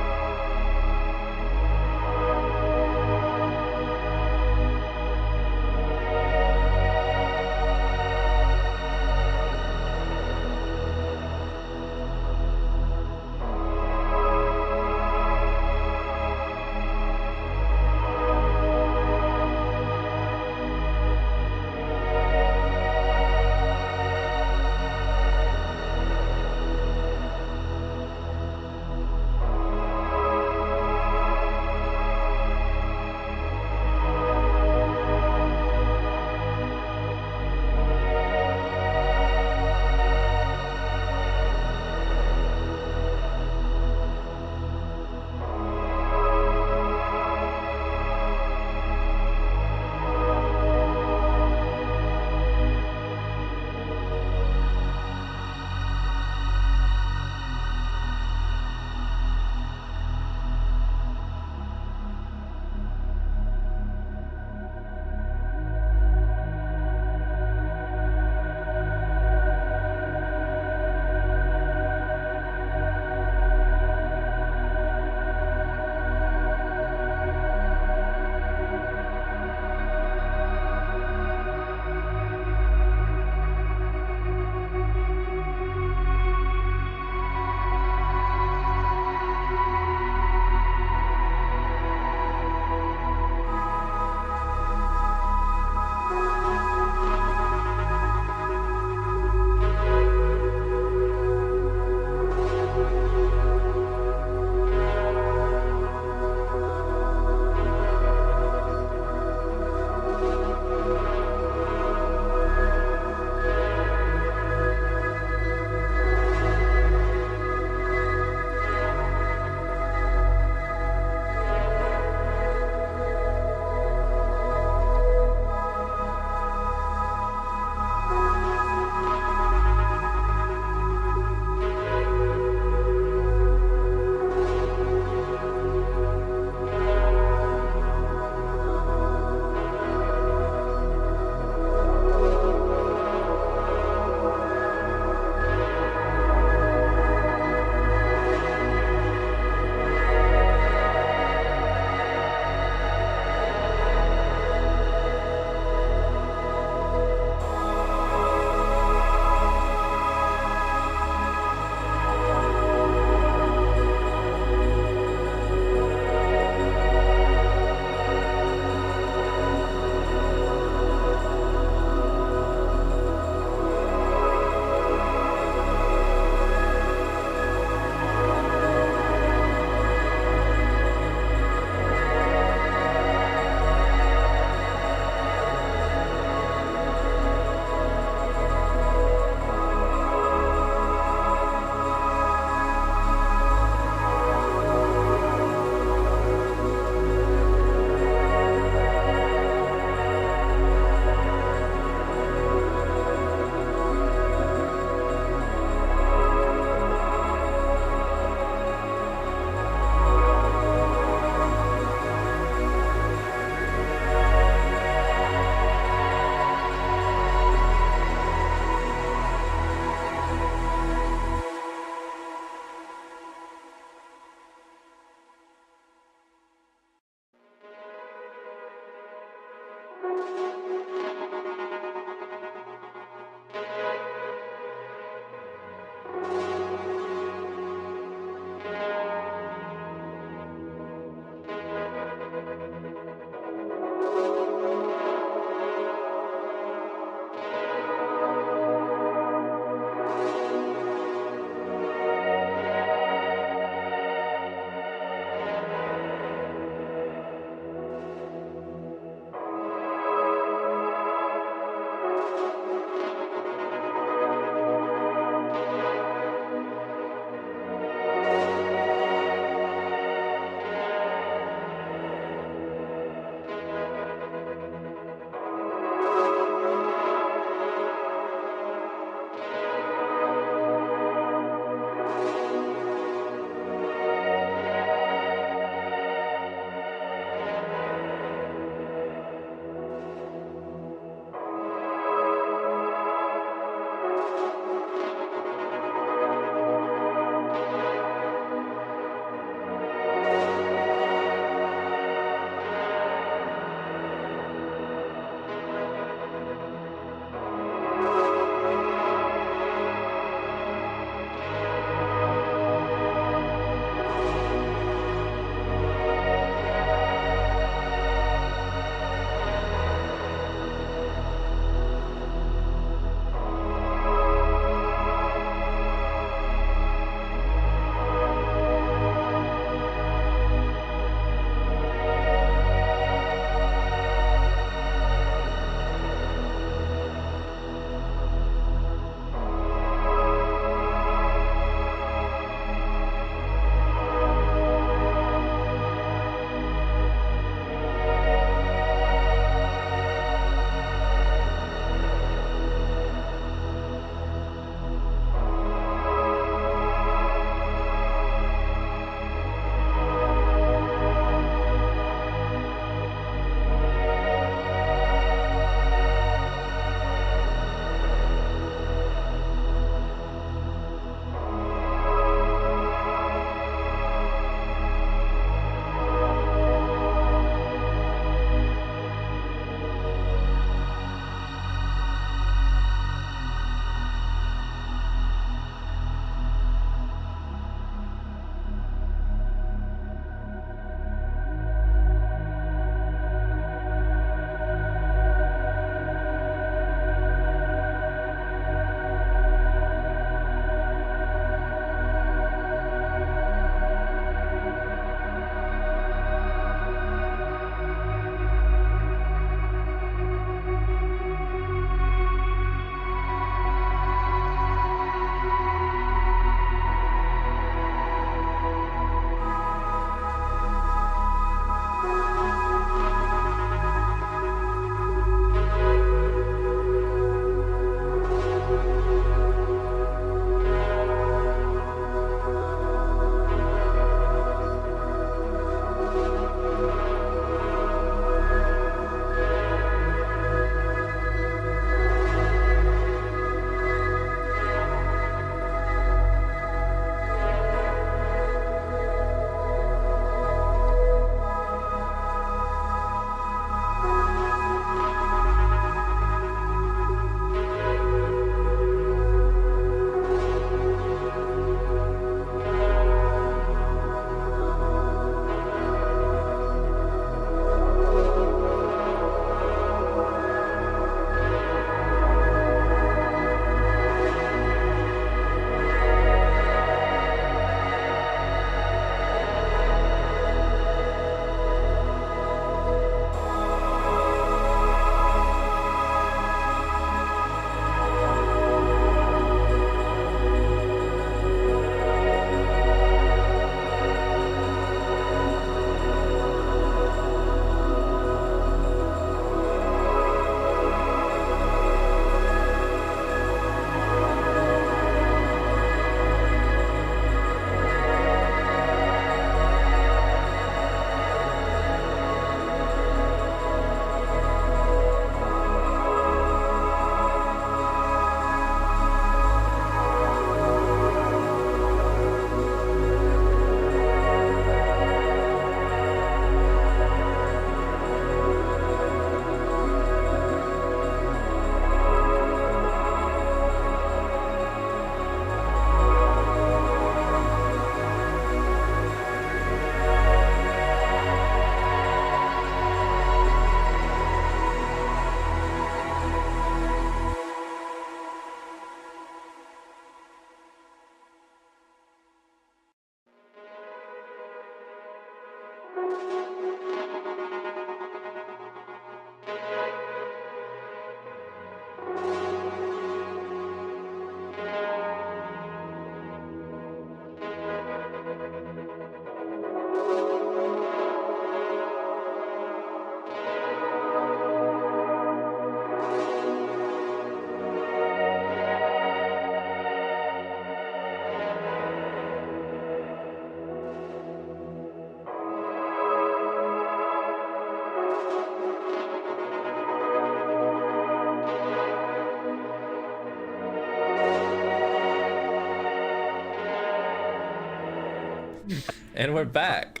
And we're back.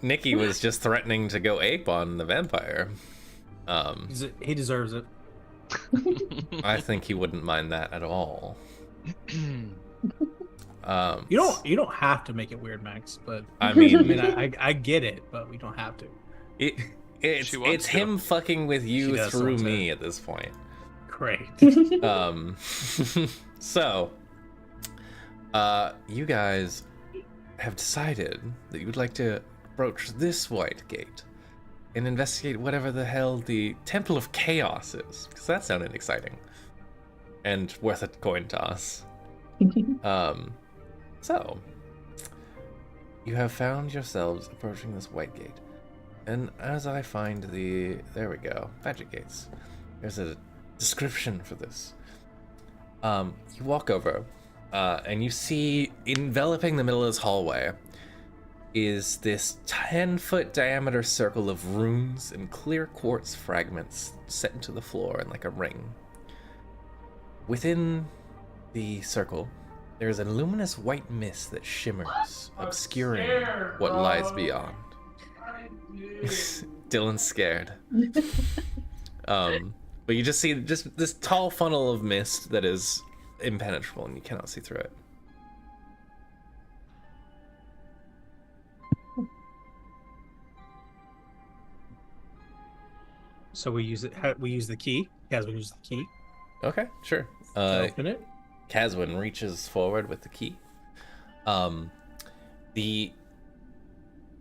Nikki was just threatening to go ape on the vampire. He deserves it. I think he wouldn't mind that at all. You don't have to make it weird, Max. But I mean, I get it, but we don't have to. It's him fucking with you through me at this point. Great. So, you guys have decided that you would like to approach this white gate and investigate whatever the hell the Temple of Chaos is, because that sounded exciting and worth a coin toss. So, you have found yourselves approaching this white gate, and as I find there we go, magic gates. There's a description for this. You walk over, and you see enveloping the middle of this hallway is this 10-foot diameter circle of runes and clear quartz fragments set into the floor in like a ring. Within the circle, there is a luminous white mist that shimmers, obscuring what lies beyond. Dylan's scared. But you just see this tall funnel of mist that is impenetrable and you cannot see through it. So we use it. We use the key. Yes, we use the key. Okay, sure. To open it. Caswin reaches forward with the key. The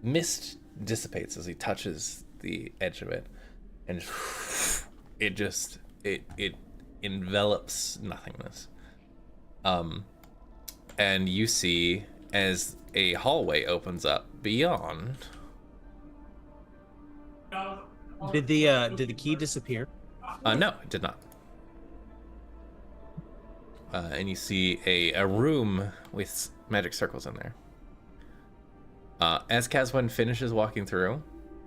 mist dissipates as he touches the edge of it, and it envelops nothingness. And you see as a hallway opens up beyond. Did the key disappear? No, it did not. And you see a room with magic circles in there. As Caswin finishes walking through,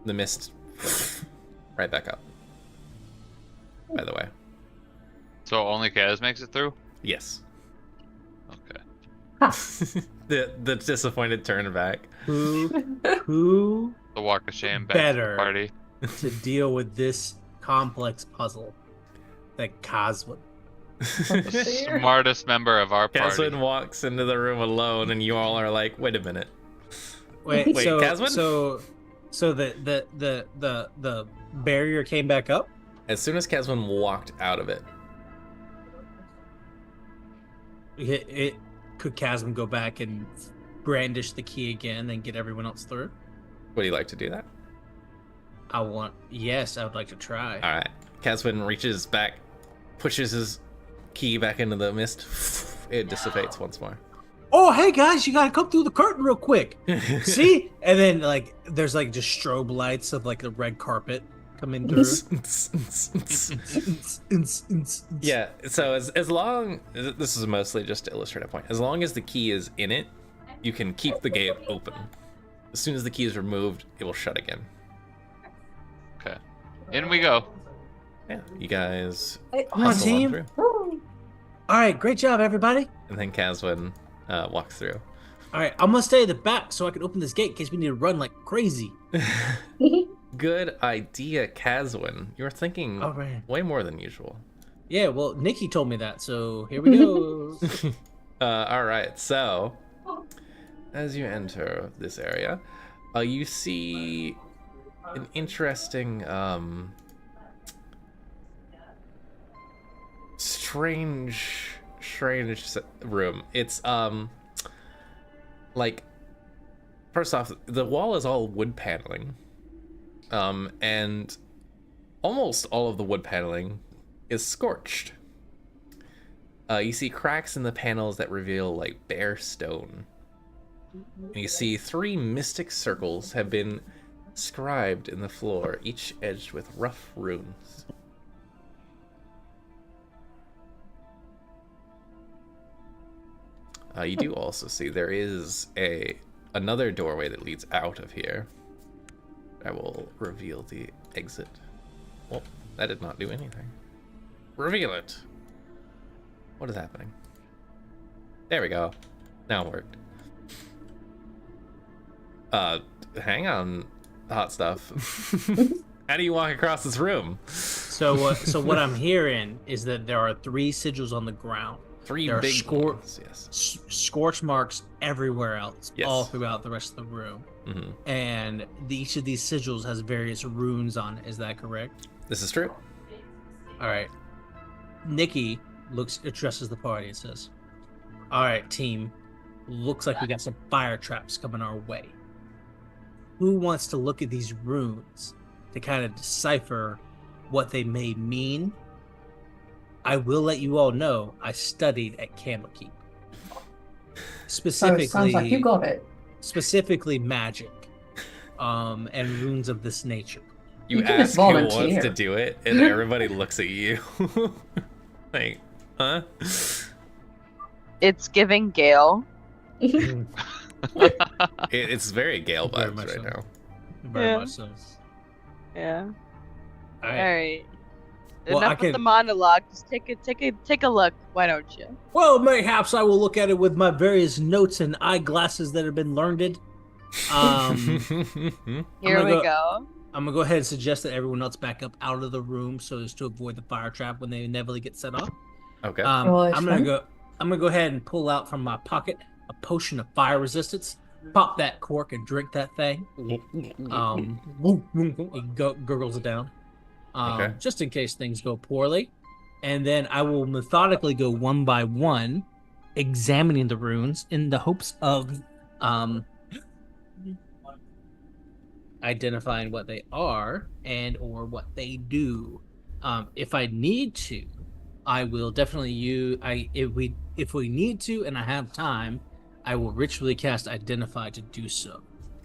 the mist right back up. By the way. So only Kaz makes it through? Yes. Okay. the disappointed turn back. Who The walk of shame back to better the party. to deal with this complex puzzle than Caswin? The smartest member of our party. Caswin walks into the room alone, and you all are like, "Wait a minute." Wait, so Caswin? so the barrier came back up? As soon as Caswin walked out of it, Could Caswin go back and brandish the key again and get everyone else through? would you like to do that? Yes, I would like to try. All right. Caswin reaches back, pushes his key back into the mist. It dissipates once more. Oh, hey guys, you gotta come through the curtain real quick. See? And then there's just strobe lights of the red carpet coming through. Yeah, so as long, this is mostly just to illustrate a point, as long as the key is in it, you can keep the gate open. As soon as the key is removed, it will shut again. Okay. In we go. Yeah, you guys Come on, hustle team. through. All right, great job, everybody. And then Caswin walks through. All right, I'm gonna stay at the back so I can open this gate in case we need to run like crazy. Good idea, Caswin. You're thinking All right. way more than usual. Yeah, well, Nikki told me that, so here we go. All right, so as you enter this area, you see an interesting, strange room. It's first off, the wall is all wood paneling, and almost all of the wood paneling is scorched. You see cracks in the panels that reveal bare stone. And you see 3 mystic circles have been scribed in the floor, each edged with rough runes. You do also see there is another doorway that leads out of here. I will reveal the exit. Well, that did not do anything. Reveal it. What is happening? There we go. Now it worked. Hang on, hot stuff. How do you walk across this room? So what I'm hearing is that there are 3 sigils on the ground. Three There are big ones, yes. Scorch marks everywhere else, Yes. all throughout the rest of the room. Mm-hmm. And each of these sigils has various runes on it. Is that correct? This is true. All right. Nikki addresses the party and says, "All right, team. Looks like we got some fire traps coming our way. Who wants to look at these runes to kind of decipher what they may mean? I will let you all know I studied at Candlekeep. Specifically, sounds like you got it. Specifically magic, and runes of this nature. You can just ask who wants volunteer. to do it, and everybody looks at you. Like, huh? It's giving Gale. It's very Gale Very vibes much right so. now. Very Yeah. much so. Yeah. All All right. right. Well, Enough I with can- the monologue. Just take a look. Why don't you? Well, mayhaps I will look at it with my various notes and eyeglasses that have been learned. Here gonna we go- go. I'm gonna go ahead and suggest that everyone else back up out of the room so as to avoid the fire trap when they inevitably get set off. Okay. Well, it's I'm gonna fine. go ahead and pull out from my pocket a potion of fire resistance. Pop that cork and drink that thing. It gurgles it down. Okay. Just in case things go poorly. And then I will methodically go one by one, examining the runes in the hopes of identifying what they are and or what they do. If I need to, I will definitely use. If we need to and I have time, I will ritually cast Identify to do so,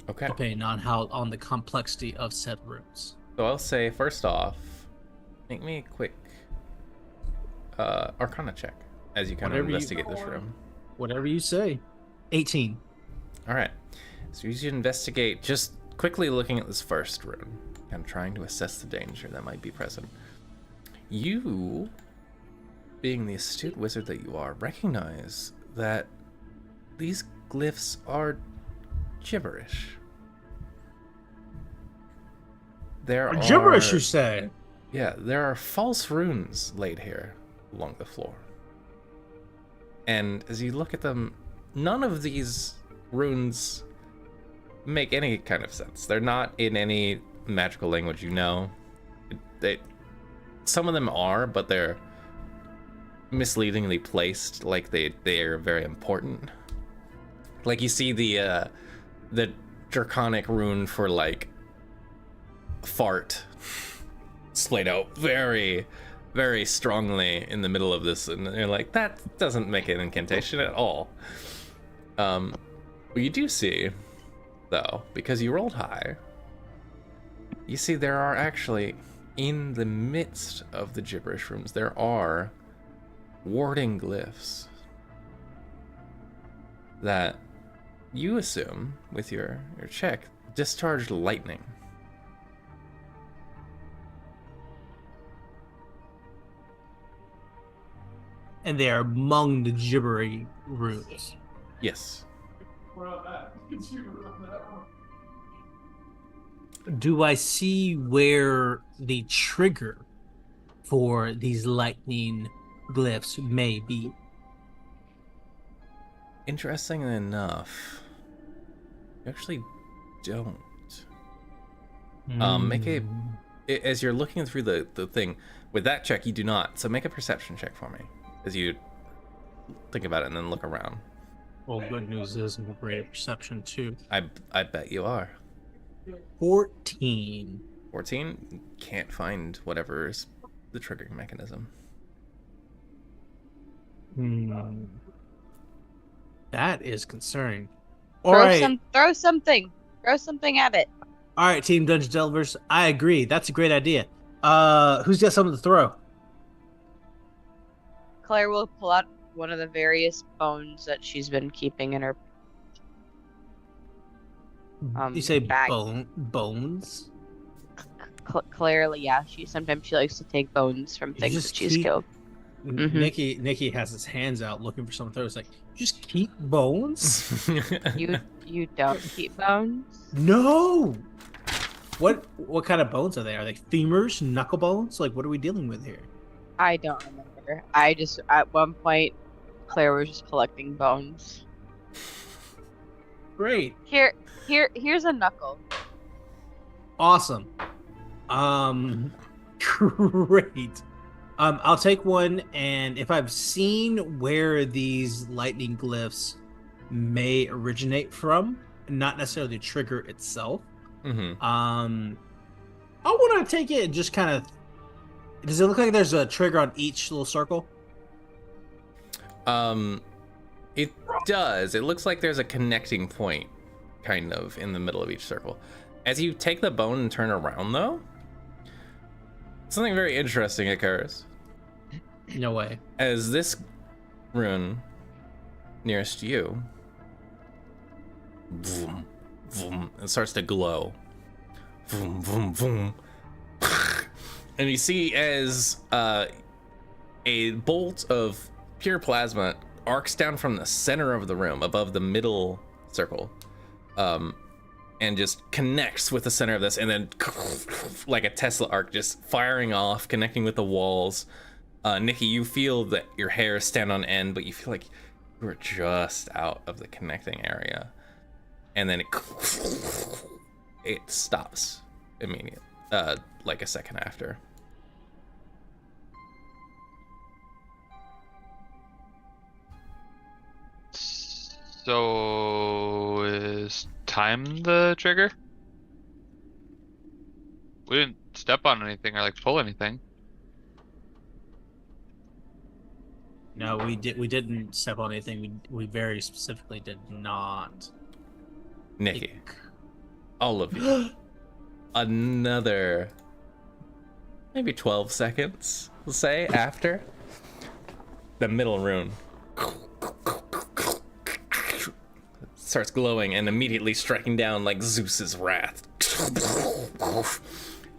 Okay. depending on the complexity of said runes. So I'll say, first off, make me a quick Arcana check as you kind of Whatever you- investigate this room. Whatever you say. 18. All right. So as you investigate, just quickly looking at this first rune and trying to assess the danger that might be present. You, being the astute wizard that you are, recognize that these glyphs are gibberish. Gibberish, you say? Yeah, there are false runes laid here along the floor. And as you look at them, none of these runes make any kind of sense. They're not in any magical language you know. Some of them are, but they're misleadingly placed, like they are very important. Like you see the draconic rune for like fart splayed out very, very strongly in the middle of this, and you're like, that doesn't make an incantation at all. What you do see, though, because you rolled high, you see there are actually, in the midst of the gibberish runes, there are warding glyphs that you assume, with your check, discharged lightning. And they are among the gibbery runes. Yes. Do I see where the trigger for these lightning glyphs may be? Interestingly enough, you actually don't. Make as you're looking through the thing, with that check you do not, so make a perception check for me as you think about it and then look around. Well, good news is I'm great at perception too. I bet you are. 14. 14? Can't find whatever is the triggering mechanism. That is concerning. All right. Throw something at it. All right, Team Dungeon Delvers. I agree. That's a great idea. Who's got something to throw? Claire will pull out one of the various bones that she's been keeping in her You say bag. bones? Claire, yeah, sometimes she likes to take bones from things just that she's keep- killed. Nikki has his hands out looking for something. It's like, just keep bones? You don't keep bones? No. What kind of bones are they? Are they femurs, knuckle bones? Like, what are we dealing with here? I don't remember. I just at one point Claire was just collecting bones. Great. Here's a knuckle. Awesome. Great. I'll take one, and if I've seen where these lightning glyphs may originate from, not necessarily the trigger itself, I want to take it and just kind of. Does it look like there's a trigger on each little circle? It does. It looks like there's a connecting point, kind of, in the middle of each circle. As you take the bone and turn around, though, something very interesting occurs. No way. As this rune nearest you, vroom, vroom, it starts to glow. Vroom, vroom, vroom. And you see as a bolt of pure plasma arcs down from the center of the room above the middle circle, and just connects with the center of this, and then like a Tesla arc, just firing off, connecting with the walls. Nikki, you feel that your hair stand on end, but you feel like you were just out of the connecting area, and then it stops immediately, like a second after. So is time the trigger? We didn't step on anything or like pull anything. No, we didn't step on anything. We very specifically did not. Nikki, all of you, another maybe 12 seconds, we'll say, after the middle rune starts glowing and immediately striking down like Zeus's wrath.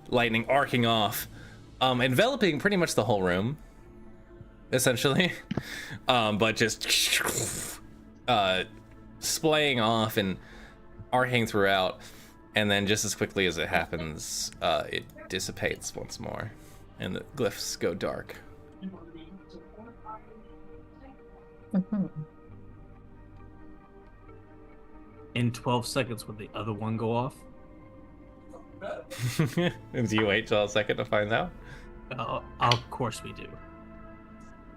Lightning arcing off, enveloping pretty much the whole room, essentially, but just splaying off and arcing throughout, and then just as quickly as it happens, it dissipates once more, and the glyphs go dark. In 12 seconds, would the other one go off? Do you wait till a second to find out? Of course we do.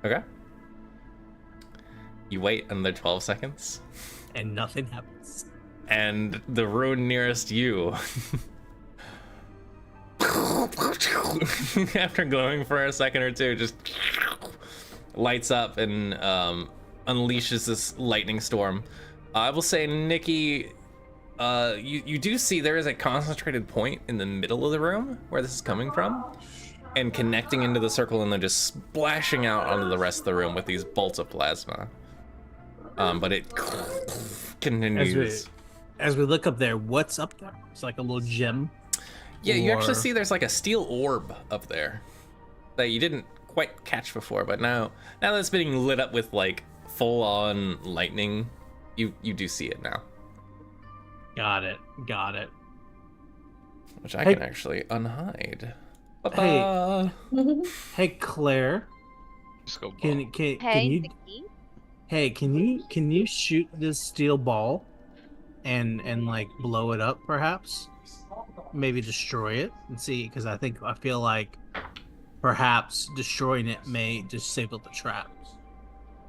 Okay. You wait another 12 seconds. And nothing happens. And the rune nearest you, after glowing for a second or two, just lights up and unleashes this lightning storm. I will say, Nikki, you do see there is a concentrated point in the middle of the room where this is coming from, and connecting into the circle, and then just splashing out onto the rest of the room with these bolts of plasma. But it continues. As we look up there, what's up there? It's like a little gem. Yeah, you actually see there's like a steel orb up there that you didn't quite catch before, but now that it's being lit up with like full-on lightning, you do see it now. Got it. Which I can actually unhide. Hey Claire, Just go. can you Nikki? hey can you shoot this steel ball and like blow it up, perhaps? Maybe destroy it and see, because I feel like perhaps destroying it may disable the traps.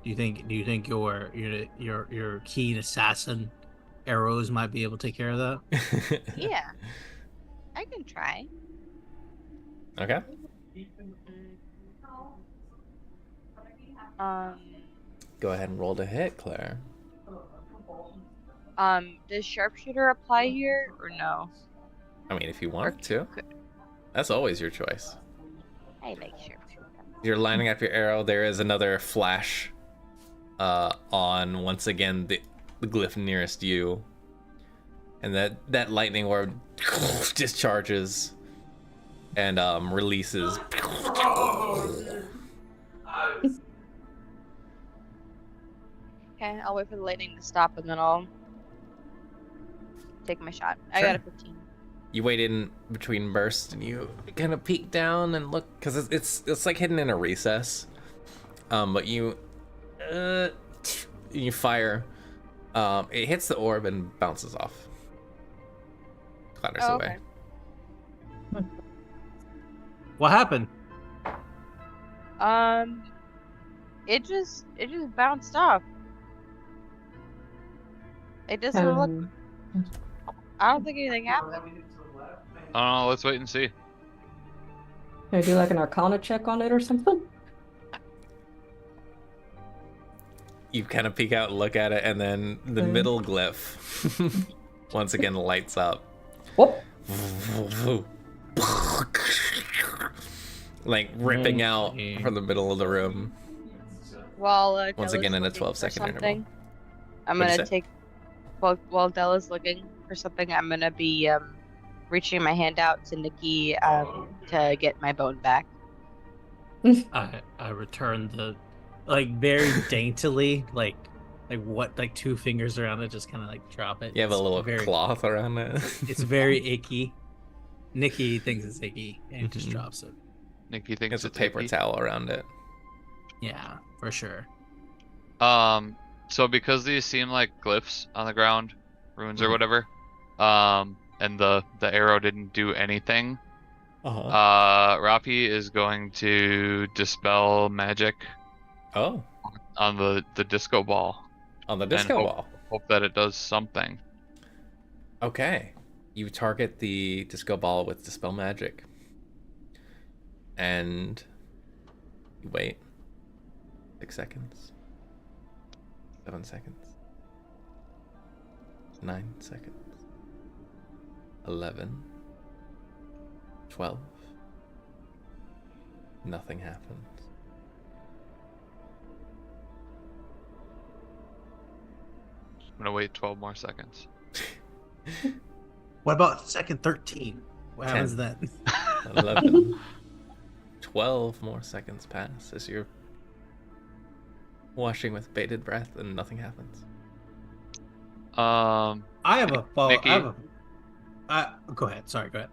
Do you think your keen assassin arrows might be able to take care of that? Yeah, I can try. Okay. Go ahead and roll to hit, Claire. Does sharpshooter apply here or no? I mean, if you want to. That's always your choice. I like sharpshooter. You're lining up your arrow. There is another flash on, once again, the glyph nearest you. And that lightning orb discharges and releases Okay, I'll wait for the lightning to stop and then I'll take my shot. I Sure. got a 15. You wait in between bursts and you kind of peek down and look, because it's like hidden in a recess. But you fire. It hits the orb and bounces off. Clatters Oh, away. okay. What happened? It just bounced off. It doesn't look. I don't think anything happened. I don't know. Let's wait and see. Can I do like an Arcana check on it or something? You kind of peek out and look at it, and then the middle glyph once again lights up. Whoop! Like ripping out from the middle of the room. While Once Della's again in a looking for 12-second interval. something, I'm What'd you gonna say? take. While Della's looking for something, I'm gonna be reaching my hand out to Nikki to get my bone back. I return the, like, very daintily, like 2 fingers around it, just kind of like drop it. You have a It's little very, cloth around it. It's very icky. Nikki thinks it's icky and just Mhm. drops it. Nikki thinks There's a it's paper icky. towel around it. Yeah, for sure. So because these seem like glyphs on the ground, runes or Mhm. whatever, and the arrow didn't do anything, Rafi is going to dispel magic Oh, on the disco ball. on the disco hope- ball. Hope that it does something. Okay. You target the disco ball with dispel magic. And you wait. 6 seconds. 7 seconds. 9 seconds. 11. 12. Nothing happens. I'm gonna wait 12 more seconds. What about second 13? What happens 10. then? 11. 12 more seconds pass as you're washing with bated breath and nothing happens. I have a follow. Nikki? Go ahead. Sorry, go ahead.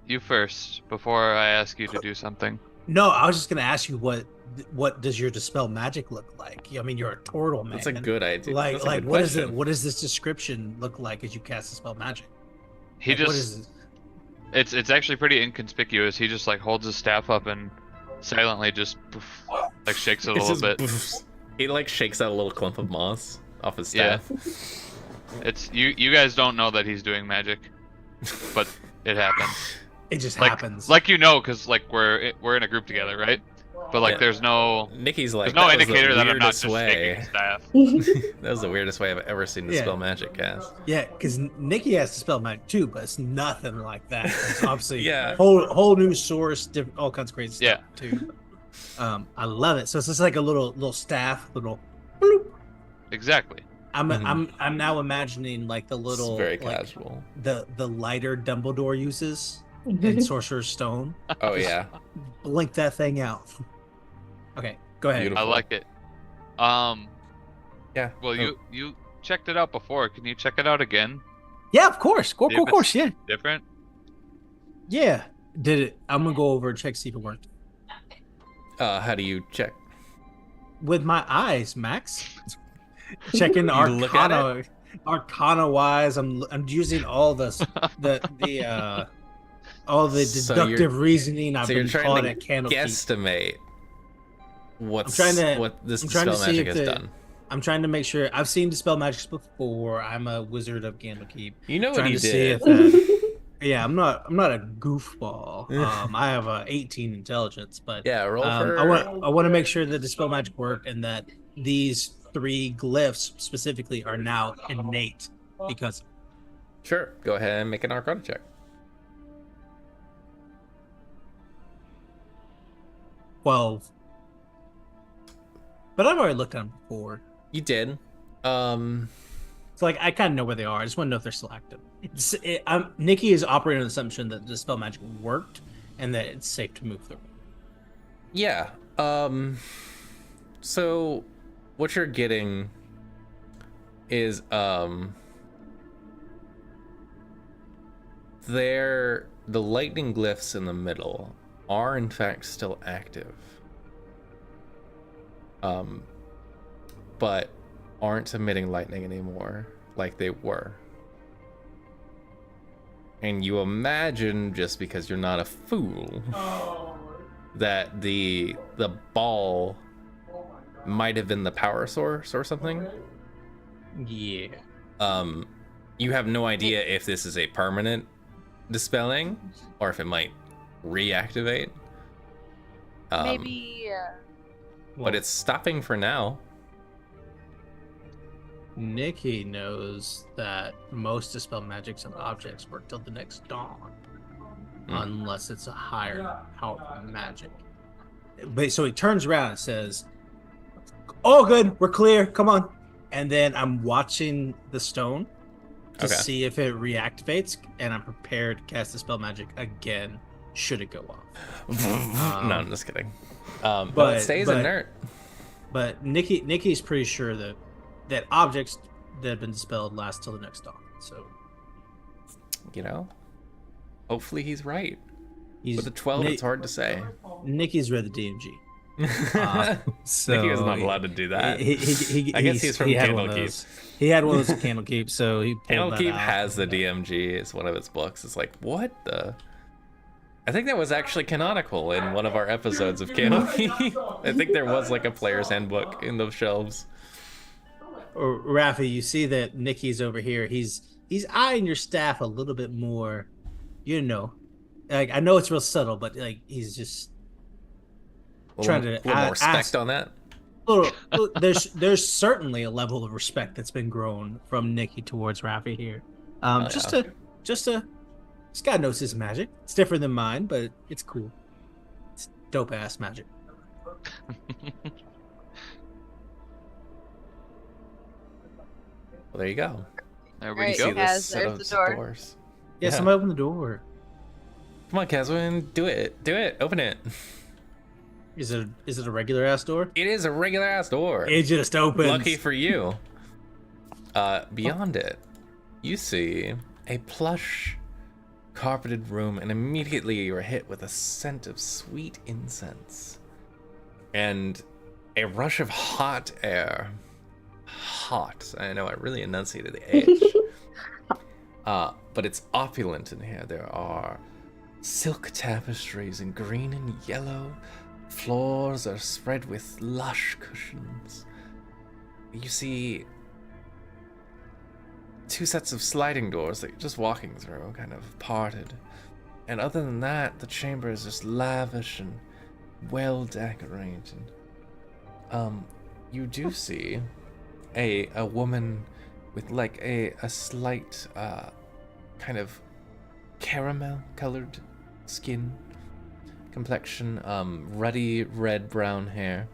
You first, before I ask you to do something. No, I was just gonna ask you what does your dispel magic look like? I mean, you're a turtle man. That's a good idea. Like That's a good what is it? question. What does this description look like as you cast dispel magic? He Like, what just is it? it's actually pretty inconspicuous. He just like holds his staff up and silently just like shakes it a It's little bit. just he like shakes out a little clump of moss off his Yeah. staff. It's you guys don't know that he's doing magic, but it happens. It just Like happens. like you know, cause like we're in a group together, right? But like Yeah. there's no Nikki's like, there's no "That was the indicator that I'm not weirdest just shaking way." his staff. That was the weirdest way I've ever seen Yeah. dispel magic cast. Yeah, because Nikki has dispel magic too, but it's nothing like that. It's obviously Yeah. whole new source, different, all kinds of crazy Yeah. stuff too. I love it. So it's just like a little staff, little. Bloop. Exactly. I'm now imagining like the little It's very like, casual. the lighter Dumbledore uses in Sorcerer's Stone. Oh yeah. Blink that thing out. Okay, go ahead. Beautiful. I like it. Yeah. Well, Oh, you checked it out before. Can you check it out again? Yeah, of course. Of See if course, yeah. Different? Yeah. Did it? I'm gonna go over and check see if it worked. how do you check? With my eyes, Max. Checking You look at arcana wise. I'm using all all the So deductive you're- reasoning I've So you're been trying taught to at Candlekeep. guesstimate what's I'm trying to- what this I'm trying to dispel see magic if has the- done. I'm trying to make sure I've seen dispel magic before. I'm a wizard of Candlekeep. You know what Trying he to see did. if yeah, I'm not a goofball. I have a 18 intelligence, but Yeah, roll for. I want to make sure that dispel magic worked and that these 3 glyphs specifically are now innate because Sure. Go ahead and make an Arcana check. 12. But I've already looked at them before. You did. So like I kind of know where they are. I just want to know if they're still active. Nikki is operating on the assumption that dispel magic worked and that it's safe to move through. Yeah. So what you're getting is the lightning glyphs in the middle are in fact still active. But aren't emitting lightning anymore like they were. And you imagine, just because you're not a fool, that the ball might have been the power source or something. Yeah. You have no idea if this is a permanent dispelling or if it might reactivate. Maybe. But it's stopping for now. Nikki knows that most dispel magics and objects work till the next dawn, unless it's a higher powerful magic. But so he turns around and says, "All good, we're clear. Come on." And then I'm watching the stone to see if it reactivates, and I'm prepared to cast the spell magic again should it go off. No, I'm just kidding. But it stays inert. But Nikki's pretty sure that objects that have been dispelled last till the next dawn. So, you know, hopefully he's right. With a 12, it's hard to say. Nikki's read the DMG. So Nikki was not allowed to do that. I guess he's from Candlekeep. He had one of those at Candlekeep, so he pulled that Candlekeep out. has the DMG. It's one of its books. It's like, what the? I think that was actually canonical in one of our episodes of Candlekeep. I think there was like a player's handbook in those shelves. Or Rafi, you see that Nikki's over here. He's eyeing your staff a little bit more, you know. Like, I know it's real subtle, but like he's just trying to a little more respect on that. There's certainly a level of respect that's been grown from Nikki towards Rafi here. This guy knows his magic. It's different than mine, but it's cool. It's dope ass magic. Well, there you go. There we Alright, go. See this Kaz, set there's of the door. doors. Yeah, somebody open the door. Come on, Kazwin, do it. Do it. Open it. Is it a regular ass door? It is a regular ass door. It just opens. Lucky for you. Beyond it, you see a plush carpeted room, and immediately you are hit with a scent of sweet incense and a rush of hot air. Hot. I know I really enunciated the H. But it's opulent in here. There are silk tapestries in green and yellow. Floors are spread with lush cushions. You see 2 sets of sliding doors that you're just walking through, kind of parted. And other than that, the chamber is just lavish and well decorated. You do see a woman with like a slight kind of caramel colored skin complexion, ruddy red brown hair,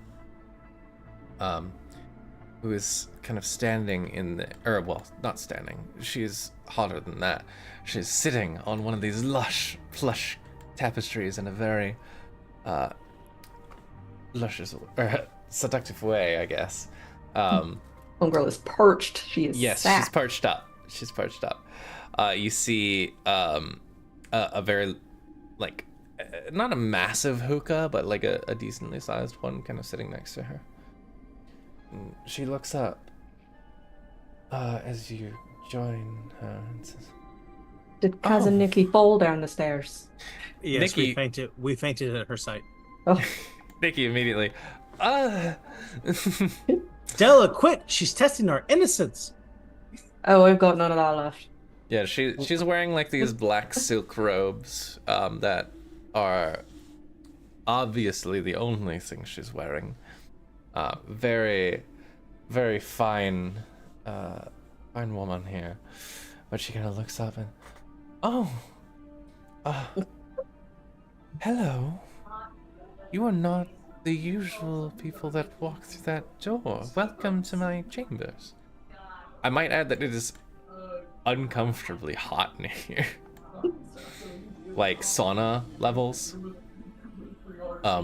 who is kind of standing in the, or well, not standing, she's hotter than that. She's sitting on one of these lush plush tapestries in a very luscious or seductive way, I guess. Homegirl is perched. She is Yes, sacked. she's perched up. You see a very, like, not a massive hookah, but like a decently sized one kind of sitting next to her. And she looks up as you join her and says, Did cousin Nikki fall down the stairs? Yes, Nikki- we fainted at her sight. Oh, Nikki immediately, Della, quit! She's testing our innocence. oh, I've got none of that left. Yeah, she's wearing like these black silk robes that are obviously the only thing she's wearing. Very, very fine, fine woman here. But she kind of looks up and, hello. You are not the usual people that walk through that door. Welcome to my chambers. I might add that it is uncomfortably hot in here. Like sauna levels. I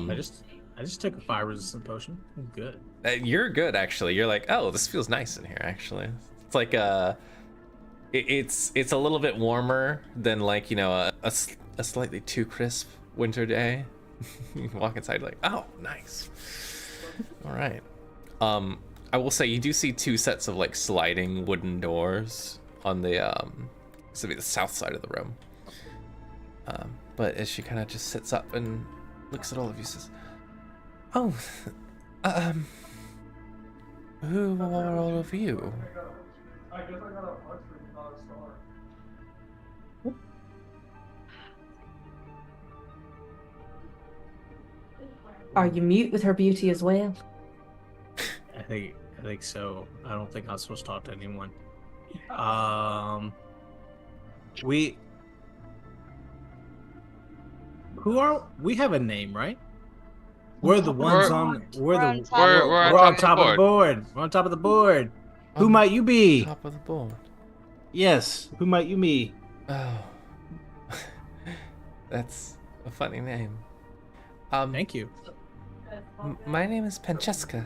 I just took a fire resistant potion. I'm good. You're good, actually. You're like, oh, this feels nice in here, actually. It's like it's a little bit warmer than like, you know, a slightly too crisp winter day. You walk inside like, oh, nice. All right. I will say you do see two sets of like sliding wooden doors on the this would be the south side of the room. But as she kind of just sits up and looks at all of you, says, "Oh, who are all of you?" Are you mute with her beauty as well? I think so. I don't think I'm supposed to talk to anyone. We have a name, right? We're the ones We're on top of of the the board. We're on top of the board. Who On might you be? Top of the board. Yes. Who might you be? Oh, that's a funny name. Thank you. My name is Francesca,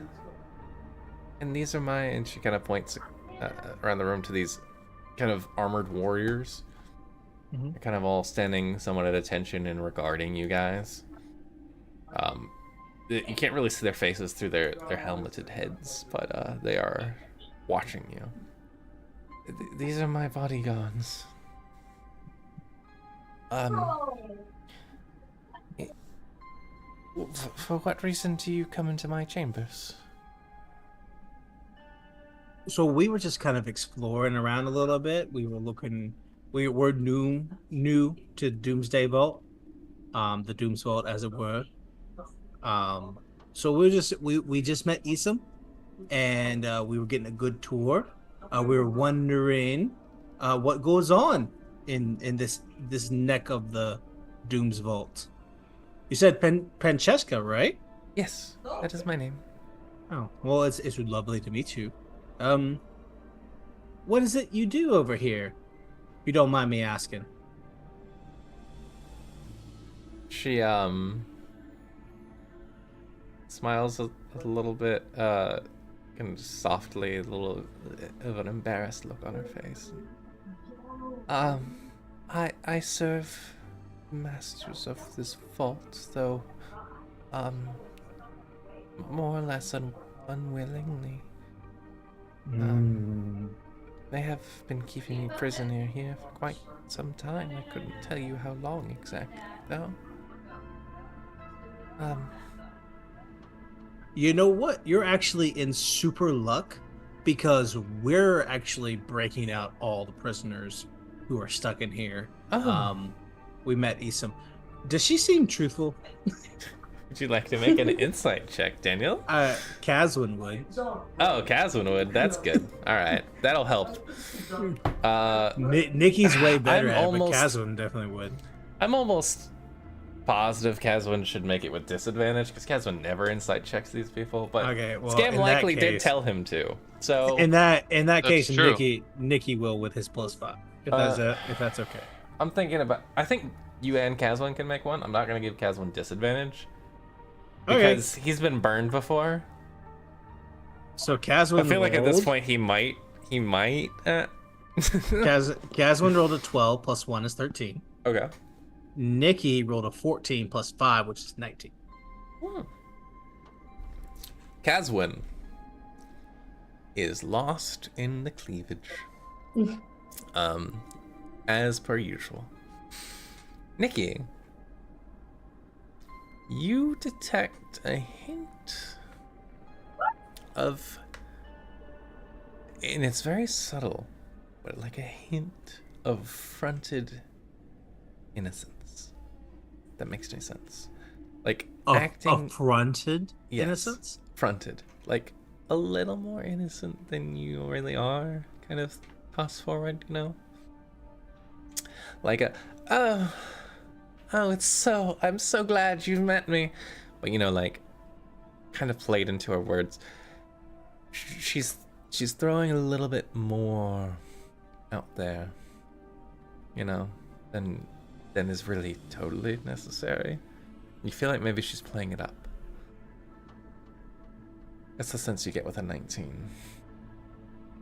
and these are my. And she kind of points around the room to these kind of armored warriors. Mhm. They're kind of all standing somewhat at attention and regarding you guys. You can't really see their faces through their helmeted heads, but they are watching you. These are my bodyguards. For what reason do you come into my chambers? So we were just kind of exploring around a little bit. We were looking. We're new to Doomsday Vault, the Dooms Vault, as it were. So we just met Isam, and we were getting a good tour. We were wondering what goes on in this neck of the Dooms Vault. You said Francesca, right? Yes, that is my name. Oh, well, it's lovely to meet you. What is it you do over here? If you don't mind me asking. She smiles a little bit, kind of softly, a little of an embarrassed look on her face. I serve masters of this vault, though, more or less unwillingly. They have been keeping me prisoner here for quite some time. I couldn't tell you how long exactly, though. You know what? You're actually in super luck because we're actually breaking out all the prisoners who are stuck in here. Oh. We met Isam. Does she seem truthful? Would you like to make an insight check, Daniel? Caswin would. Oh, Caswin would. That's good. All right, that'll help. Nikki's way better I'm at it, almost- but Caswin definitely would. I'm almost positive Caswin should make it with disadvantage because Caswin never insight checks these people. But Okay, well, Scam in that likely did case- tell him to. So In that case, true. Nikki will with his +5. If that's okay. I'm thinking about. I think you and Caswin can make one. I'm not gonna give Caswin disadvantage because he's been burned before. So Caswin I feel like at this rolled- point he might. Caswin rolled a 12 plus 1 is 13. Okay. Nikki rolled a 14 plus 5, which is 19. Caswin is lost in the cleavage. As per usual. Nikki, you detect a hint of, and it's very subtle, but like a hint of fronted innocence. That makes any sense. Like acting Affronted Yes. innocence? Fronted, like a little more innocent than you really are, kind of toss forward, you know? Like I'm so glad you've met me. But you know, like, kind of played into her words. She's throwing a little bit more out there, you know, than is really totally necessary. You feel like maybe she's playing it up. It's the sense you get with a 19.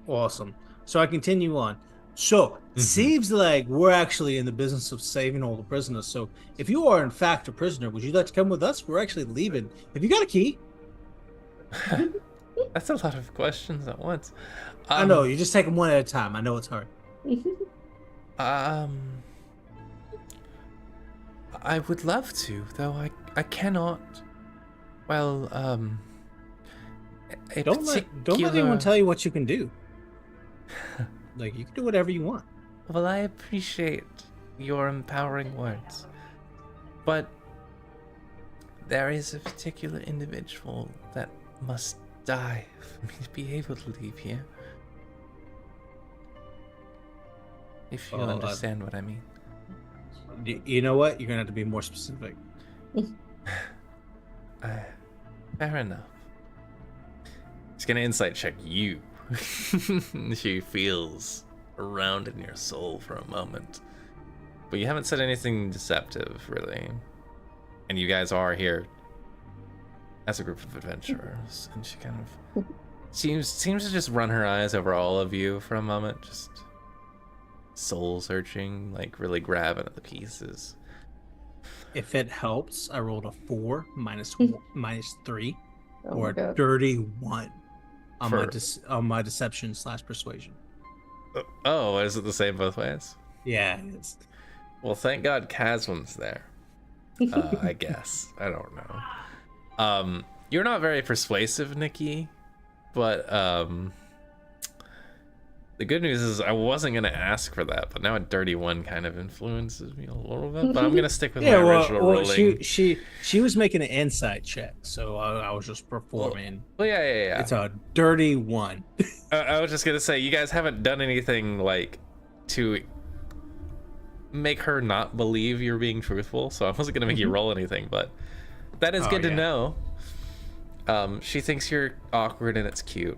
Awesome. So I continue on. So seems like we're actually in the business of saving all the prisoners. So if you are in fact a prisoner, would you like to come with us? We're actually leaving. Have you got a key? That's a lot of questions at once. I know, you just take them one at a time. I know it's hard. I would love to, though I cannot. Well, Don't let anyone tell you what you can do. Like, you can do whatever you want. Well, I appreciate your empowering words, but there is a particular individual that must die for me to be able to leave here. If you understand what I mean. You know what? You're gonna have to be more specific. Fair enough. It's gonna insight check you. She feels around in your soul for a moment. But you haven't said anything deceptive, really. And you guys are here as a group of adventurers. And she kind of seems to just run her eyes over all of you for a moment, just soul searching, like really grabbing at the pieces. If it helps, I rolled a 4 minus 3 or my a God. dirty 1 on my deception / persuasion. Oh, is it the same both ways? Yeah, it is. Well, thank God Caswin's there. I guess. I don't know. You're not very persuasive, Nikki, but the good news is I wasn't gonna ask for that, but now a dirty 1 kind of influences me a little bit. But I'm gonna stick with my original ruling. She was making an insight check, so I was just performing. Well, yeah. It's a dirty 1. I was just gonna say, you guys haven't done anything like to make her not believe you're being truthful, so I wasn't gonna make you roll anything, but that is good to know. She thinks you're awkward and it's cute,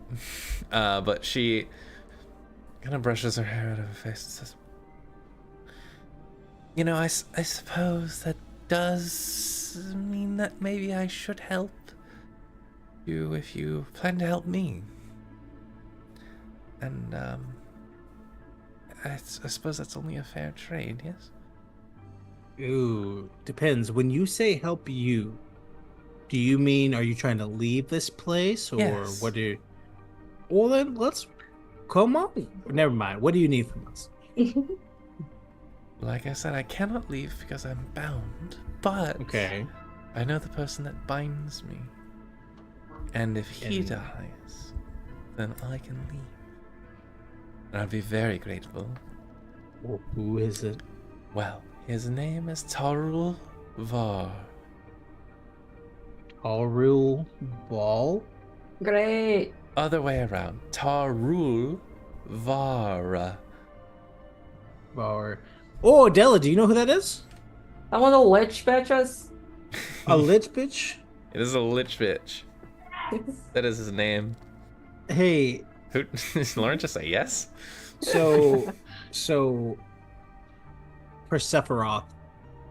but she kind of brushes her hair out of her face and says, you know, I suppose that does mean that maybe I should help you if you plan to help me. And, I suppose that's only a fair trade, yes? Ooh, depends. When you say help you, do you mean are you trying to leave this place or Yes. what do you... Well, then let's come on. Never mind. What do you need from us? Like I said, I cannot leave because I'm bound, but Okay. I know the person that binds me. And if he dies, then I can leave. And I'd be very grateful. Well, who is it? Well, his name is Tarul Var. Tarul Ball? Great. Other way around. Tarul Vara. Bar. Oh, Della, do you know who that is? I want to lich bitches. A lich bitch? It is a lich bitch. That is his name. Hey, Who? Did Lauren just say yes? so for Sephiroth.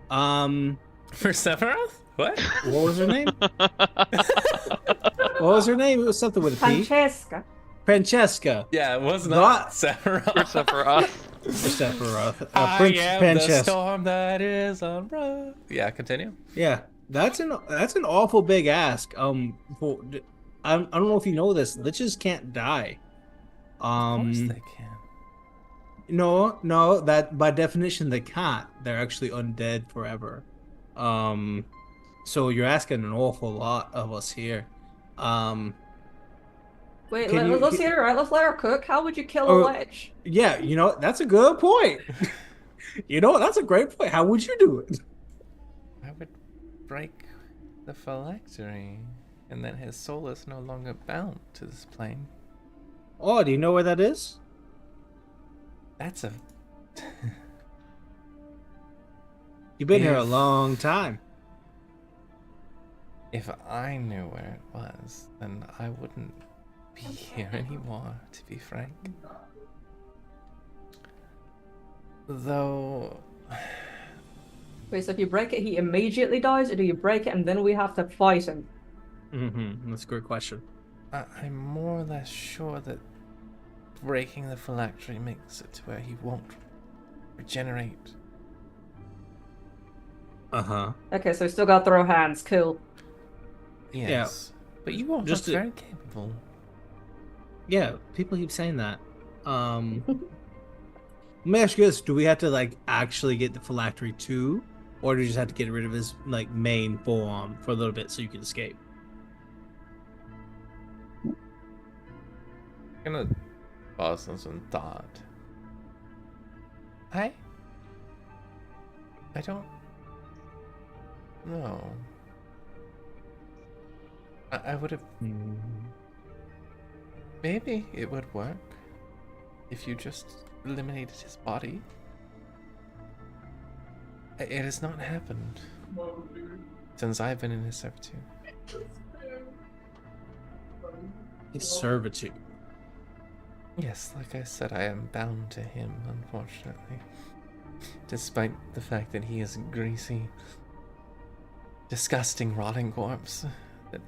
For Sephiroth? What? What was her name? What was her name? It was something with a P. Francesca. Francesca. Yeah, it was Not- not Sephiroth. For Sephiroth. For Sephiroth. I am the storm that is on road. Yeah, continue. Yeah, that's an awful big ask. I don't know if you know this. Liches can't die. Of course they can. No, that by definition they can't. They're actually undead forever. So you're asking an awful lot of us here. Wait, Can let's you- hear it, right? Let's let her cook. How would you kill a Oh. lich? Yeah, that's a good point. That's a great point. How would you do it? I would break the phylactery, and then his soul is no longer bound to this plane. Oh, do you know where that is? That's a... You've been here a If- long time. If I knew where it was, then I wouldn't be here anymore, to be frank. Though... Wait, so if you break it, he immediately dies, or do you break it and then we have to fight him? That's a great question. I'm more or less sure that breaking the phylactery makes it to where he won't regenerate. Uh-huh. Okay, so we still got throw hands. Cool. Yes. But you all Just look to- very capable. Yeah, people keep saying that. Let me ask you this: do we have to like actually get the phylactery too, or do we just have to get rid of his like main form for a little bit so you can escape? I'm gonna pause on some thought. I don't know. I would have. Maybe it would work if you just eliminated his body. It has not happened since I've been in his servitude. His servitude. Yes, like I said, I am bound to him, unfortunately. Despite the fact that he is a greasy, disgusting, rotting corpse that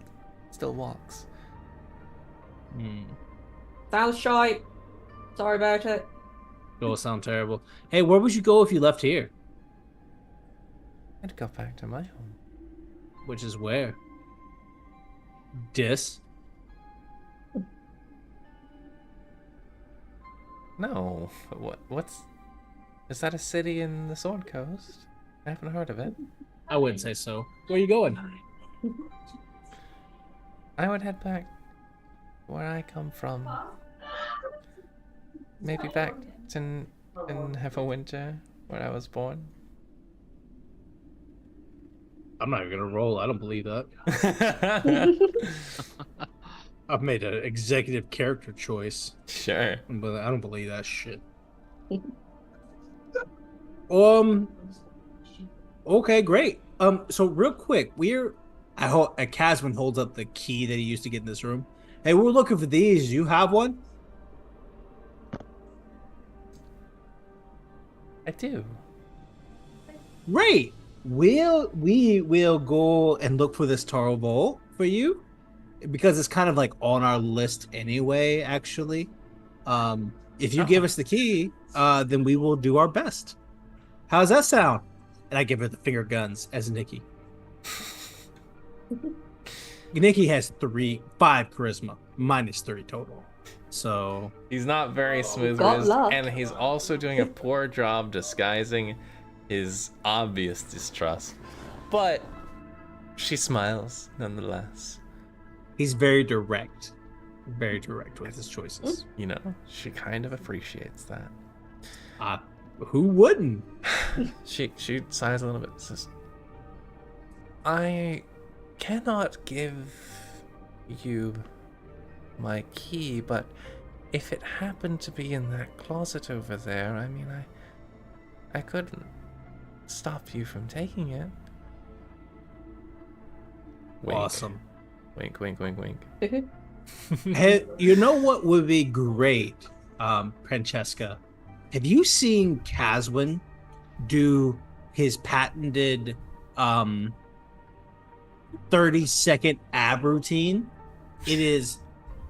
still walks. Sounds shite. Sorry about it. It'll sound terrible. Hey, where would you go if you left here? I'd go back to my home. Which is where? Dis? No, what's... Is that a city in the Sword Coast? I haven't heard of it. I wouldn't say so. Where are you going? I would head back where I come from. Maybe back to Neverwinter, where I was born. I'm not even gonna roll. I don't believe that. I've made an executive character choice, Sure. but I don't believe that shit. Okay, great. So real quick, Casman holds up the key that he used to get in this room. Hey, we're looking for these. You have one? I do. Great. We will go and look for this Taro Vault for you, because it's kind of like on our list anyway, actually. If you give us the key, then we will do our best. How's that sound? And I give her the finger guns as Nikki. Nikki has 5 charisma, -3 total. So He's not very smooth Got with his, luck. and he's also doing a poor job disguising his obvious distrust. But she smiles nonetheless. he's very direct with his choices. You know, she kind of appreciates that. Who wouldn't? She sighs a little bit and says, I cannot give you my key, but if it happened to be in that closet over there, I mean, I couldn't stop you from taking it. Wink. Awesome. Wink, wink, wink, wink. Hey, you know what would be great, Francesca? Have you seen Caswin do his patented 30-second ab routine? It is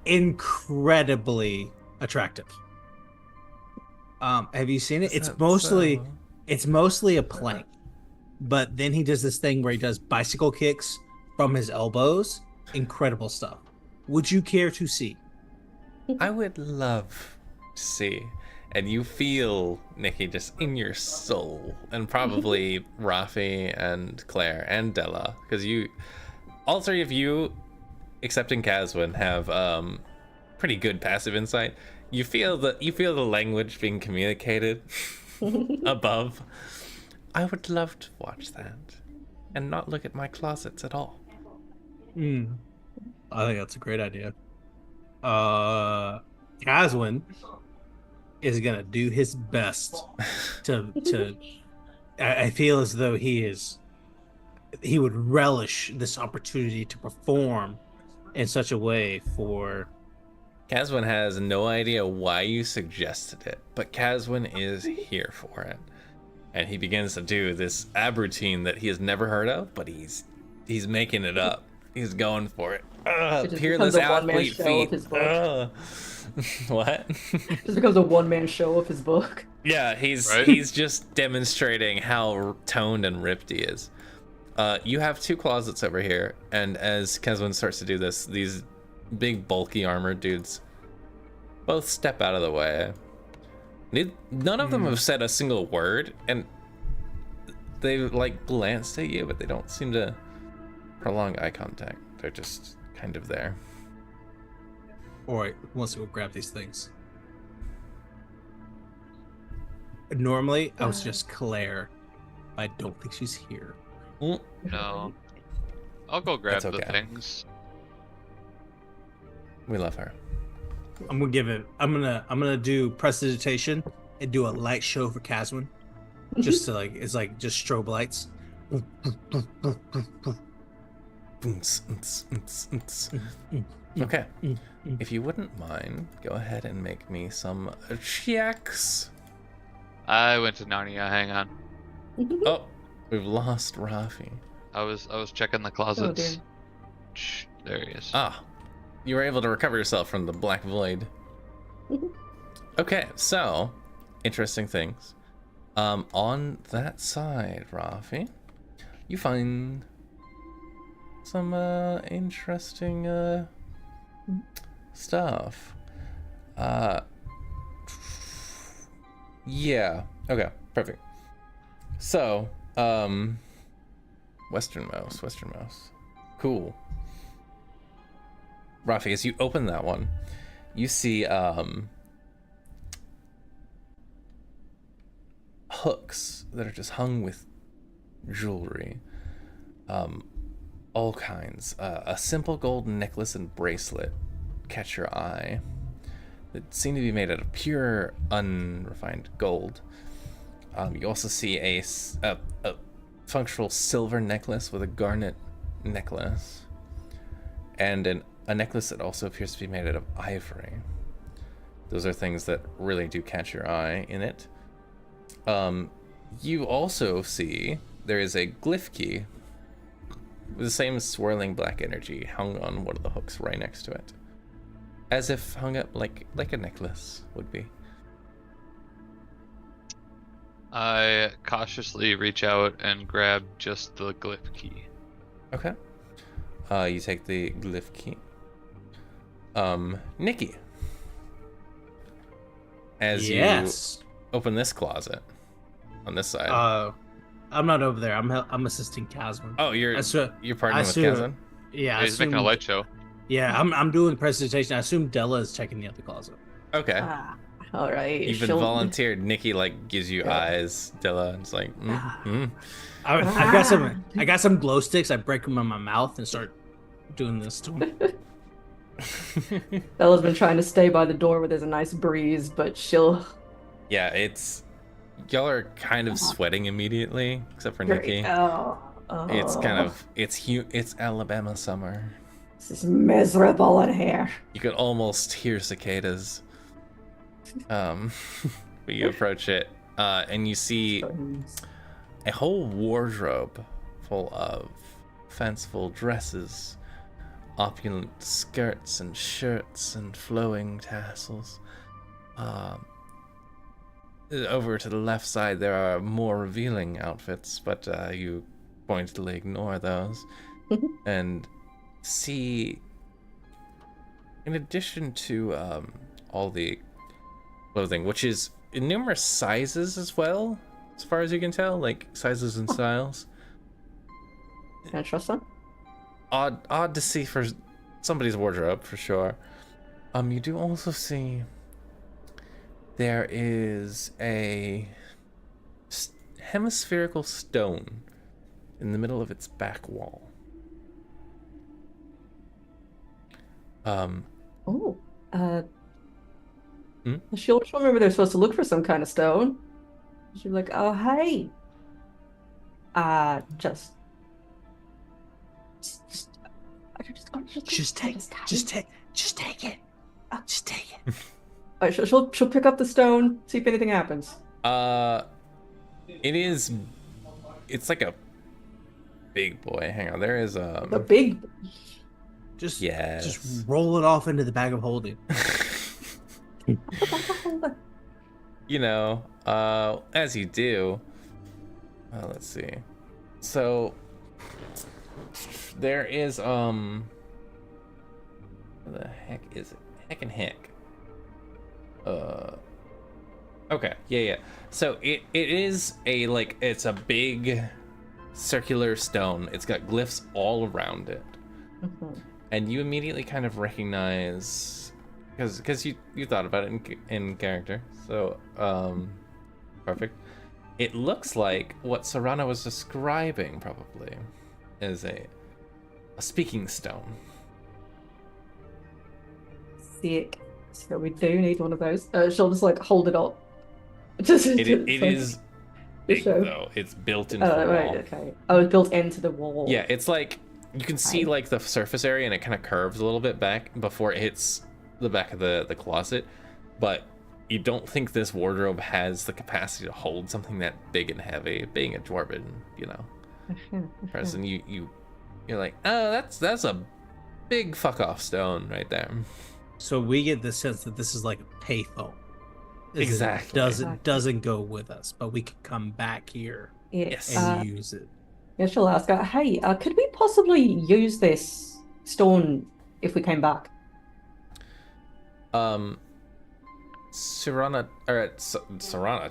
incredibly attractive. Have you seen it? Is It's that mostly so? it's mostly a plank, but then he does this thing where he does bicycle kicks from his elbows. Incredible stuff. Would you care to see? I would love to see. And you feel, Nikki, just in your soul, and probably Rafi and Claire and Della, because all three of you, excepting Caswin, have pretty good passive insight. You feel the language being communicated above. I would love to watch that, and not look at my closets at all. I think that's a great idea. Caswin is gonna do his best to I feel as though he would relish this opportunity to perform in such a way for Caswin has no idea why you suggested it, but Caswin is here for it. And he begins to do this ab routine that he has never heard of, but he's making it up He's going for it. It just Peerless becomes a one-man athlete show feat. of his book. What? Just becomes a one-man show of his book. Yeah, he's Right? he's just demonstrating how toned and ripped he is. You have 2 closets over here, and as Keswin starts to do this, these big bulky armored dudes both step out of the way. None of them have said a single word, and they like glanced at you, but they don't seem to prolong eye contact. They're just kind of there. Alright, who wants to go grab these things? Normally, I was just Claire. I don't think she's here. No. I'll go grab That's the okay. things. We love her. I'm gonna do prestidigitation and do a light show for Caswin. Just to like, it's like just strobe lights. Okay. If you wouldn't mind, go ahead and make me some checks. I went to Narnia. Hang on. Oh, we've lost Rafi. I was checking the closets. dear. Shh, there he is. Ah, you were able to recover yourself from the black void. Okay, so interesting things. On that side, Rafi, you find some interesting stuff. Yeah. Okay, perfect. So, westernmost. Cool. Rafi, as you open that one, you see hooks that are just hung with jewelry. All kinds. A simple gold necklace and bracelet catch your eye. That seem to be made out of pure, unrefined gold. You also see a functional silver necklace with a garnet necklace, and a necklace that also appears to be made out of ivory. Those are things that really do catch your eye in it. You also see there is a glyph key with the same swirling black energy hung on one of the hooks right next to it, as if hung up like a necklace would be. I cautiously reach out and grab just the glyph key. Okay. You take the glyph key. Nikki, as Yes. you open this closet on this side. I'm not over there. I'm assisting Caswin. Oh, you're I assu- partnering I with assume- Kazan? Yeah, I He's making a assume- light show. Yeah, I'm doing prestidigitation. I assume Della is checking the other closet. Okay. Ah, all right. You've been volunteered. Nikki like gives you eyes. Dilla, it's like, I got some glow sticks. I break them in my mouth and start doing this to him. Bella's been trying to stay by the door where there's a nice breeze, but she'll. Yeah, y'all are kind of sweating immediately, except for Nikki. It's kind of it's Alabama summer. This is miserable in here. You could almost hear cicadas. But you approach it, and you see a whole wardrobe full of fanciful dresses, opulent skirts and shirts and flowing tassels. Over to the left side, there are more revealing outfits, but you pointedly ignore those. And see, in addition to all the clothing, which is in numerous sizes as well, as far as you can tell, like sizes and styles. Can I trust them? Odd to see for somebody's wardrobe, for sure. You do also see there is a hemispherical stone in the middle of its back wall. She'll remember they're supposed to look for some kind of stone. She'll be like, oh, hey. Just take it. Just take it. All right, she'll pick up the stone, see if anything happens. It's like a big boy. Hang on, there is The big. Just yes. roll it off into the bag of holding. You know, as you do. Let's see. So there is where the heck is it? Heck and heck. Okay, yeah. So it is a like it's a big circular stone. It's got glyphs all around it. And you immediately kind of recognize because you thought about it in character. So perfect. It looks like what Serana was describing probably is a speaking stone. Sick. So we do need one of those. She'll just like hold it up. It is big though. It's built into the wall. Right, okay. Oh, it's built into the wall. Yeah, it's like you can see like the surface area and it kind of curves a little bit back before it hits the back of the closet, but you don't think this wardrobe has the capacity to hold something that big and heavy. Being a dwarven, you know, person, you're like, oh, that's a big fuck off stone right there. So we get the sense that this is like a payphone. Exactly. Doesn't go with us, but we could come back here Yes. and use it. Yeah, she'll ask her, hey, could we possibly use this stone if we came back? Serana,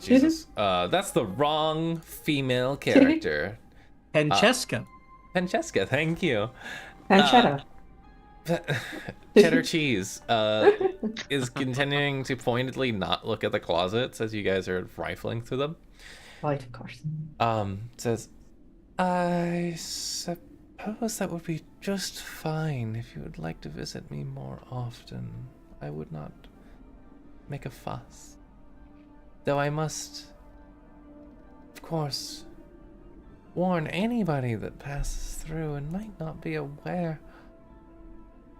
Jesus. That's the wrong female character. Francesca. Francesca, thank you. Pancetta. Cheddar Cheese is continuing to pointedly not look at the closets as you guys are rifling through them. Right, of course. Says, I suppose that would be just fine if you would like to visit me more often. I would not make a fuss. Though I must, of course, warn anybody that passes through and might not be aware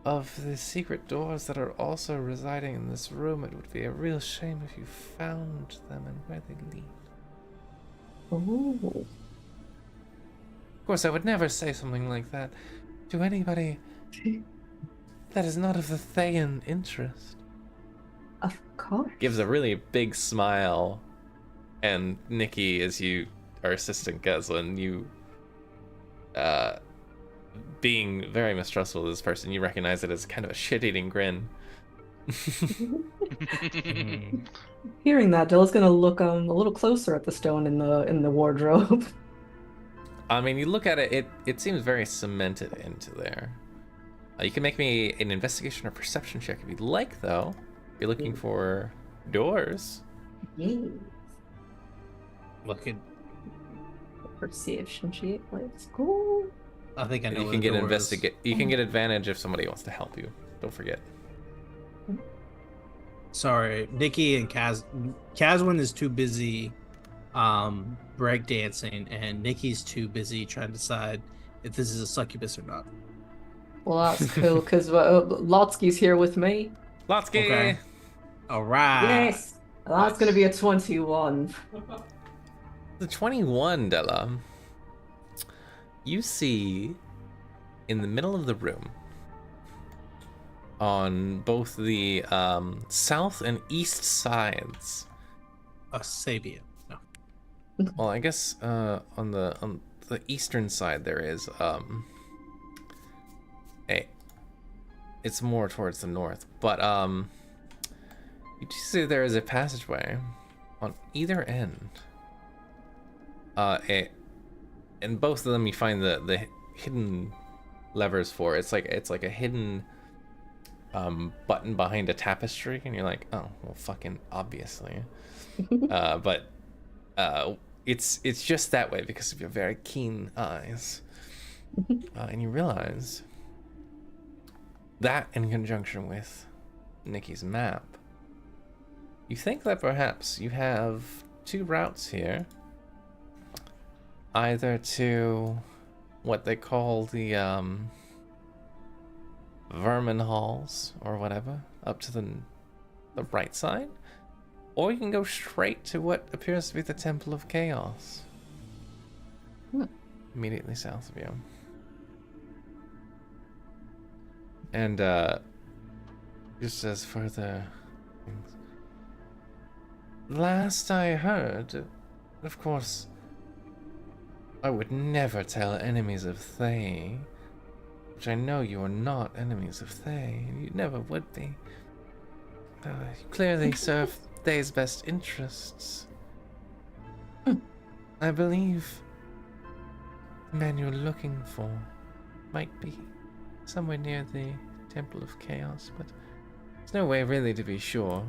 of the secret doors that are also residing in this room. It would be a real shame if you found them and where they lead. Oh. Of course, I would never say something like that to anybody that is not of the Thayan interest. Of course. Gives a really big smile, and Nikki, as you are assistant Geslin, you being very mistrustful of this person, you recognize it as kind of a shit-eating grin. Hearing that, Dilla's gonna look a little closer at the stone in the wardrobe. I mean, you look at it, it seems very cemented into there. You can make me an investigation or perception check if you'd like, though. If you're looking for doors. Yes. Looking. Perception check. Let's go. I think I know. You can get You can get advantage if somebody wants to help you. Don't forget. Sorry, Nikki and Kazwin is too busy breakdancing, and Nikki's too busy trying to decide if this is a succubus or not. Well, that's cool, because Lotsky's here with me. Lotsky! Okay. All right. Yes! That's going to be a 21. The 21, Della. You see, in the middle of the room, on both the south and east sides. A Sabian. No. Well, I guess on the eastern side there is it's more towards the north, but you do see there is a passageway on either end. In both of them you find the hidden levers for it's like a hidden button behind a tapestry, and you're like, oh well, fucking obviously. But it's just that way because of your very keen eyes. And you realize that in conjunction with Nikki's map, you think that perhaps you have two routes here. Either to what they call the vermin halls or whatever, up to the right side, or you can go straight to what appears to be the Temple of Chaos. immediately south of you. And just as further things. Last I heard, of course, I would never tell enemies of Thay, which I know you are not enemies of Thay, and you never would be. You clearly serve Thay's best interests. I believe the man you're looking for might be somewhere near the Temple of Chaos, but there's no way really to be sure.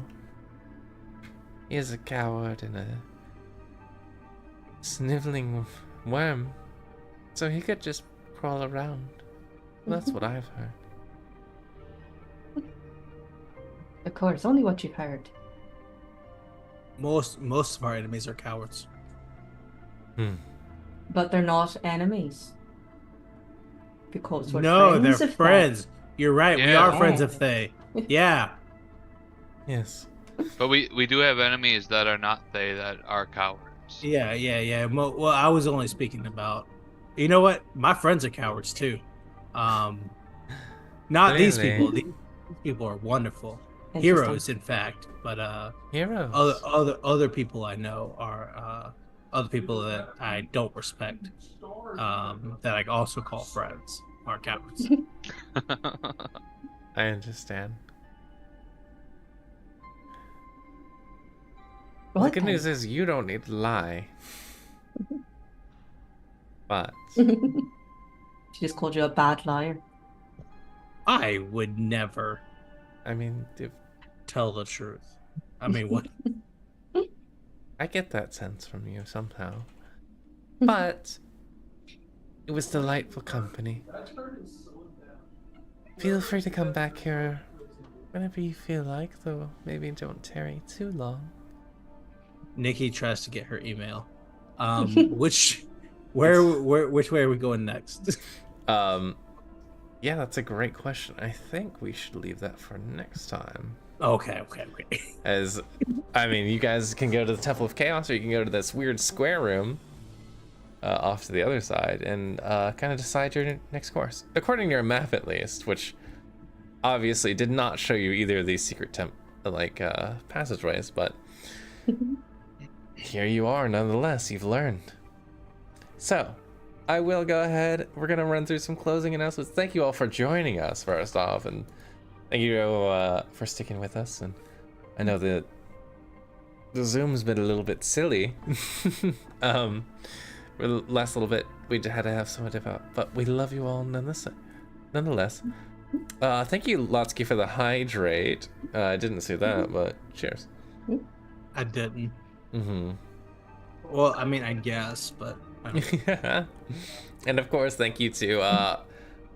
He is a coward and a sniveling worm, so he could just crawl around. That's what I've heard. Of course, only what you've heard. Most of our enemies are cowards. But they're not enemies. Because we're No, friends they're of friends. You're right. We Yeah. are friends of Thay. Yeah. Yes. But we do have enemies that are not they that are cowards. Yeah. Well, I was only speaking about. You know what? My friends are cowards too. Not these Really? people. These people are wonderful Interesting. heroes, in fact. But Heroes. other people I know are other people that I don't respect. That I also call friends are cowards. I understand. Well, The good news is you don't need to lie. But She just called you a bad liar. I would never I mean, tell the truth. I mean, what? I get that sense from you somehow. But it was delightful company. Feel free to come back here whenever you feel like, though maybe don't tarry too long. Nikki tries to get her email. Which way are we going next? Yeah, that's a great question. I think we should leave that for next time. Okay. As, I mean, you guys can go to the Temple of Chaos, or you can go to this weird square room off to the other side and kind of decide your next course. According to your map, at least, which obviously did not show you either of these secret passageways, but here you are nonetheless. You've learned. So, I will go ahead. We're going to run through some closing announcements. Thank you all for joining us, first off, and thank you for sticking with us. And I know the Zoom's been a little bit silly. Last little bit, we had to have someone dip out, but we love you all nonetheless. Thank you, Lotsky, for the hydrate. I didn't see that, but cheers. I didn't. Mm-hmm. Well, I mean, I guess, but I don't... Yeah. And of course, thank you to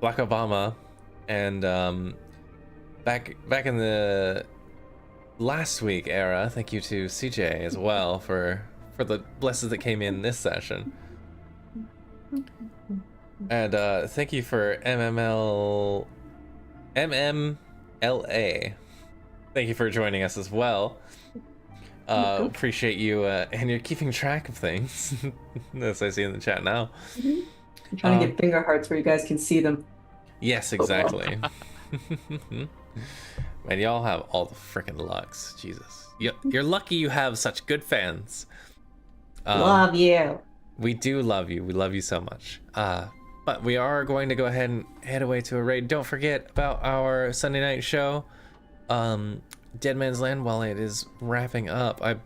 Black Obama, and back in the last week era. Thank you to CJ as well for the blessings that came in this session. And thank you for MMLA. Thank you for joining us as well. Appreciate you, and you're keeping track of things, as I see in the chat now. I'm trying to get finger hearts where you guys can see them. Yes, exactly. Man, y'all have all the freaking lucks. Jesus. You're lucky you have such good fans. Love you. We do love you. We love you so much. But we are going to go ahead and head away to a raid. Don't forget about our Sunday night show. Dead Man's Land, while it is wrapping up, I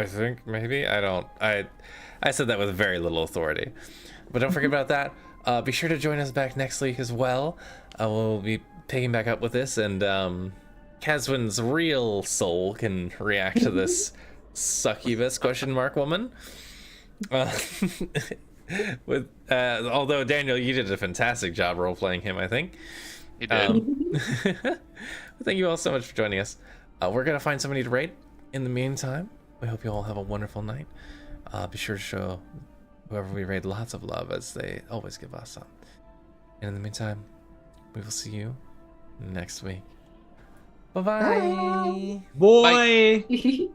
think maybe I said that with very little authority, but don't forget about that. Be sure to join us back next week as well. We'll be picking back up with this, and Caswin's real soul can react to this succubus ? Woman. With although Daniel, you did a fantastic job role playing him, I think. He did. Thank you all so much for joining us. We're gonna find somebody to raid. In the meantime, we hope you all have a wonderful night. Be sure to show whoever we raid lots of love, as they always give us some. And in the meantime, we will see you next week. Bye-bye. Boy. Bye.